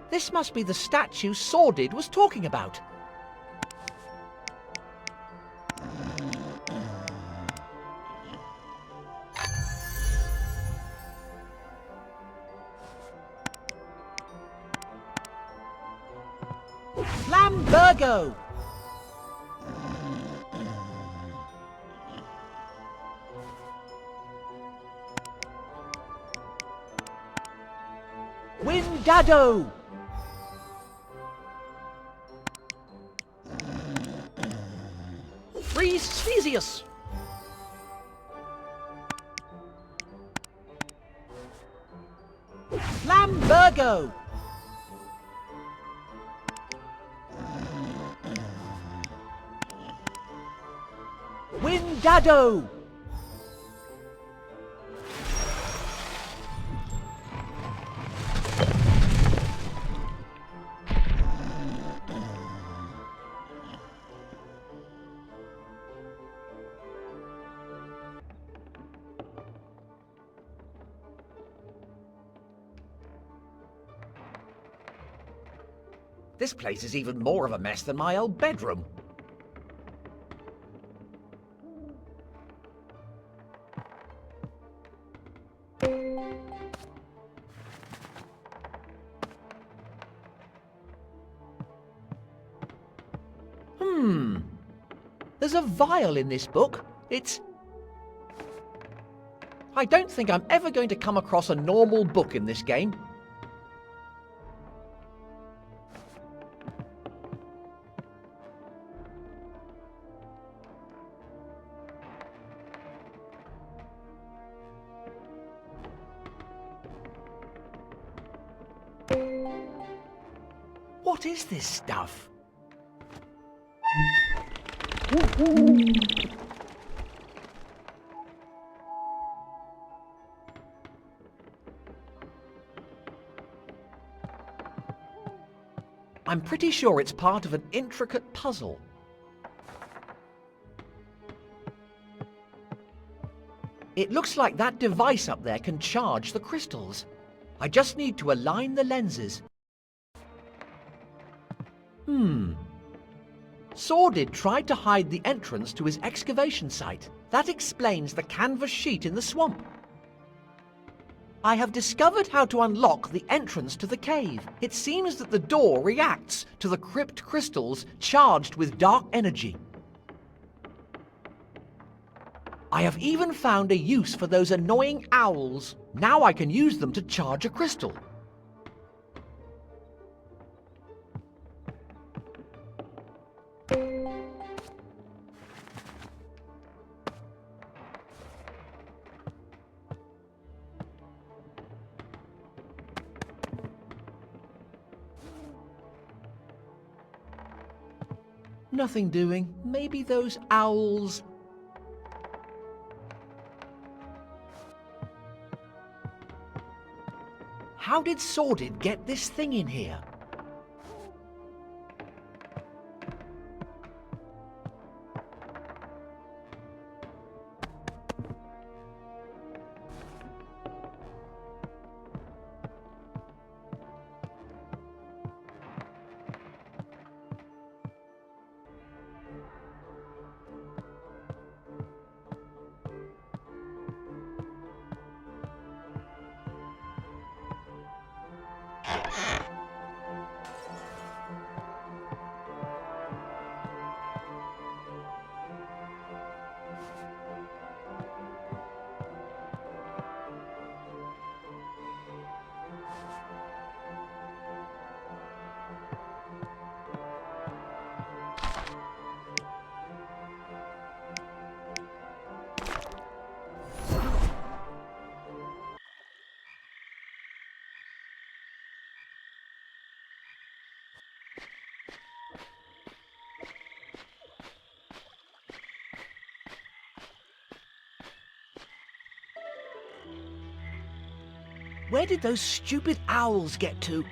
This must be the statue Sordid was talking about. Flambergo! Windado! Freesius! Flambergo! Windado! This place is even more of a mess than my old bedroom. There's a vial in this book. I don't think I'm ever going to come across a normal book in this game. What is this stuff? I'm pretty sure it's part of an intricate puzzle. It looks like that device up there can charge the crystals. I just need to align the lenses. Sordid tried to hide the entrance to his excavation site. That explains the canvas sheet in the swamp. I have discovered how to unlock the entrance to the cave. It seems that the door reacts to the crypt crystals charged with dark energy. I have even found a use for those annoying owls. Now I can use them to charge a crystal. Nothing doing. Maybe those owls... How did Sordid get this thing in here? Where did those stupid owls get to?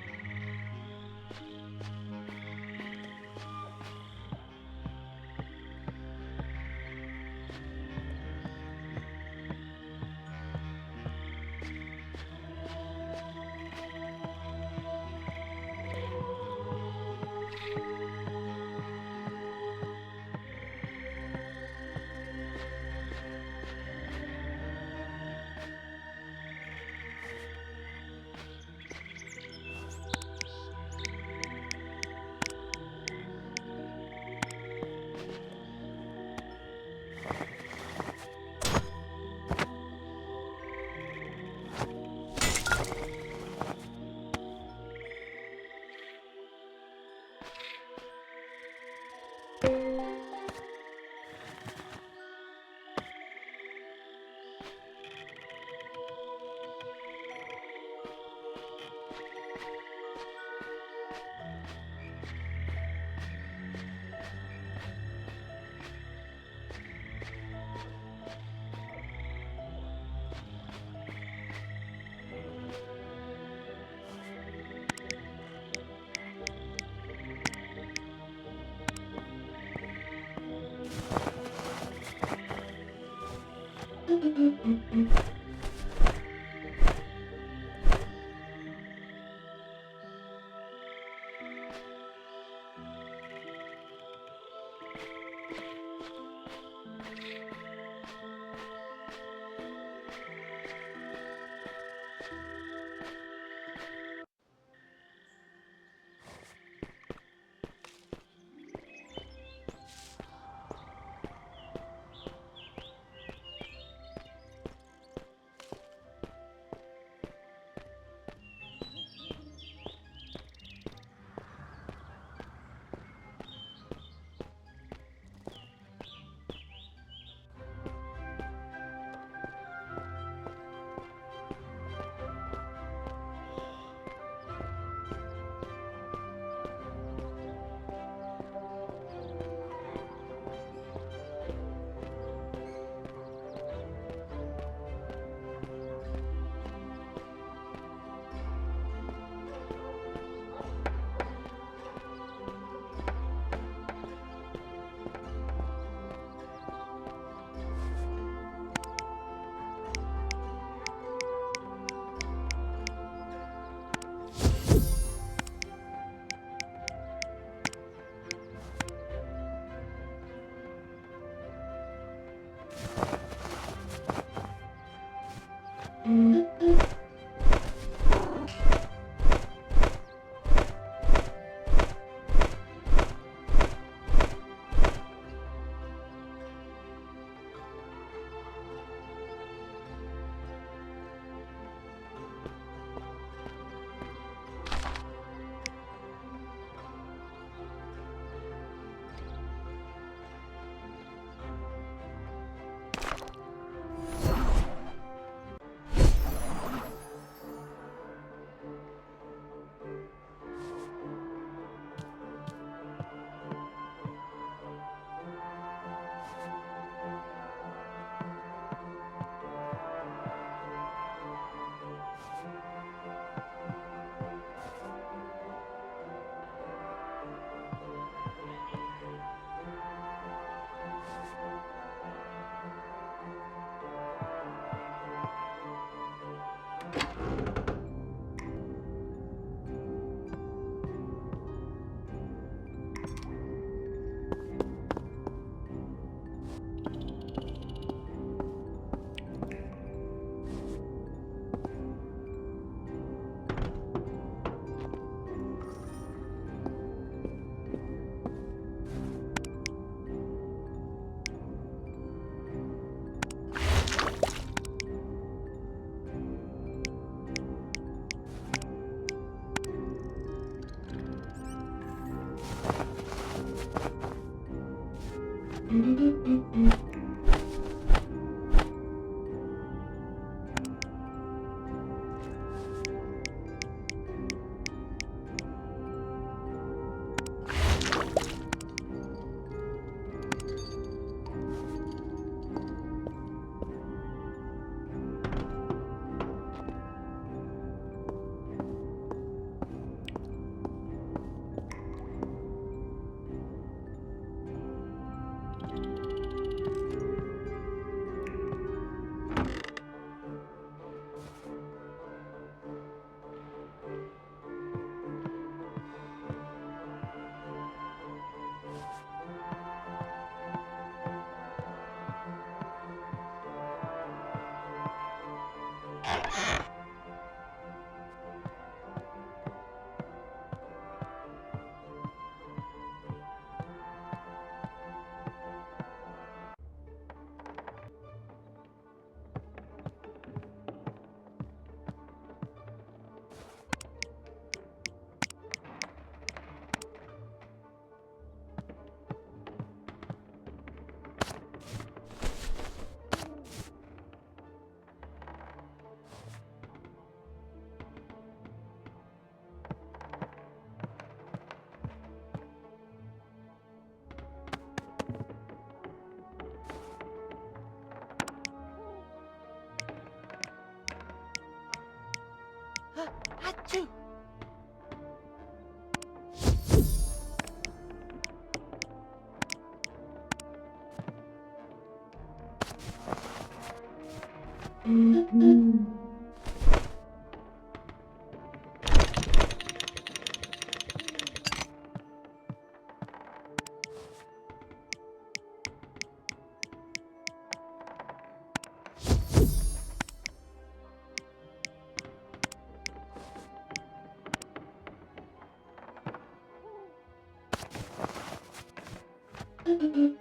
Achoo!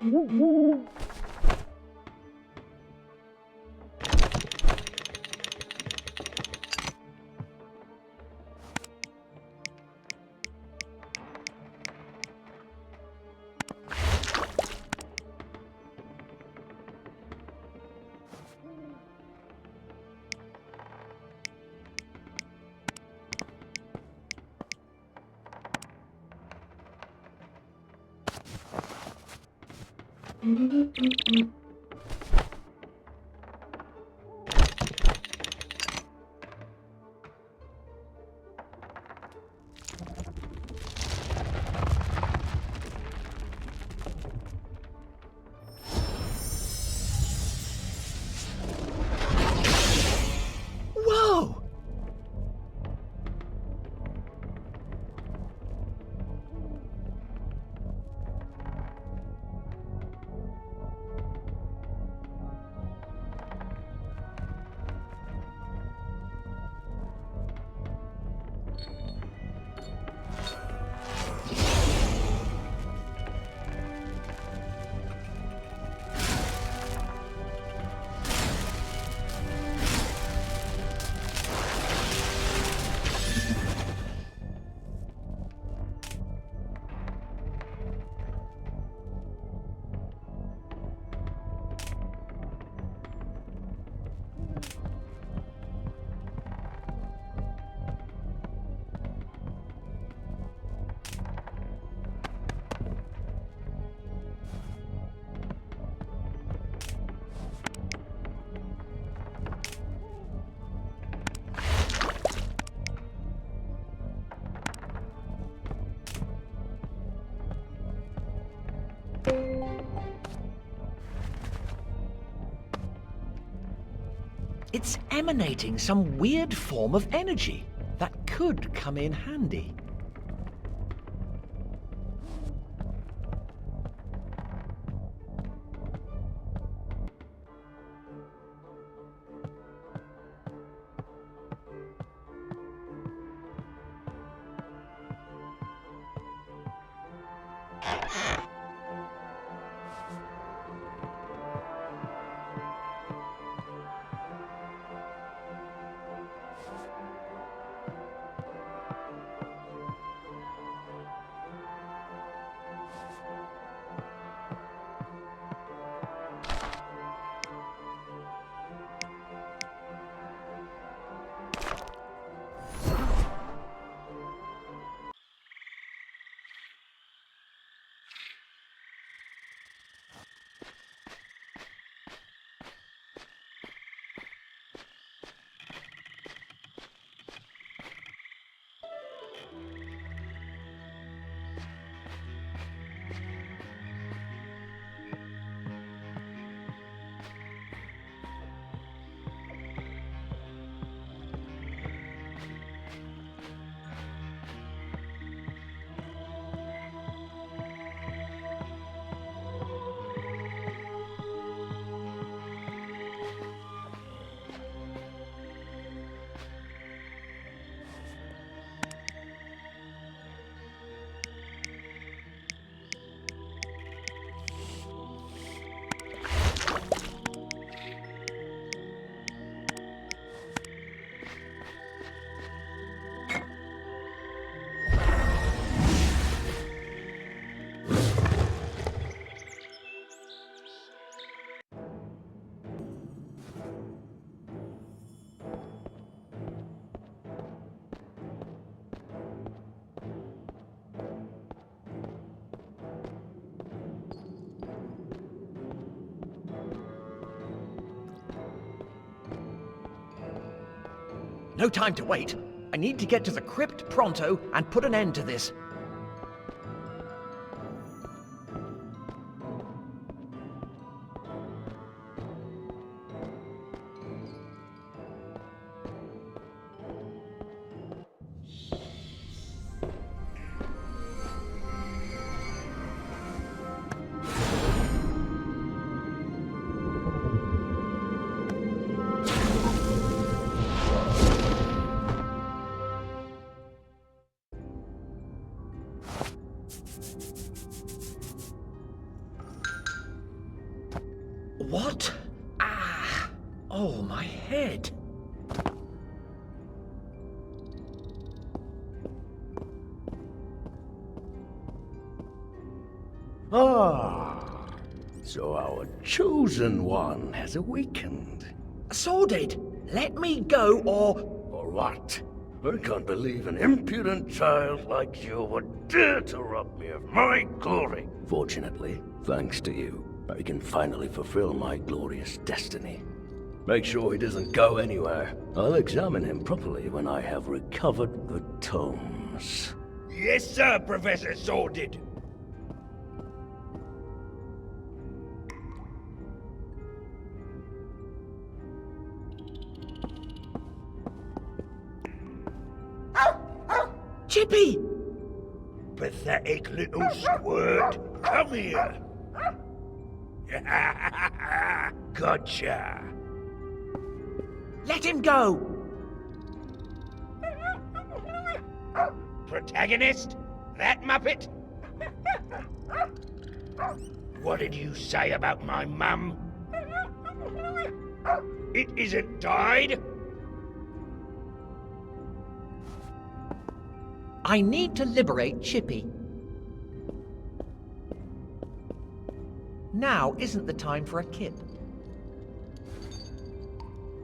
Whoa! It's emanating some weird form of energy that could come in handy. No time to wait. I need to get to the crypt pronto and put an end to this. What? Ah! Oh, my head. Ah, so our chosen one has awakened. Sordid, let me go or... Or what? I can't believe an impudent child like you would dare to rob me of my glory. Fortunately, thanks to you, I can finally fulfill my glorious destiny. Make sure he doesn't go anywhere. I'll examine him properly when I have recovered the tomes. Yes, sir, Professor Sordid. Chippy! Pathetic little squirt. Come here. Gotcha. Let him go! Protagonist? That muppet? What did you say about my mum? It isn't died? I need to liberate Chippy. Now isn't the time for a kip.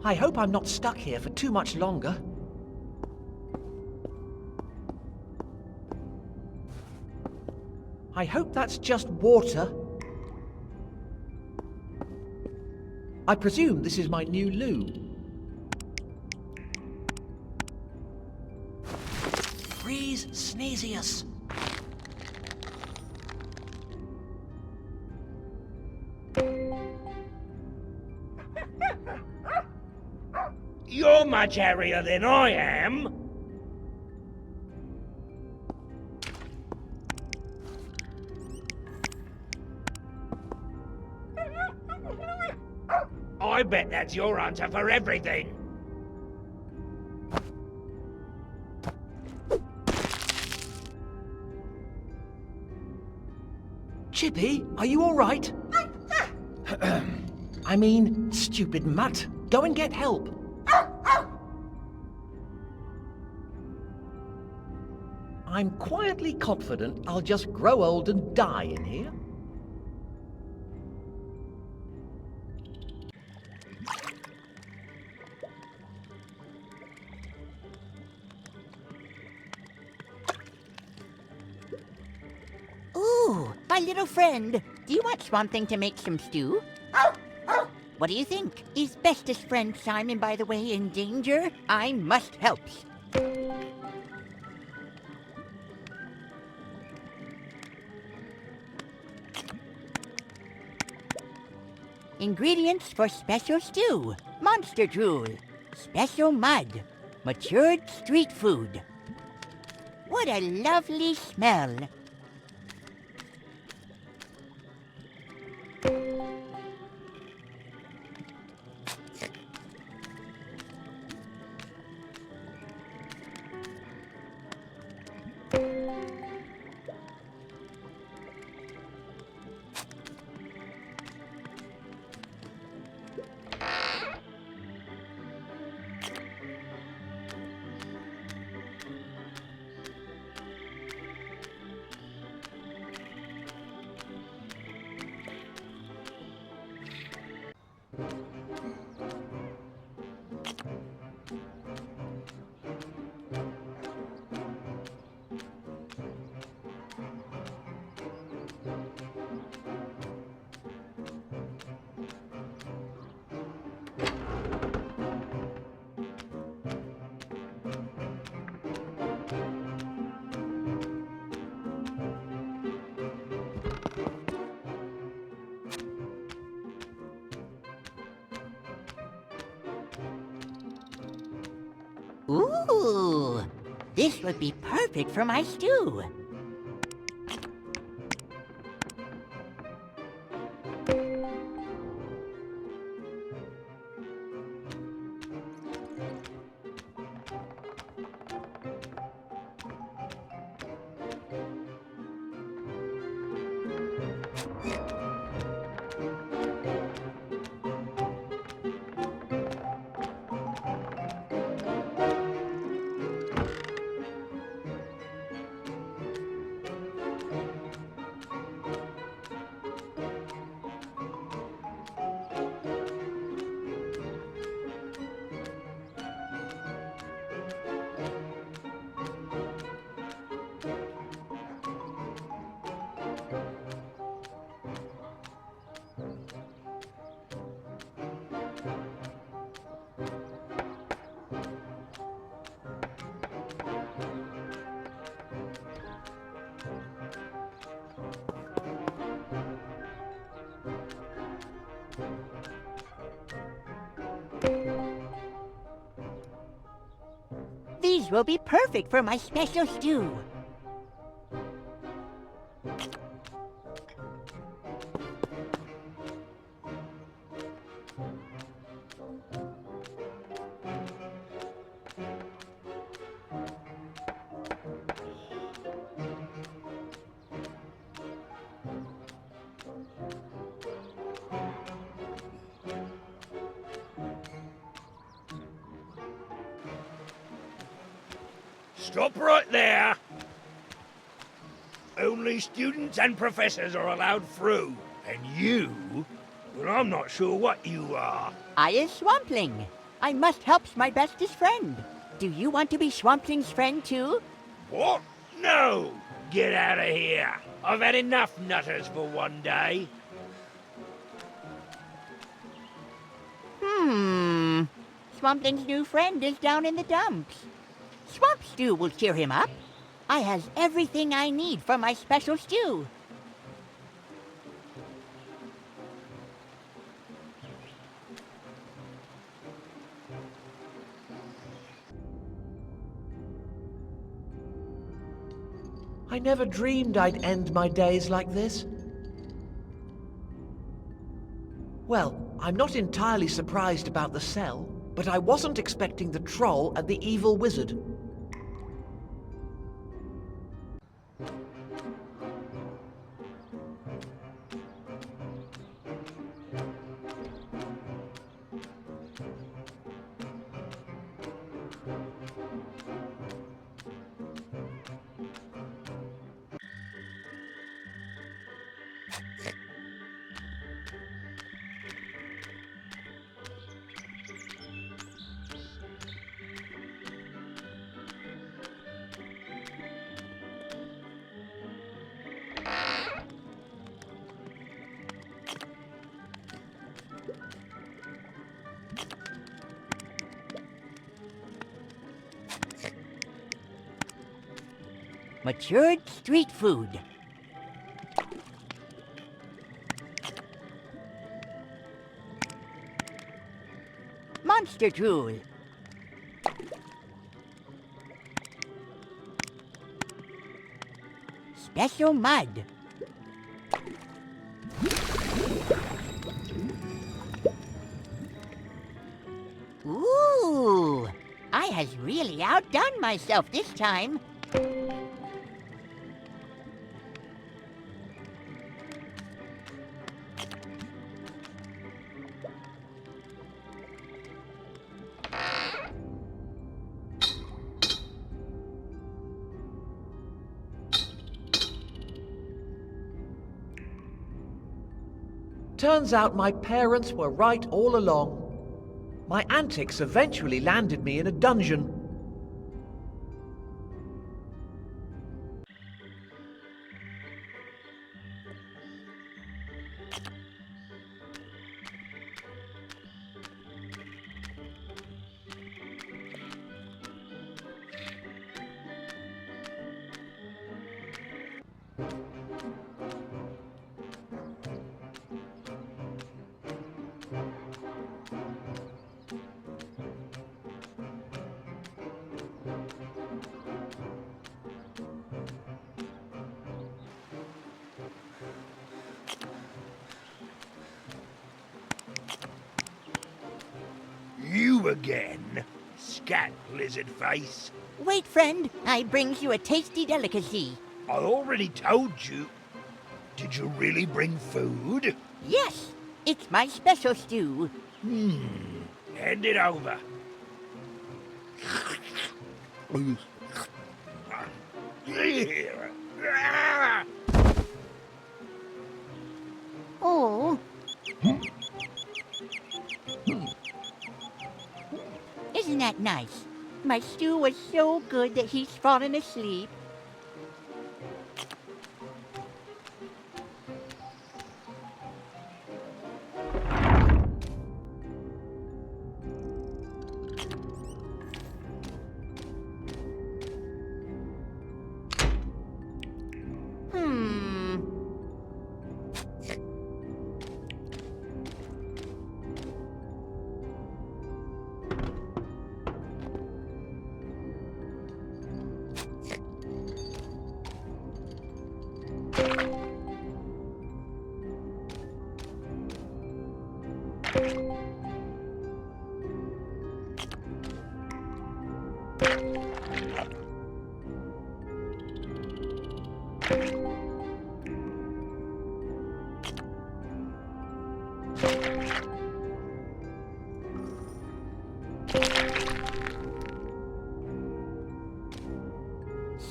I hope I'm not stuck here for too much longer. I hope that's just water. I presume this is my new loo. Freeze Sneezius. You're much hairier than I am. I bet that's your answer for everything. Chippy, are you all right? I mean, stupid mutt. Go and get help. I'm quietly confident I'll just grow old and die in here. Ooh, my little friend. Do you want Swamthing to make some stew? What do you think? Is bestest friend Simon, by the way, in danger? I must help. Ingredients for special stew. Monster drool. Special mud. Matured street food. What a lovely smell. Ooh, this would be perfect for my stew. These will be perfect for my special stew. Stop right there. Only students and professors are allowed through. And you, well, I'm not sure what you are. I is Swampling. I must help my bestest friend. Do you want to be Swampling's friend too? What? No! Get out of here. I've had enough nutters for one day. Swampling's new friend is down in the dumps. Swamp Stew will cheer him up. I has everything I need for my special stew. I never dreamed I'd end my days like this. Well, I'm not entirely surprised about the cell, but I wasn't expecting the troll and the evil wizard. Matured street food. Monster drool. Special mud. Ooh, I has really outdone myself this time. Turns out my parents were right all along. My antics eventually landed me in a dungeon. You again? Scat, lizard face. Wait, friend. I brings you a tasty delicacy. I already told you. Did you really bring food? Yes, it's my special stew. Hand it over. Oh. Isn't that nice? My stew was so good that he's fallen asleep.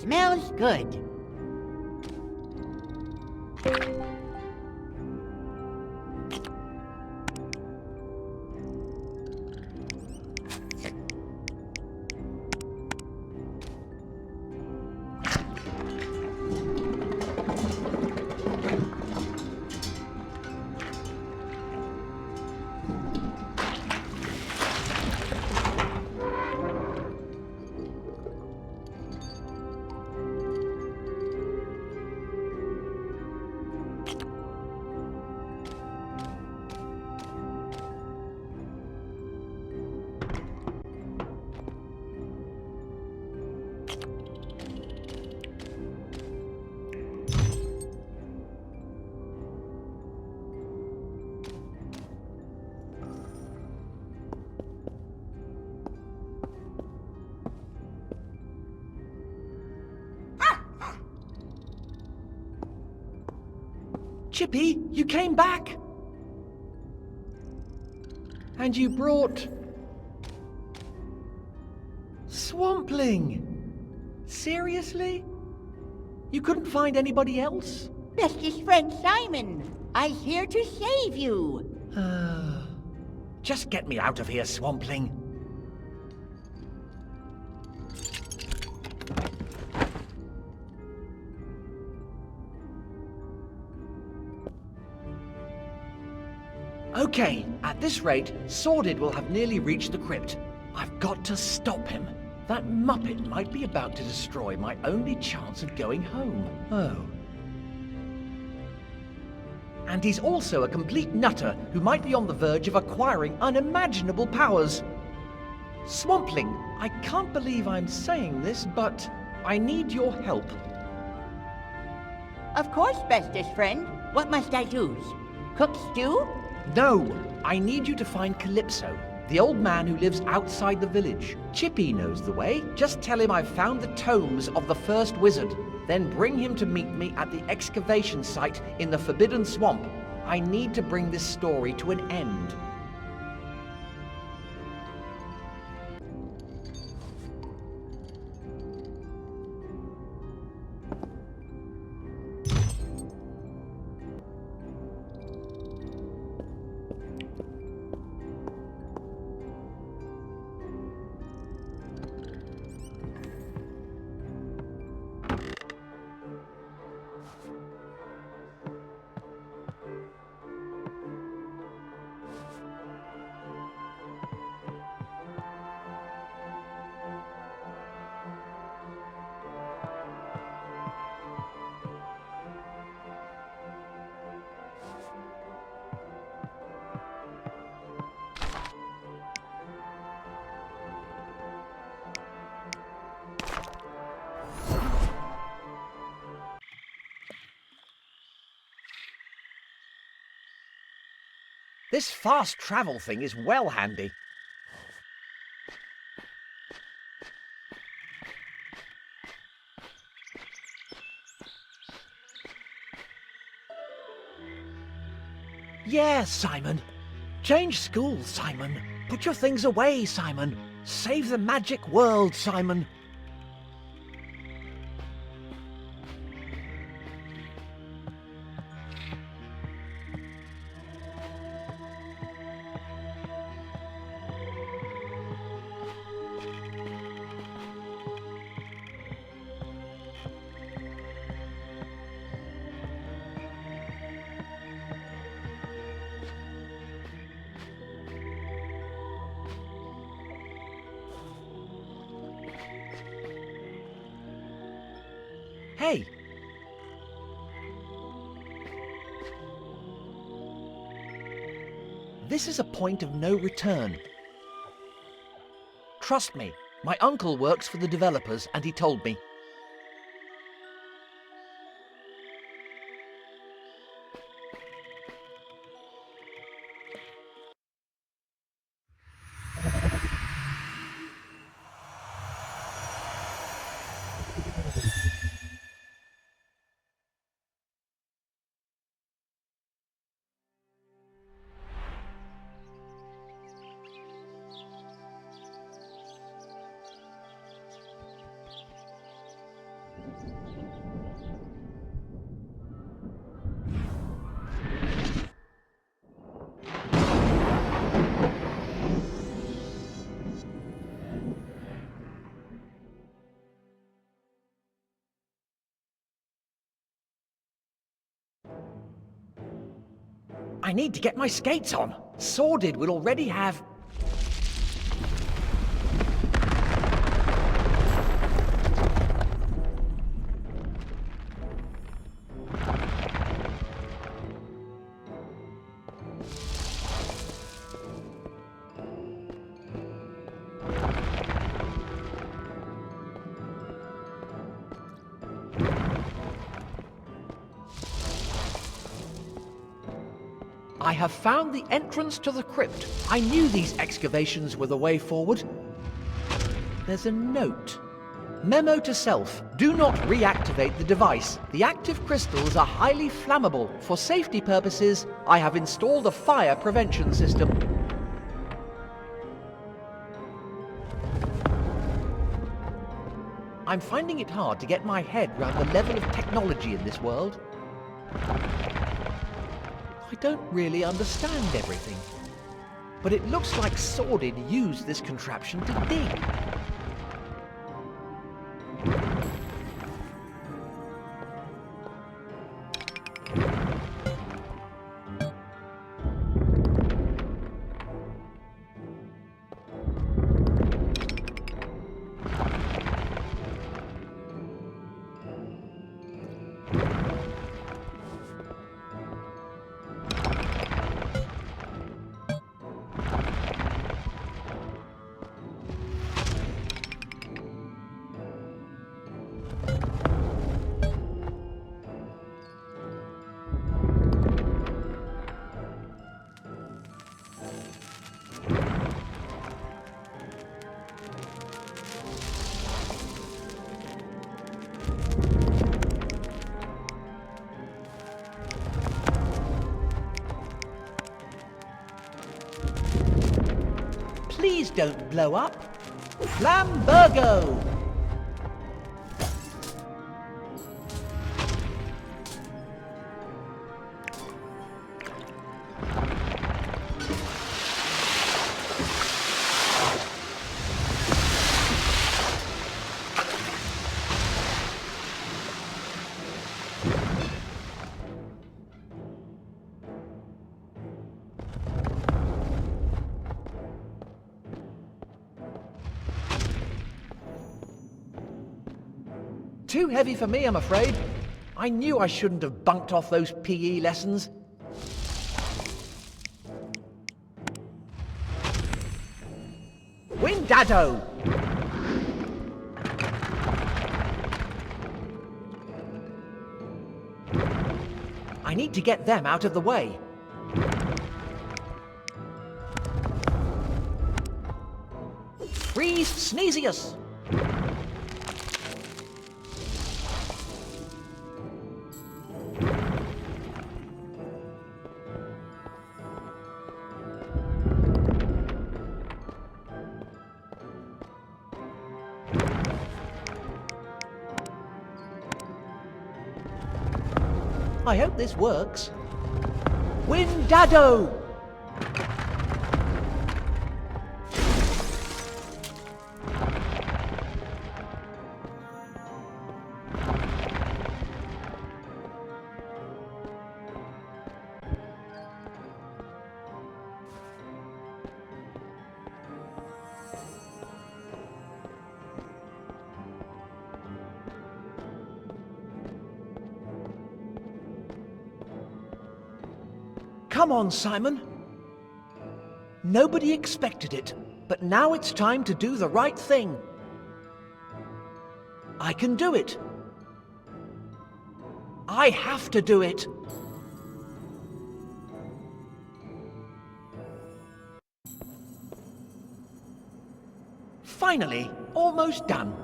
Smells good. Chippy, you came back! And you brought... Swampling! Seriously? You couldn't find anybody else? Bestest friend Simon, I'm here to save you. Just get me out of here, Swampling. Okay, at this rate, Sordid will have nearly reached the crypt. I've got to stop him. That muppet might be about to destroy my only chance of going home. Oh. And he's also a complete nutter who might be on the verge of acquiring unimaginable powers. Swampling, I can't believe I'm saying this, but I need your help. Of course, bestest friend. What must I do? Cook stew? No, I need you to find Calypso, the old man who lives outside the village. Chippy knows the way. Just tell him I've found the tomes of the first wizard. Then bring him to meet me at the excavation site in the Forbidden Swamp. I need to bring this story to an end. This fast travel thing is well handy. Yeah, Simon. Change schools, Simon. Put your things away, Simon. Save the magic world, Simon. Hey! This is a point of no return. Trust me, my uncle works for the developers and he told me. I need to get my skates on. Sordid will already have... I have found the entrance to the crypt. I knew these excavations were the way forward. There's a note. Memo to self. Do not reactivate the device. The active crystals are highly flammable. For safety purposes, I have installed a fire prevention system. I'm finding it hard to get my head around the level of technology in this world. I don't really understand everything. But it looks like Sordid used this contraption to dig. Please don't blow up. Flambergo! Too heavy for me, I'm afraid. I knew I shouldn't have bunked off those PE lessons. Windado! I need to get them out of the way. Freeze Sneezius! I hope this works. Windado! Come on, Simon. Nobody expected it, but now it's time to do the right thing. I can do it. I have to do it. Finally, almost done.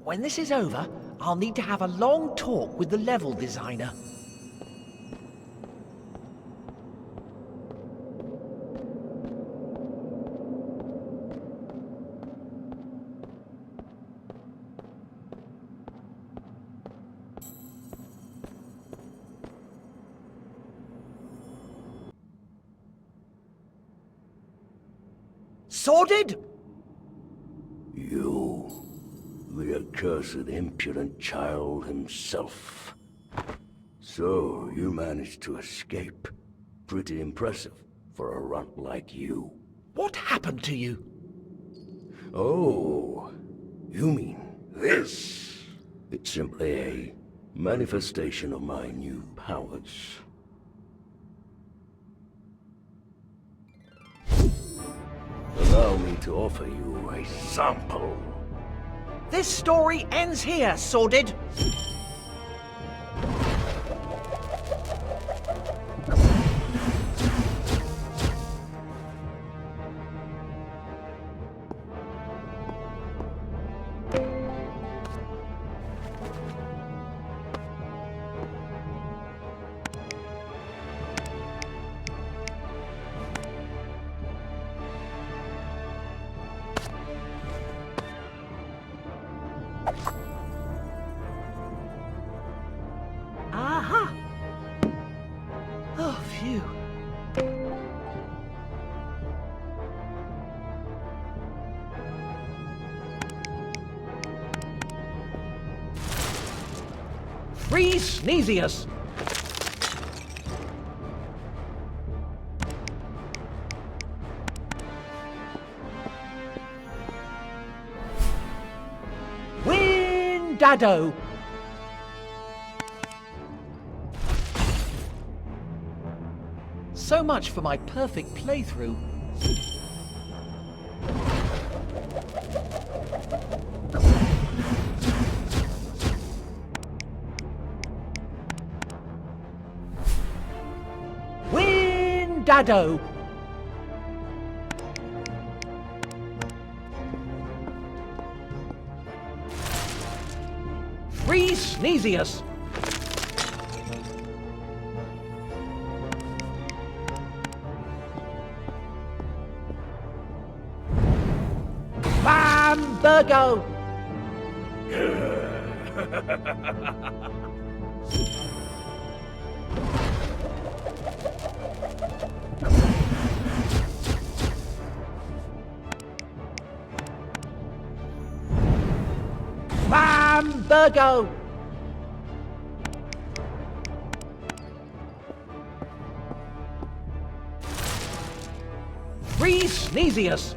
When this is over, I'll need to have a long talk with the level designer. Sordid? You, the accursed impudent child himself. So, you managed to escape. Pretty impressive for a runt like you. What happened to you? Oh, you mean this? It's simply a manifestation of my new powers. Allow me to offer you a sample. This story ends here, Sordid. Aha! Oh, phew. Freeze Sneezius! Windado! So much for my perfect playthrough. Windado! Freeze Sneezius! Bambergo! Bambergo! Freeze Sneezius!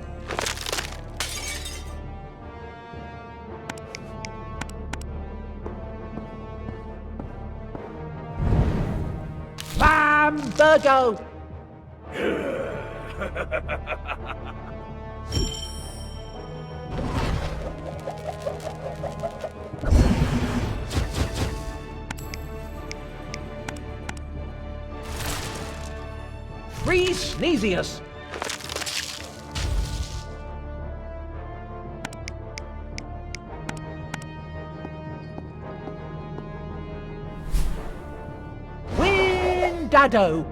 Bambergo! Freeze Sneezius! Windado!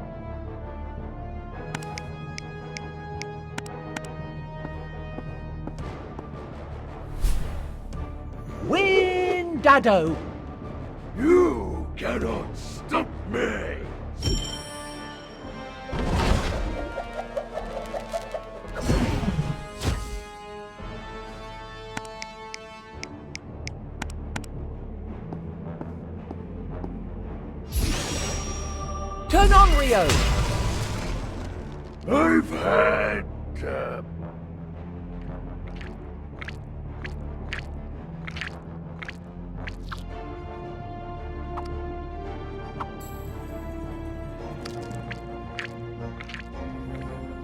Windado! You cannot stop me! Turn on, Rio! I've had...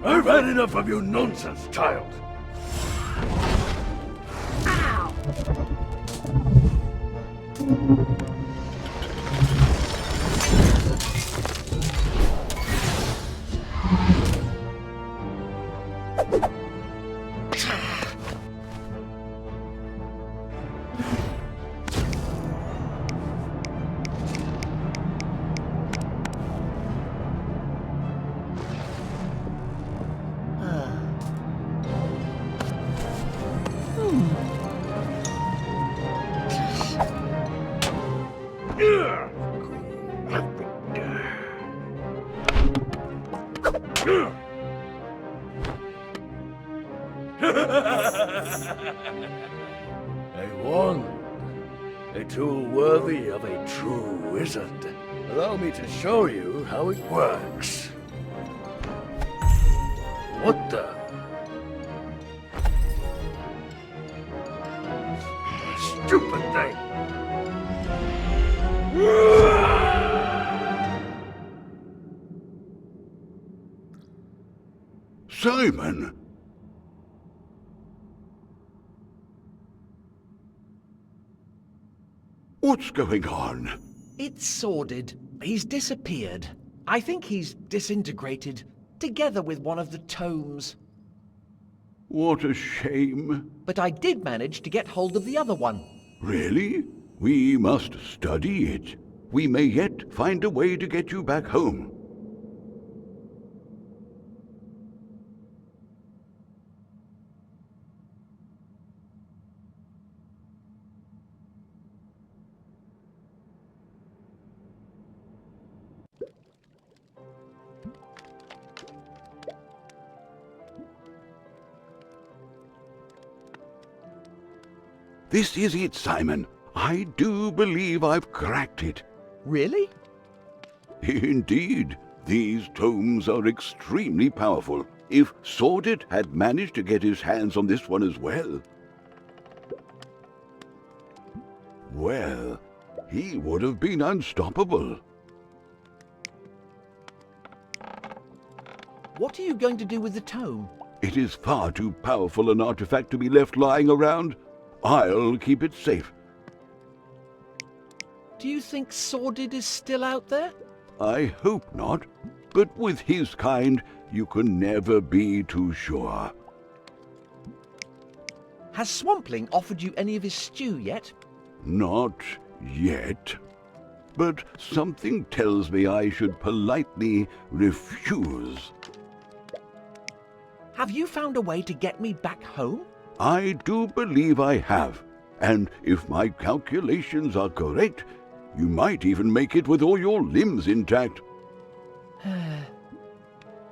I've had enough of your nonsense, child! Ow! A wand. A tool worthy of a true wizard. Allow me to show you how it works. What the? Stupid thing! Simon! What's going on? It's sordid. He's disappeared. I think he's disintegrated, together with one of the tomes. What a shame. But I did manage to get hold of the other one. Really? We must study it. We may yet find a way to get you back home. This is it, Simon. I do believe I've cracked it. Really? Indeed. These tomes are extremely powerful. If Sordid had managed to get his hands on this one as well, he would have been unstoppable. What are you going to do with the tome? It is far too powerful an artifact to be left lying around. I'll keep it safe. Do you think Sordid is still out there? I hope not, but with his kind, you can never be too sure. Has Swampling offered you any of his stew yet? Not yet. But something tells me I should politely refuse. Have you found a way to get me back home? I do believe I have, and if my calculations are correct, you might even make it with all your limbs intact.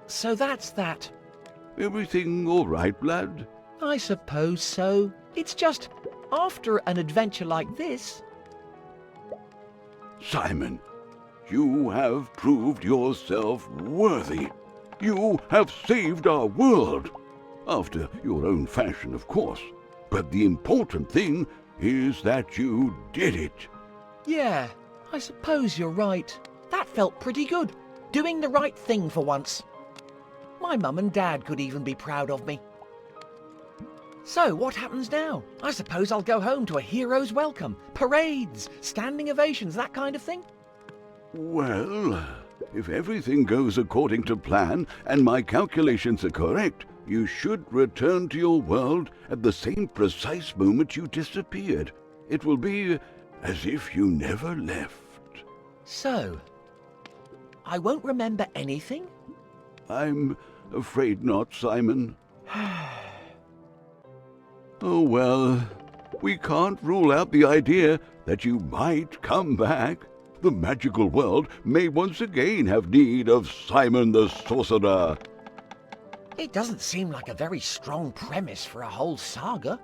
So that's that. Everything all right, lad? I suppose so. It's just, after an adventure like this... Simon, you have proved yourself worthy. You have saved our world. After your own fashion, of course. But the important thing is that you did it. Yeah, I suppose you're right. That felt pretty good. Doing the right thing for once. My mum and dad could even be proud of me. So, what happens now? I suppose I'll go home to a hero's welcome, parades, standing ovations, that kind of thing? Well, if everything goes according to plan and my calculations are correct, you should return to your world at the same precise moment you disappeared. It will be as if you never left. So, I won't remember anything? I'm afraid not, Simon. Oh well, we can't rule out the idea that you might come back. The magical world may once again have need of Simon the Sorcerer. It doesn't seem like a very strong premise for a whole saga.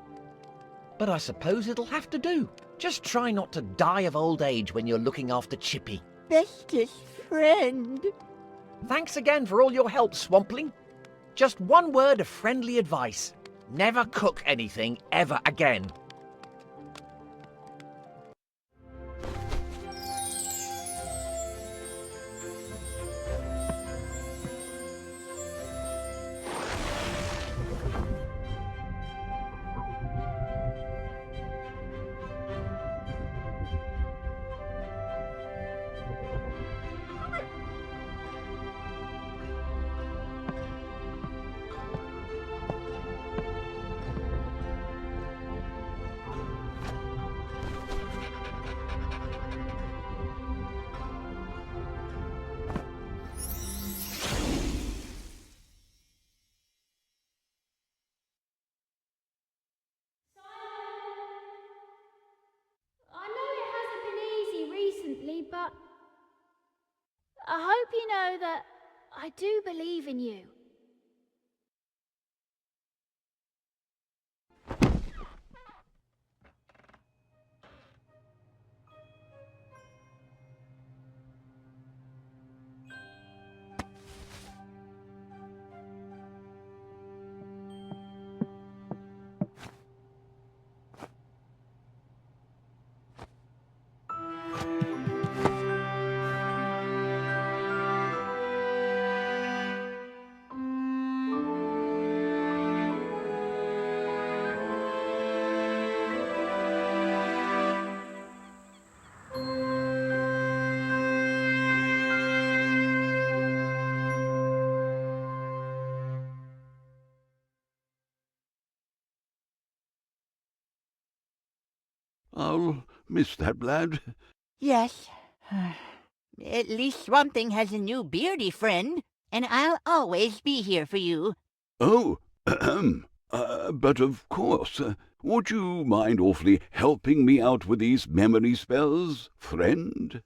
But I suppose it'll have to do. Just try not to die of old age when you're looking after Chippy. Bestest friend. Thanks again for all your help, Swampling. Just one word of friendly advice. Never cook anything ever again. But I hope you know that I do believe in you. I'll miss that lad. Yes. At least Swamp Thing has a new beardy friend, and I'll always be here for you. Oh, but of course. Would you mind awfully helping me out with these memory spells, friend?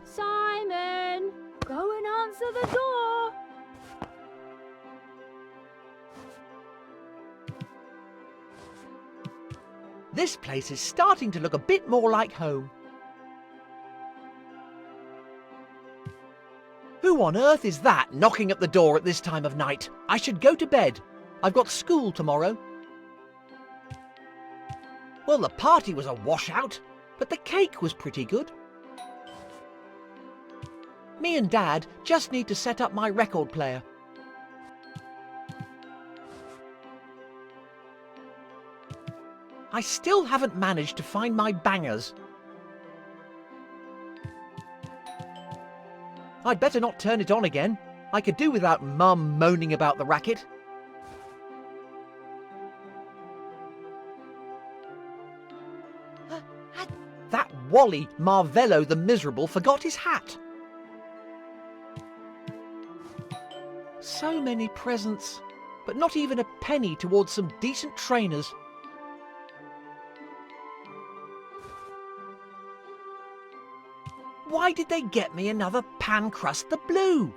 Simon, go and answer the door. This place is starting to look a bit more like home. Who on earth is that knocking at the door at this time of night? I should go to bed. I've got school tomorrow. Well, the party was a washout, but the cake was pretty good. Me and Dad just need to set up my record player. I still haven't managed to find my bangers. I'd better not turn it on again. I could do without Mum moaning about the racket. That Wally Marvello the Miserable forgot his hat. So many presents, but not even a penny towards some decent trainers. Why did they get me another Pancrust the Blue?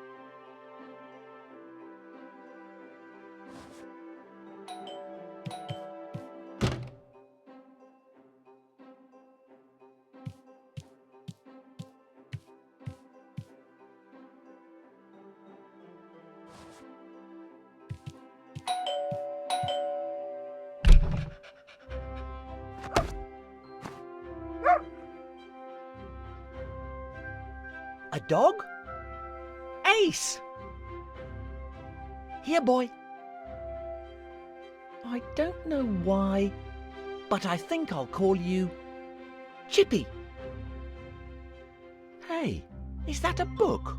A dog? Ace! Here, boy. I don't know why, but I think I'll call you Chippy. Hey, is that a book?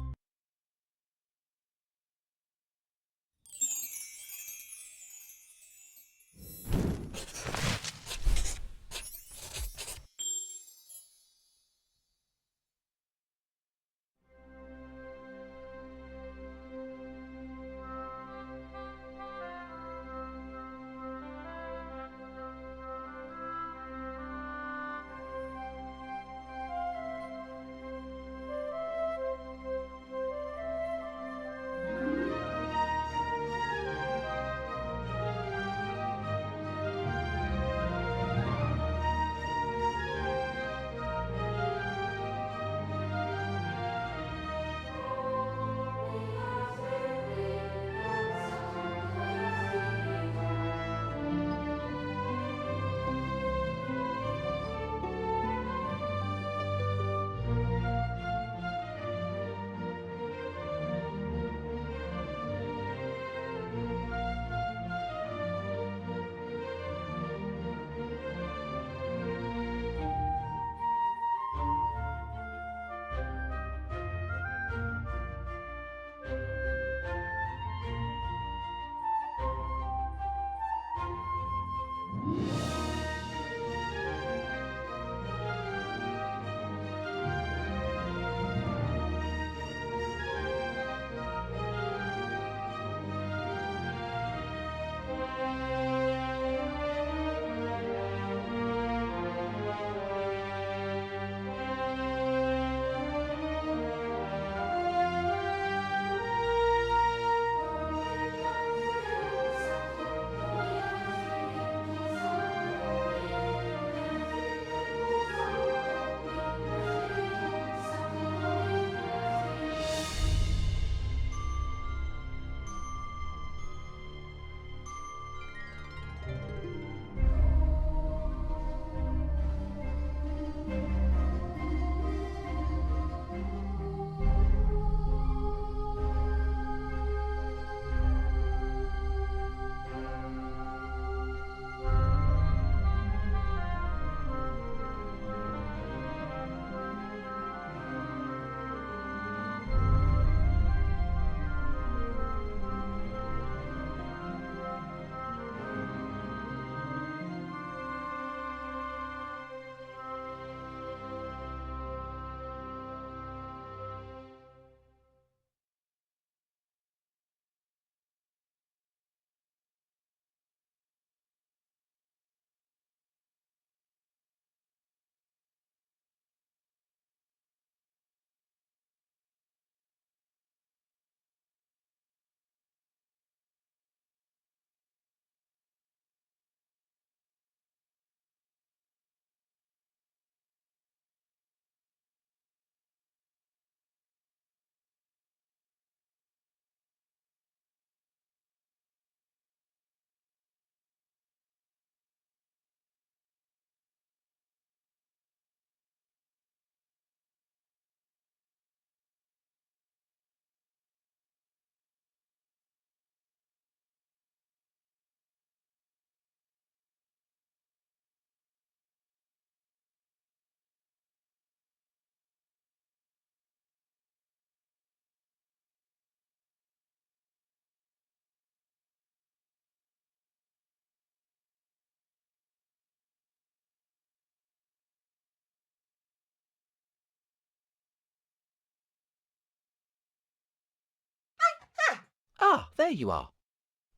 Ah, there you are.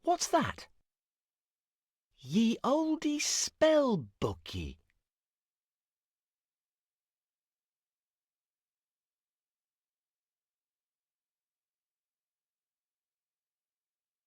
What's that? Ye olde spell bookie.